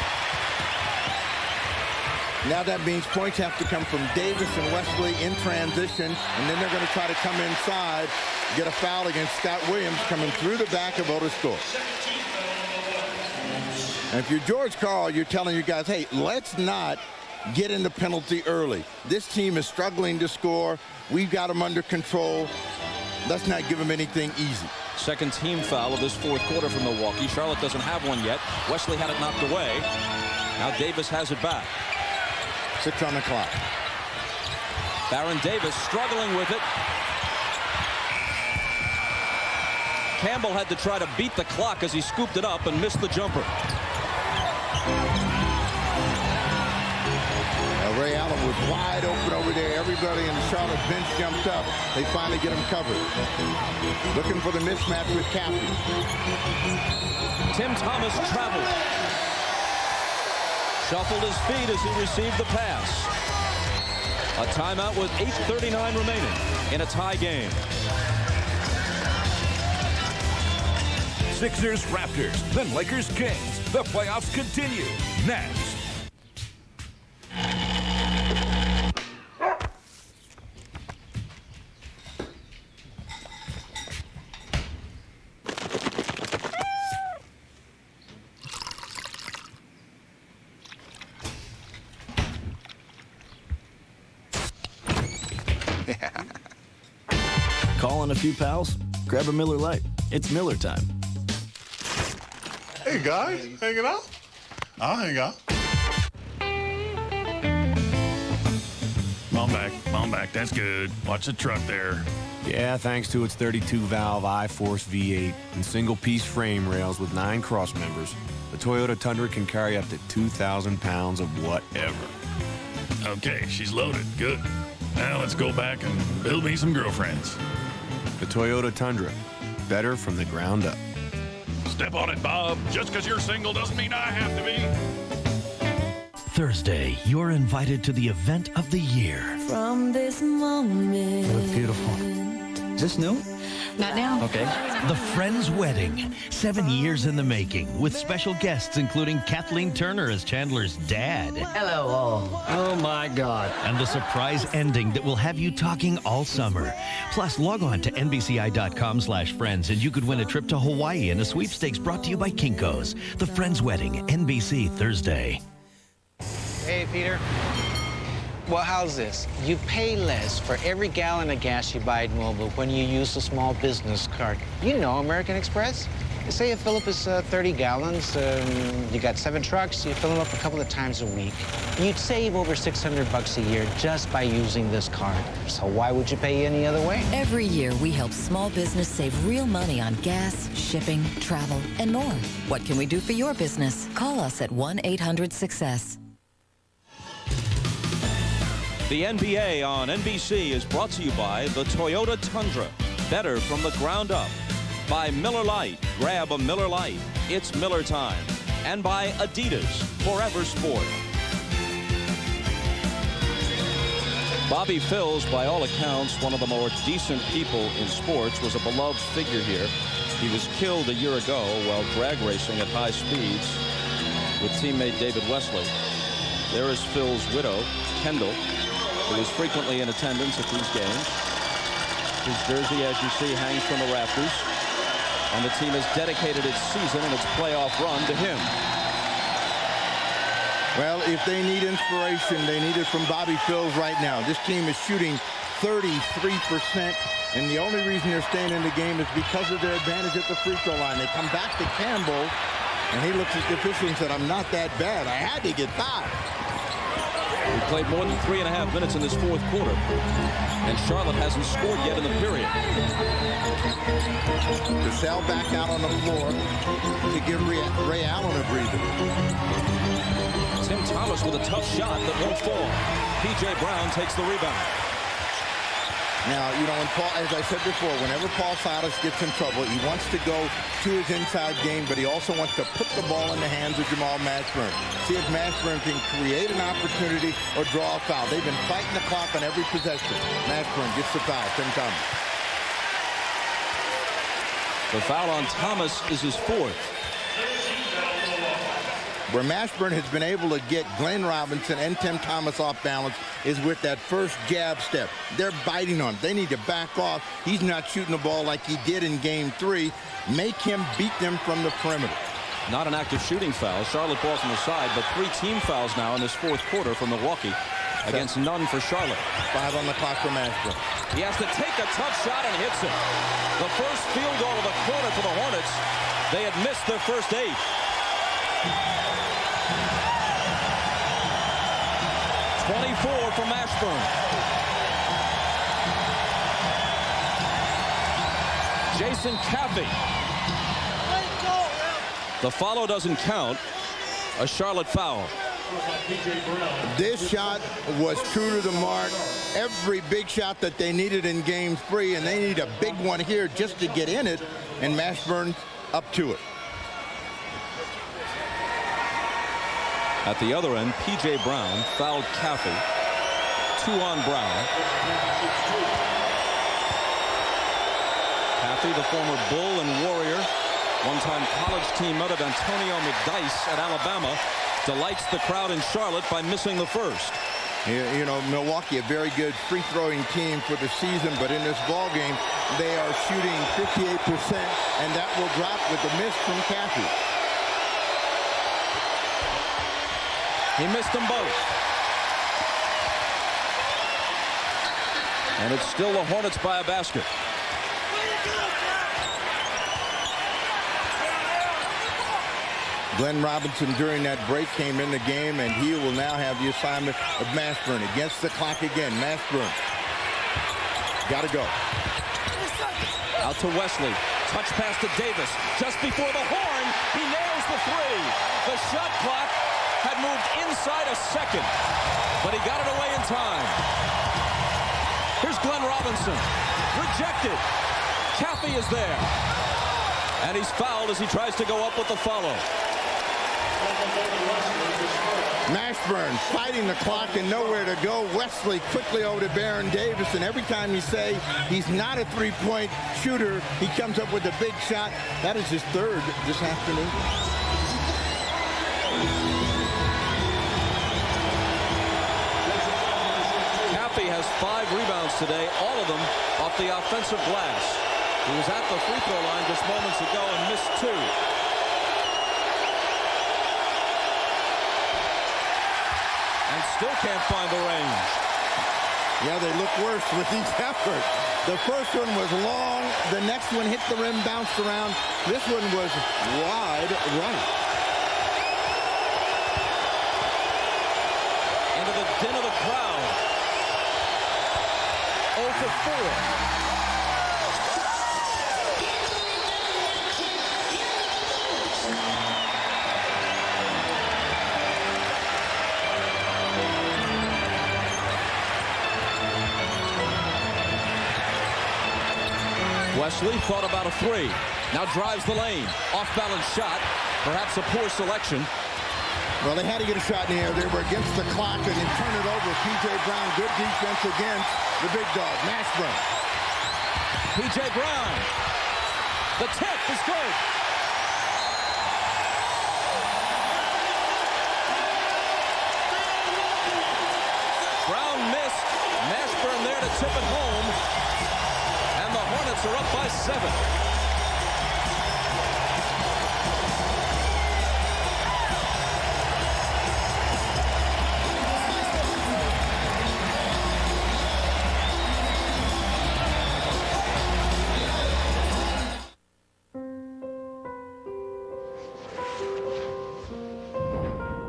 Speaker 7: Now that means points have to come from Davis and Wesley in transition, and then they're going to try to come inside, get a foul against Scott Williams coming through the back of Otis Score. And if you're George Karl, you're telling your guys, hey, let's not get in the penalty early. This team is struggling to score. We've got them under control. Let's not give them anything easy.
Speaker 6: Second team foul of this fourth quarter from Milwaukee. Charlotte doesn't have one yet. Wesley had it knocked away. Now Davis has it back.
Speaker 7: 6 on the clock.
Speaker 6: Baron Davis struggling with it. Campbell had to try to beat the clock as he scooped it up and missed the jumper.
Speaker 7: Ray Allen was wide open over there. Everybody in the Charlotte bench jumped up. They finally get him covered. Looking for the mismatch with Cappy.
Speaker 6: Tim Thomas traveled. Shuffled his feet as he received the pass. A timeout with 8:39 remaining in a tie game.
Speaker 3: Sixers, Raptors, then Lakers, Kings. The playoffs continue next.
Speaker 14: Calling a few pals? Grab a Miller Lite. It's Miller time.
Speaker 15: Hey, guys. Hanging out? I'll hang out.
Speaker 20: Come on back. That's good. Watch the truck there.
Speaker 9: Yeah, thanks to its 32-valve I-Force V8 and single-piece frame rails with 9 cross members, the Toyota Tundra can carry up to 2,000 pounds of whatever.
Speaker 20: Okay, she's loaded. Good. Now let's go back and build me some girlfriends.
Speaker 9: The Toyota Tundra, better from the ground up.
Speaker 20: Step on it, Bob. Just because you're single doesn't mean I have to be.
Speaker 8: Thursday, you're invited to the event of the year.
Speaker 22: From this moment.
Speaker 8: You look beautiful. Is this new?
Speaker 22: Not now.
Speaker 8: Okay. The Friends Wedding. 7 years in the making, with special guests including Kathleen Turner as Chandler's dad.
Speaker 19: Hello, all.
Speaker 8: Oh, my God. And the surprise ending that will have you talking all summer. Plus, log on to NBCI.com/friends and you could win a trip to Hawaii and a sweepstakes brought to you by Kinko's. The Friends Wedding, NBC, Thursday.
Speaker 23: Hey, Peter. Well, how's this? You pay less for every gallon of gas you buy at Mobil when you use a small business card. You know American Express. Say a fill-up is 30 gallons. You got 7 trucks. You fill them up a couple of times a week. You'd save over $600 a year just by using this card. So why would you pay any other way?
Speaker 25: Every year, we help small business save real money on gas, shipping, travel, and more. What can we do for your business? Call us at 1-800-SUCCESS.
Speaker 6: The NBA on NBC is brought to you by the Toyota Tundra, better from the ground up. By Miller Lite, grab a Miller Lite, it's Miller time. And by Adidas, forever sport. Bobby Phills, by all accounts, one of the more decent people in sports, was a beloved figure here. He was killed a year ago while drag racing at high speeds with teammate David Wesley. There is Phil's widow, Kendall, who is frequently in attendance at these games. His jersey, as you see, hangs from the rafters. And the team has dedicated its season and its playoff run to him.
Speaker 7: Well, if they need inspiration, they need it from Bobby Phills right now. This team is shooting 33%, and the only reason they're staying in the game is because of their advantage at the free throw line. They come back to Campbell, and he looks at the official and said, I'm not that bad. I had to get 5.
Speaker 6: We played more than 3.5 minutes in this fourth quarter, and Charlotte hasn't scored yet in the period.
Speaker 7: Cassell back out on the floor to give Ray Allen a breather.
Speaker 6: Tim Thomas with a tough shot that won't fall. P.J. Brown takes the rebound.
Speaker 7: Now, you know, when Paul, as I said before, whenever Paul Silas gets in trouble, he wants to go to his inside game, but he also wants to put the ball in the hands of Jamal Mashburn. See if Mashburn can create an opportunity or draw a foul. They've been fighting the clock on every possession. Mashburn gets the foul. Tim Thomas.
Speaker 6: The foul on Thomas is his 4th.
Speaker 7: Where Mashburn has been able to get Glenn Robinson and Tim Thomas off balance is with that first jab step. They're biting on it. They need to back off. He's not shooting the ball like he did in Game 3. Make him beat them from the perimeter.
Speaker 6: Not an active shooting foul. Charlotte ball from the side, but 3 team fouls now in this fourth quarter for Milwaukee against none for Charlotte. 5 on the clock for Mashburn. He has to take a tough shot and hits it. The first field goal of the quarter for the Hornets. They had missed their first 8. .24 for Mashburn. Jason Caffey. The follow doesn't count. A Charlotte foul.
Speaker 7: This shot was true to the mark. Every big shot that they needed in Game 3, and they need a big one here just to get in it, and Mashburn up to it.
Speaker 6: At the other end, P.J. Brown fouled Caffey. 2 on Brown. Caffey, the former Bull and Warrior, one-time college teammate of Antonio McDyess at Alabama, delights the crowd in Charlotte by missing the first.
Speaker 7: You know, Milwaukee, a very good free-throwing team for the season, but in this ball game, they are shooting 58%, and that will drop with the miss from Caffey.
Speaker 6: He missed them both. And it's still the Hornets by a basket.
Speaker 7: Glenn Robinson during that break came in the game, and he will now have the assignment of Mashburn against the clock again. Mashburn. Got to go.
Speaker 6: Out to Wesley. Touch pass to Davis. Just before the horn, he nails the 3. The shot clock had moved inside a second, but he got it away in time. Here's Glenn Robinson. Rejected. Caffey is there. And he's fouled as he tries to go up with the follow.
Speaker 7: Mashburn fighting the clock and nowhere to go. Wesley quickly over to Baron Davis, and every time you say he's not a three-point shooter, he comes up with a big shot. That is his 3rd this afternoon.
Speaker 6: Caffey has 5 rebounds today, all of them off the offensive glass. He was at the free throw line just moments ago and missed 2. And still can't find the range.
Speaker 7: Yeah, they look worse with each effort. The first one was long. The next one hit the rim, bounced around. This one was wide right.
Speaker 6: Into the din of the crowd. 0 for 4. Wesley thought about a 3. Now drives the lane. Off-balance shot. Perhaps a poor selection.
Speaker 7: Well, they had to get a shot in the air. They were against the clock, and they turned it over. P.J. Brown, good defense against the big dog, Mashburn.
Speaker 6: P.J. Brown. The tip is good. Brown missed. Mashburn there to tip it home. And the Hornets are up by 7.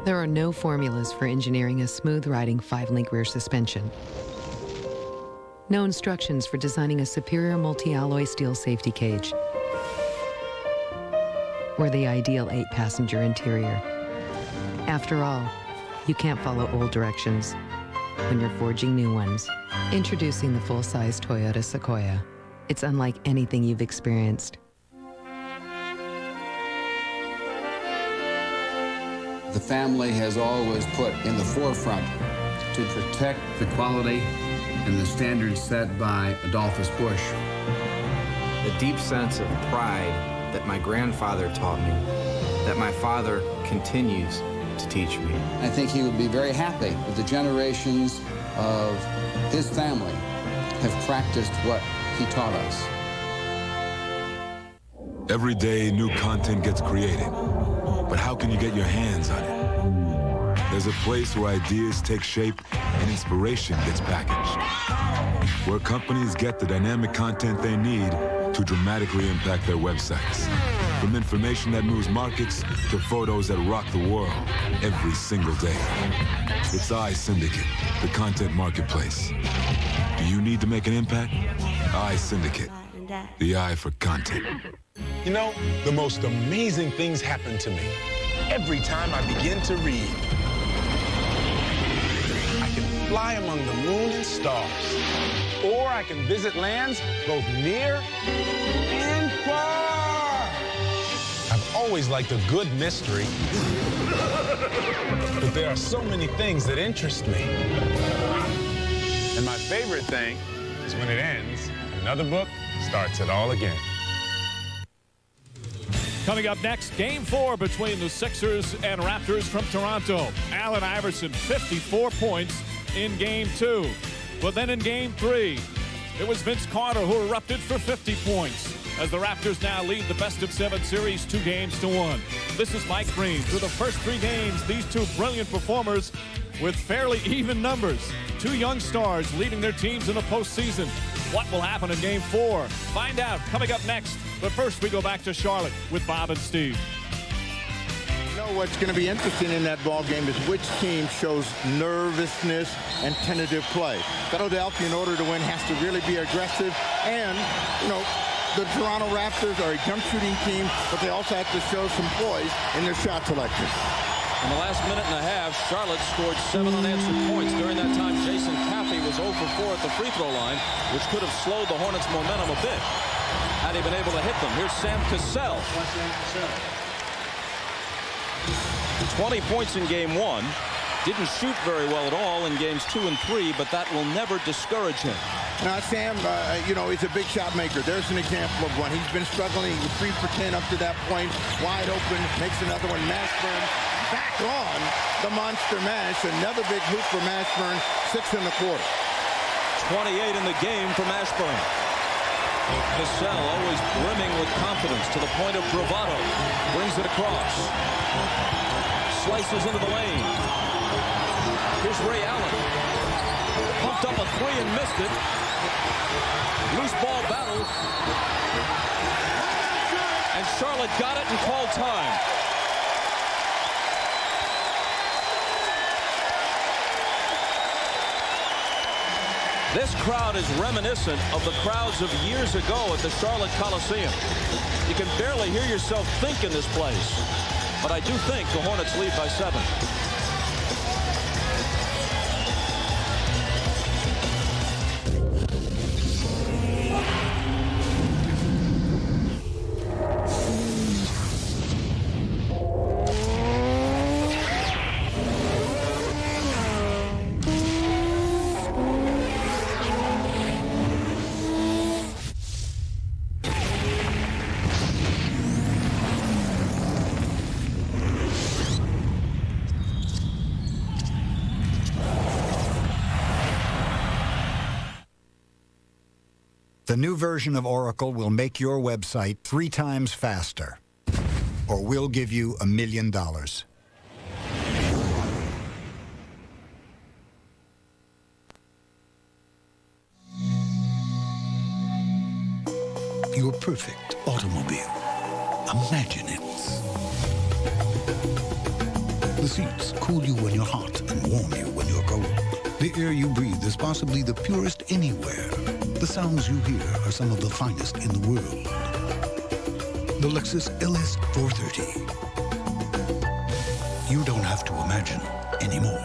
Speaker 5: There are no formulas for engineering a smooth-riding 5-link rear suspension. No instructions for designing a superior multi-alloy steel safety cage. Or the ideal 8-passenger interior. After all, you can't follow old directions when you're forging new ones. Introducing the full-size Toyota Sequoia. It's unlike anything you've experienced.
Speaker 11: The family has always put in the forefront to protect the quality and the standards set by Adolphus Busch.
Speaker 16: The deep sense of pride that my grandfather taught me
Speaker 2: that my father continues to teach me.
Speaker 11: I think he would be very happy that the generations of his family have practiced what he taught us.
Speaker 16: Every day, new content gets created. But how can you get your hands on it? There's a place where ideas take shape and inspiration gets packaged. Where companies get the dynamic content they need to dramatically impact their websites. From information that moves markets to photos that rock the world every single day. It's iSyndicate, the content marketplace. Do you need to make an impact? iSyndicate, the I for content.
Speaker 18: You know, the most amazing things happen to me every time I begin to read. I can fly among the moon and stars, or I can visit lands both near and far. I've always liked a good mystery, but there are so many things that interest me. And my favorite thing is when it ends, another book starts it all again.
Speaker 21: Coming up next, Game 4 between the Sixers and Raptors from Toronto. Allen Iverson, 54 points in Game 2. But then in Game 3, it was Vince Carter who erupted for 50 points as the Raptors now lead the best-of-7 series 2-1. This is Mike Green. Through the first 3 games, these two brilliant performers with fairly even numbers. 2 young stars leading their teams in the postseason. What will happen in Game 4? Find out coming up next. But first, we go back to Charlotte with Bob and Steve.
Speaker 7: You know what's going to be interesting in that ball game is which team shows nervousness and tentative play. Philadelphia, in order to win, has to really be aggressive. And, you know, the Toronto Raptors are a jump shooting team, but they also have to show some poise in their shot selection.
Speaker 6: In the last minute and a half, Charlotte scored 7 unanswered points. During that time, Jason Caffey was 0 for 4 at the free throw line, which could have slowed the Hornets' momentum a bit had he been able to hit them. Here's Sam Cassell. 20 points in Game 1. Didn't shoot very well at all in Games 2 and 3, but that will never discourage him.
Speaker 7: Now, Sam, you know, he's a big shot maker. There's an example of one. He's been struggling with 3 for 10 up to that point. Wide open, makes another one. Mashburn back on the monster mash. Another big hoop for Mashburn, 6 in the quarter.
Speaker 6: 28 in the game for Mashburn. Cassell always brimming with confidence to the point of bravado. Brings it across. Slices into the lane. Here's Ray Allen. Pumped up a 3 and missed it. Loose ball battle. And Charlotte got it and called time. This crowd is reminiscent of the crowds of years ago at the Charlotte Coliseum. You can barely hear yourself think in this place. But I do think the Hornets lead by 7.
Speaker 24: The new version of Oracle will make your website 3 times faster, or we'll give you $1 million.
Speaker 26: Your perfect automobile. Imagine it. The seats cool you when you're hot and warm you when you're cold. The air you breathe is possibly the purest anywhere. The sounds you hear are some of the finest in the world. The Lexus LS 430. You don't have to imagine anymore.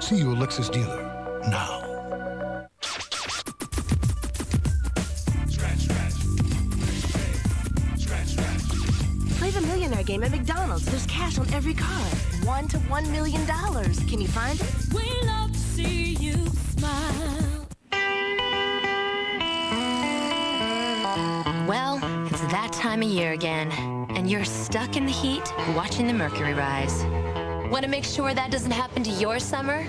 Speaker 26: See your Lexus dealer now.
Speaker 27: Play the Millionaire game at McDonald's. There's cash on every card. $1 to $1 million. Can you find it?
Speaker 22: We love to see you smile.
Speaker 27: Well, it's
Speaker 1: that time of year again, and you're stuck in the heat watching the mercury rise. Want to make sure that doesn't happen to your summer?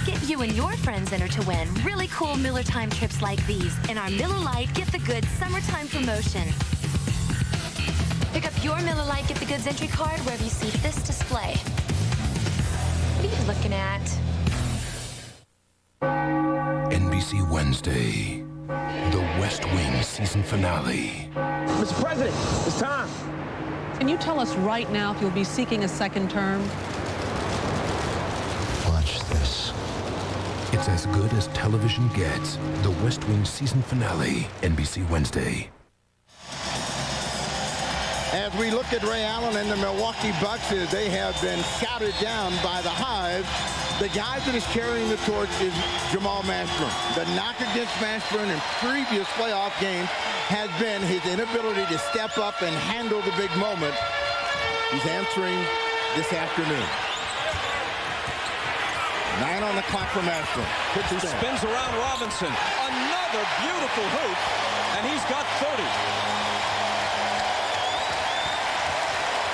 Speaker 1: Get you and your friends entered to win really cool Miller Time trips like these in our Miller Lite Get the Goods Summertime promotion. Pick up your Miller Lite Get the Goods entry card wherever you see this display. What are you looking at?
Speaker 3: NBC Wednesday, the West Wing season finale.
Speaker 4: Mr. President, it's time.
Speaker 10: Can you tell us right now if you'll be seeking a second term?
Speaker 3: Watch this. It's as good as television gets. The West Wing season finale, NBC Wednesday.
Speaker 7: As we look at Ray Allen and the Milwaukee Bucks, as they have been shouted down by the Hive, the guy that is carrying the torch is Jamal Mashburn. The knock against Mashburn in previous playoff games has been his inability to step up and handle the big moment. He's answering this afternoon. 9 on the clock for Mashburn.
Speaker 6: He spins around Robinson. Another beautiful hoop, and he's got 30.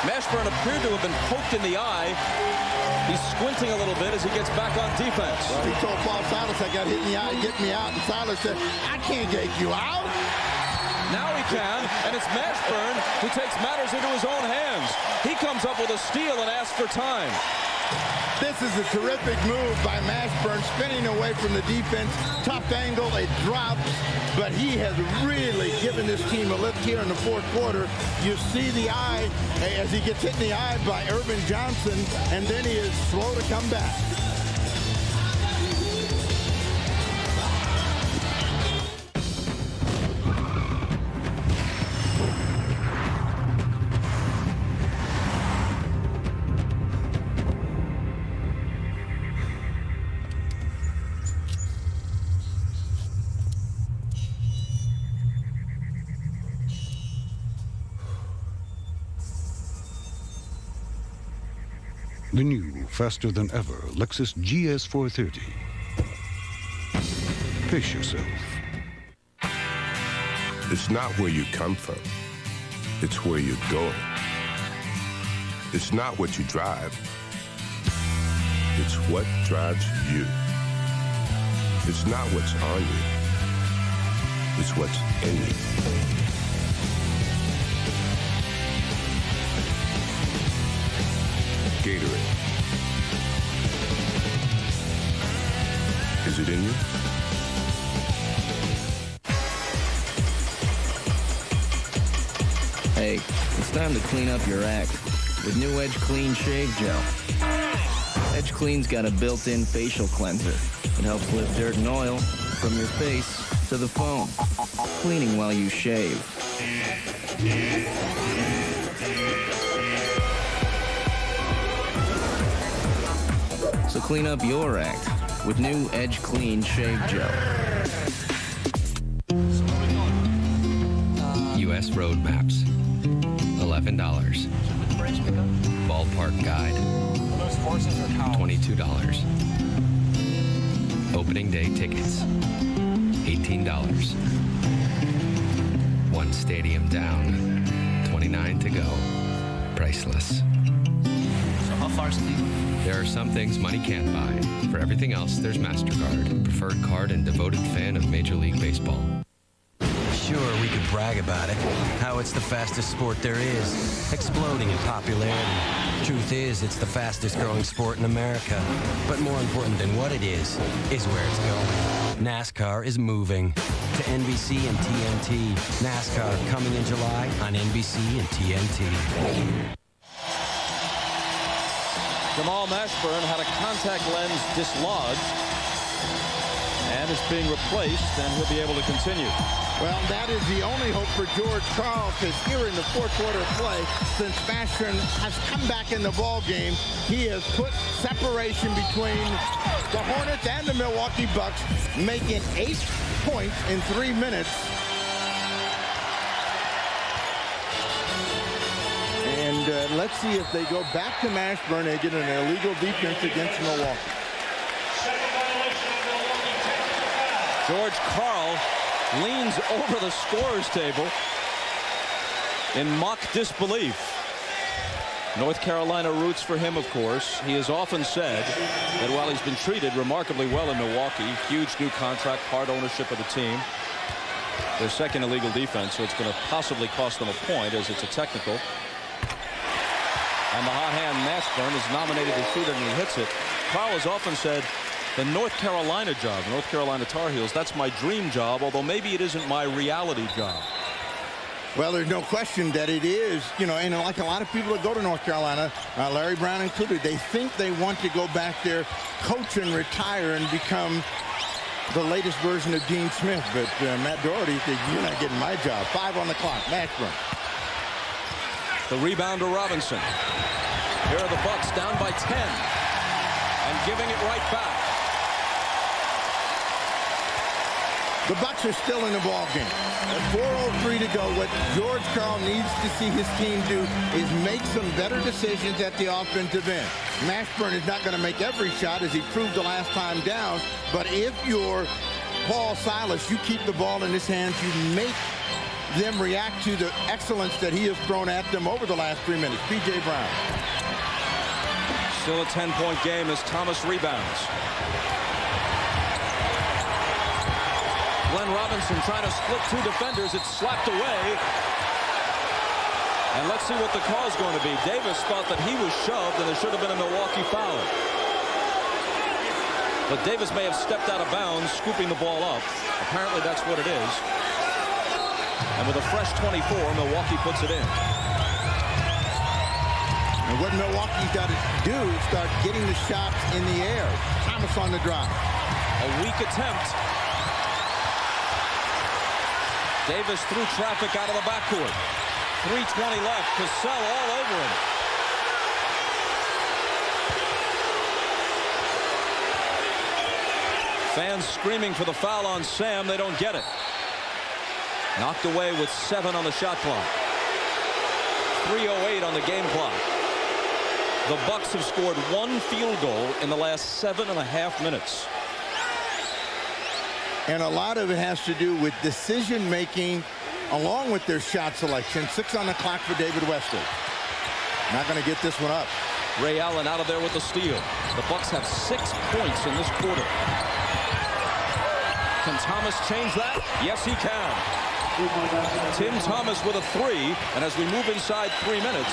Speaker 6: Mashburn appeared to have been poked in the eye. He's squinting a little bit as he gets back on defense.
Speaker 7: Well, he told Paul Silas, I got hit in the eye, get me out. And Silas said, I can't get you out.
Speaker 6: Now he can, and it's Mashburn who takes matters into his own hands. He comes up with a steal and asks for time.
Speaker 7: This is a terrific move by Mashburn, spinning away from the defense. Tough angle, it drops, but he has really given this team a lift here in the fourth quarter. You see the eye as he gets hit in the eye by Irvin Johnson, and then he is slow to come back.
Speaker 26: The new, faster-than-ever Lexus GS430. Pace yourself.
Speaker 12: It's not where you come from. It's where you're going. It's not what you drive. It's what drives you. It's not what's on you. It's what's in you. Gatorade. Is it in you?
Speaker 13: Hey, it's time to clean up your act with new Edge Clean Shave Gel. Edge Clean's got a built-in facial cleanser. It helps lift dirt and oil from your face to the foam, cleaning while you shave. So clean up your act with new Edge Clean Shave Gel.
Speaker 17: U.S. road maps, $11. Ballpark guide, $22. Opening day tickets, $18. One stadium down, 29 to go. Priceless.
Speaker 28: So how far's Cleveland?
Speaker 17: There are some things money can't buy. For everything else, there's MasterCard, preferred card and devoted fan of Major League Baseball.
Speaker 29: Sure, we could brag about it, how it's the fastest sport there is, exploding in popularity. Truth is, it's the fastest growing sport in America. But more important than what it is where it's going. NASCAR is moving to NBC and TNT. NASCAR coming in July on NBC and TNT.
Speaker 6: Jamal Mashburn had a contact lens dislodged and is being replaced, and he'll be able to continue.
Speaker 7: Well, that is the only hope for George Karl, because here in the fourth quarter of play, since Mashburn has come back in the ball game, he has put separation between the Hornets and the Milwaukee Bucks, making 8 points in 3 minutes. And let's see if they go back to Mashburn and get an illegal defense against Milwaukee.
Speaker 6: George Karl leans over the scorer's table in mock disbelief. North Carolina roots for him, of course. He has often said that while he's been treated remarkably well in Milwaukee, huge new contract, part ownership of the team, their second illegal defense, so it's going to possibly cost them a point as it's a technical. And the hot hand Mashburn is nominated to shoot it, and he hits it. Carl has often said the North Carolina job, North Carolina Tar Heels, that's my dream job, although maybe it isn't my reality job.
Speaker 7: Well, there's no question that it is, you know, and like a lot of people that go to North Carolina, Larry Brown included, they think they want to go back there, coach and retire and become the latest version of Dean Smith. But Matt Doherty said, you're not getting my job. 5 on the clock, Mashburn.
Speaker 6: The rebound to Robinson. Here are the Bucks down by 10 and giving it right back.
Speaker 7: The Bucks are still in the ball game. 4:03 to go. What George Karl needs to see his team do is make some better decisions at the offensive end. Mashburn is not going to make every shot, as he proved the last time down. But if you're Paul Silas, you keep the ball in his hands. You make them react to the excellence that he has thrown at them over the last 3 minutes. P.J. Brown.
Speaker 6: Still a 10-point game as Thomas rebounds. Glenn Robinson trying to split 2 defenders. It's slapped away. And let's see what the call is going to be. Davis thought that he was shoved and there should have been a Milwaukee foul. But Davis may have stepped out of bounds, scooping the ball up. Apparently that's what it is. And with a fresh 24, Milwaukee puts it in.
Speaker 7: And what Milwaukee's got to do is start getting the shots in the air. Thomas on the drive.
Speaker 6: A weak attempt. Davis threw traffic out of the backcourt. 3:20 left. Cassell all over him. Fans screaming for the foul on Sam. They don't get it. Knocked away with 7 on the shot clock. 3:08 on the game clock. The Bucks have scored 1 field goal in the last 7.5 minutes.
Speaker 7: And a lot of it has to do with decision-making along with their shot selection. 6 on the clock for David Wesley. Not going to get this one up.
Speaker 6: Ray Allen out of there with the steal. The Bucks have 6 points in this quarter. Can Thomas change that? Yes, he can. Tim Thomas with a 3. And as we move inside 3 minutes,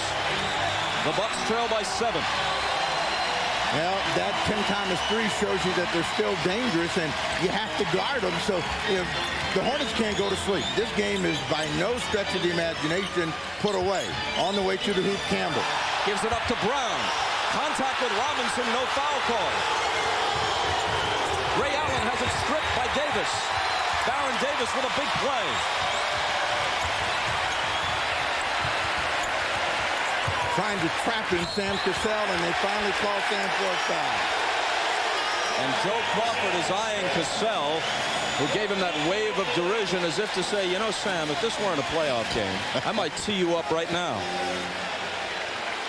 Speaker 6: the Bucks trail by 7.
Speaker 7: Well, that Tim Thomas 3 shows you that they're still dangerous, and you have to guard them. So the Hornets can't go to sleep. This game is by no stretch of the imagination put away. On the way to the hoop, Campbell.
Speaker 6: Gives it up to Brown. Contact with Robinson, no foul call. Ray Allen has it stripped by Davis. Baron Davis with a big play.
Speaker 7: Trying to trap him, Sam Cassell, and they finally call Sam for a foul.
Speaker 6: And Joe Crawford is eyeing Cassell, who gave him that wave of derision as if to say, you know, Sam, if this weren't a playoff game, I might tee you up right now.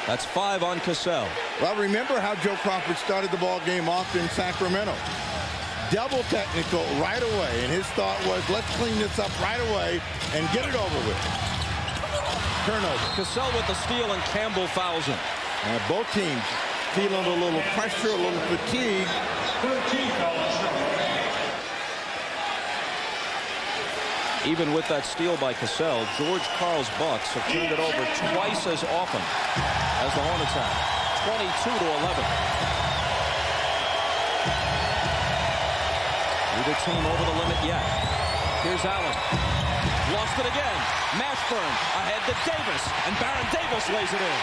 Speaker 6: That's 5 on Cassell.
Speaker 7: Well, remember how Joe Crawford started the ball game off in Sacramento. Double technical right away, and his thought was, let's clean this up right away and get it over with. Turnover.
Speaker 6: Cassell with the steal, and Campbell fouls him.
Speaker 7: And both teams feeling a little pressure, a little fatigue.
Speaker 6: Even with that steal by Cassell, George Karl's Bucks have turned it over twice as often as the Hornets have. 22-11. Neither team over the limit yet. Here's Allen. Lost it again. Mashburn ahead to Davis, and Baron Davis lays it in.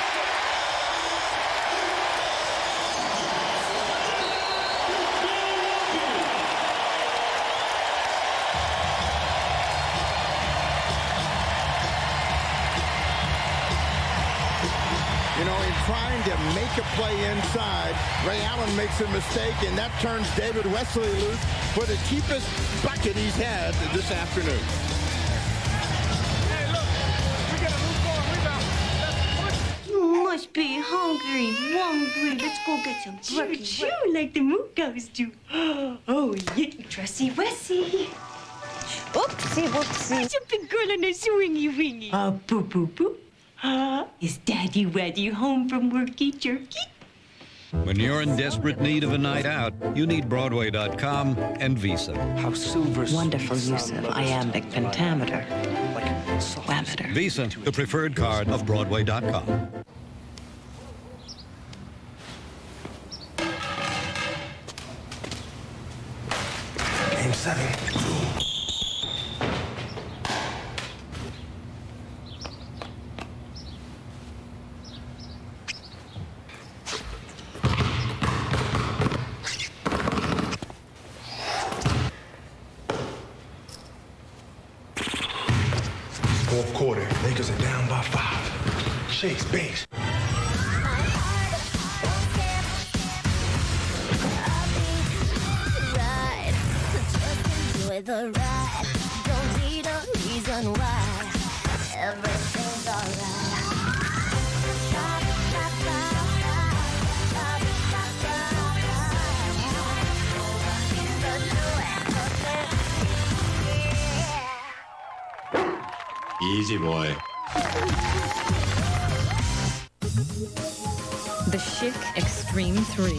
Speaker 7: You know, in trying to make a play inside, Ray Allen makes a mistake, and that turns David Wesley loose for the cheapest bucket he's had this afternoon.
Speaker 22: Hey, look, we got a loose ball rebound.
Speaker 5: You must be hungry. Let's go get some breakfast. Choo, like the moon goes to. Oh, yeah, dressy Wessy. Oopsie, whoopsie. Such a big girl in a swingy wingy. Boo, boo, boo. Is Daddy ready home from worky jerky?
Speaker 2: When you're in desperate need of a night out, you need Broadway.com and Visa.
Speaker 8: How silver.
Speaker 10: Wonderful use of iambic pentameter. Whammeter.
Speaker 2: Visa, the preferred card of Broadway.com.
Speaker 3: Game 7. Fourth quarter, Lakers are down by 5. Shakes base.
Speaker 9: Enjoy the ride. Don't need a reason why. Everything's alright.
Speaker 14: Easy boy.
Speaker 15: The Schick Extreme 3.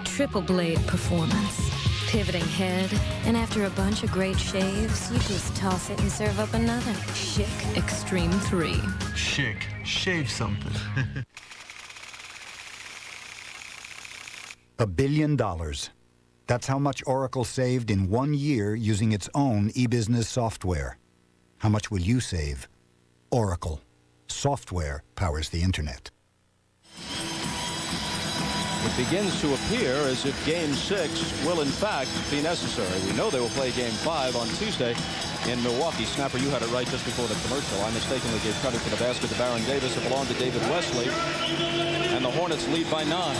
Speaker 15: Triple blade performance. Pivoting head, and after a bunch of great shaves, you just toss it and serve up another. Schick Extreme 3.
Speaker 19: Schick. Shave something.
Speaker 24: $1 billion. That's how much Oracle saved in 1 year using its own e-business software. How much will you save? Oracle. Software powers the internet.
Speaker 6: It begins to appear as if Game 6 will, in fact, be necessary. We know they will play Game 5 on Tuesday in Milwaukee. Snapper, you had it right just before the commercial. I mistakenly gave credit for the basket to Baron Davis. It belonged to David Wesley. And the Hornets lead by 9.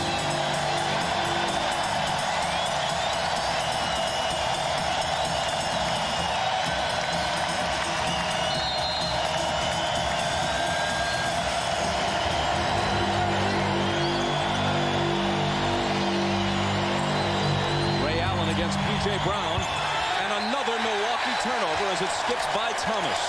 Speaker 6: P.J. Brown, and another Milwaukee turnover as it skips by Thomas.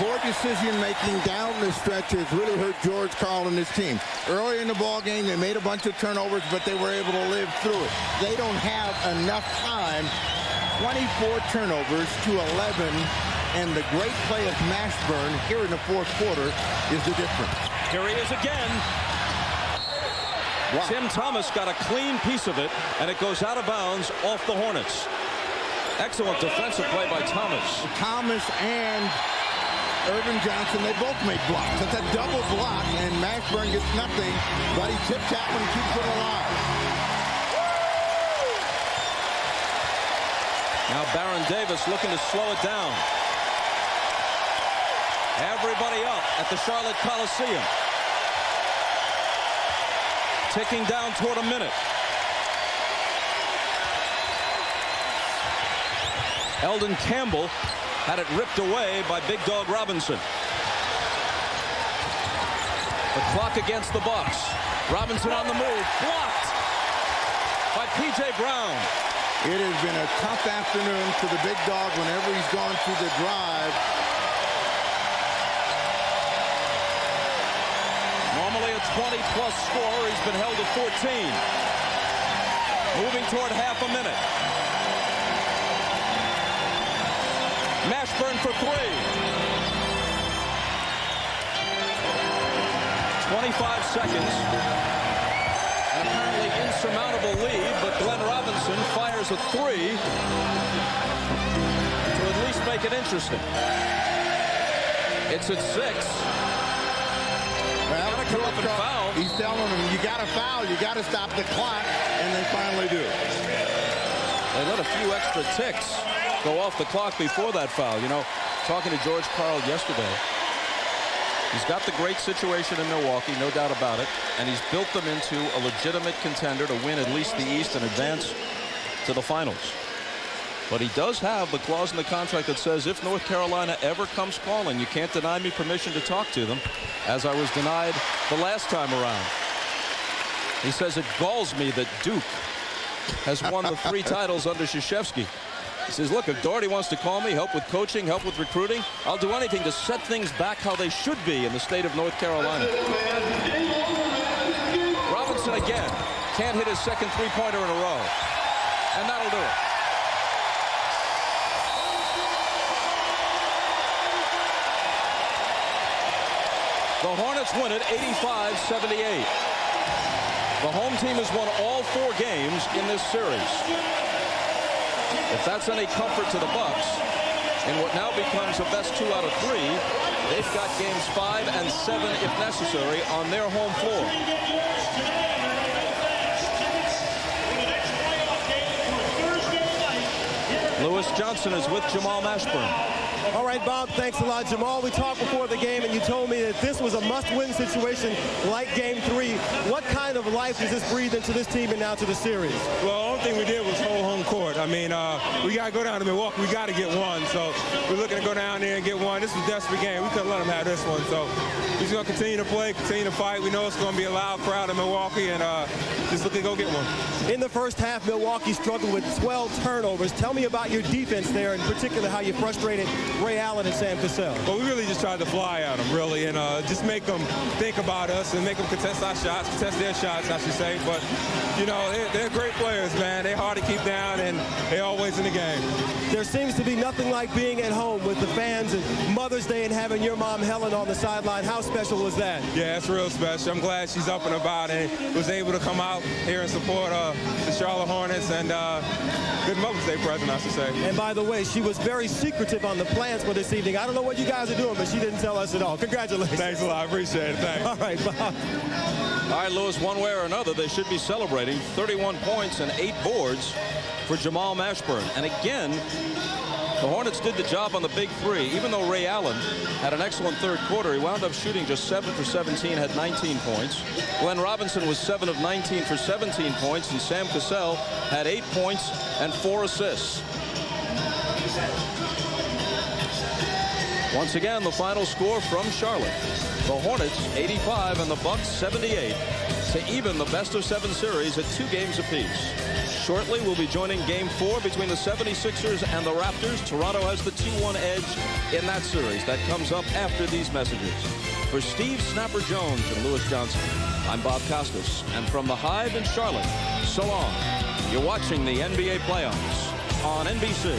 Speaker 7: Poor decision-making down the stretch has really hurt George Karl and his team. Early in the ball game, they made a bunch of turnovers, but they were able to live through it. They don't have enough time. 24 turnovers to 11, and the great play of Mashburn here in the fourth quarter is the difference.
Speaker 6: Here he is again. Wow. Tim Thomas got a clean piece of it, and it goes out of bounds off the Hornets. Excellent defensive play by Thomas.
Speaker 7: Thomas and Irvin Johnson, they both made blocks. It's a double block, and Mashburn gets nothing, but he tips that one and keeps it alive.
Speaker 6: Now Baron Davis looking to slow it down. Everybody up at the Charlotte Coliseum. Ticking down toward a minute. Eldon Campbell had it ripped away by Big Dog Robinson. The clock against the Bucks. Robinson on the move. Blocked by P.J. Brown.
Speaker 7: It has been a tough afternoon for the Big Dog whenever he's gone through the drive.
Speaker 6: Normally a 20-plus scorer. He's been held to 14. Moving toward half a minute. Mashburn for 3. 25 seconds. An apparently insurmountable lead, but Glenn Robinson fires a 3 to at least make it interesting. It's at 6.
Speaker 7: Well,
Speaker 6: come up and foul.
Speaker 7: He's telling them, you got to foul, you got to stop the clock, and they finally do.
Speaker 6: They let a few extra ticks go off the clock before that foul. You know, talking to George Karl yesterday, he's got the great situation in Milwaukee, no doubt about it, and he's built them into a legitimate contender to win at least the East and advance to the finals. But he does have the clause in the contract that says if North Carolina ever comes calling, you can't deny me permission to talk to them, as I was denied the last time around. He says it galls me that Duke has won the 3 titles under Krzyzewski. He says, look, if Doherty wants to call me, help with coaching, help with recruiting, I'll do anything to set things back how they should be in the state of North Carolina. Robinson again. Can't hit his second three-pointer in a row. And that'll do it. The Hornets win it 85-78. The home team has won all 4 games in this series. If that's any comfort to the Bucks, in what now becomes a best 2 out of 3, they've got games 5 and 7, if necessary, on their home floor. Lewis Johnson is with Jamal Mashburn.
Speaker 8: All right, Bob, thanks a lot. Jamal, we talked before the game, and you told me that this was a must-win situation like Game 3. What kind of life does this breathe into this team and now to the series?
Speaker 11: Well, the only thing we did was hold home court. I mean, we got to go down to Milwaukee. We got to get one. So we're looking to go down there and get one. This was a desperate game. We couldn't let them have this one. So we're just going to continue to play, continue to fight. We know it's going to be a loud crowd in Milwaukee, and just looking to go get one.
Speaker 8: In the first half, Milwaukee struggled with 12 turnovers. Tell me about your defense there, in particular how you frustrated Ray Allen and Sam Cassell.
Speaker 11: Well, we really just tried to fly at them, really, and just make them think about us and make them contest our shots, contest their shots, I should say. But, you know, they're great players, man. They're hard to keep down, and they're always in the game.
Speaker 8: There seems to be nothing like being at home with the fans and Mother's Day and having your mom, Helen, on the sideline. How special was that?
Speaker 11: Yeah, it's real special. I'm glad she's up and about and was able to come out here and support the Charlotte Hornets, and good Mother's Day present, I should say.
Speaker 8: And by the way, she was very secretive on the plans for this evening. I don't know what you guys are doing, but she didn't tell us at all. Congratulations.
Speaker 11: Thanks a lot. I appreciate it. Thanks.
Speaker 8: All right, Bob.
Speaker 6: All right, Lewis, one way or another, they should be celebrating 31 points and 8 boards for Jamal Mashburn. And again, the Hornets did the job on the big 3. Even though Ray Allen had an excellent third quarter, he wound up shooting just 7 for 17, had 19 points. Glenn Robinson was 7 of 19 for 17 points, and Sam Cassell had 8 points and 4 assists. Once again, the final score from Charlotte. The Hornets 85 and the Bucks 78 to even the best-of-7 series at 2 games apiece. Shortly, we'll be joining Game 4 between the 76ers and the Raptors. Toronto has the 2-1 edge in that series. That comes up after these messages. For Steve Snapper Jones and Lewis Johnson, I'm Bob Costas. And from the Hive in Charlotte, so long. You're watching the NBA playoffs on NBC.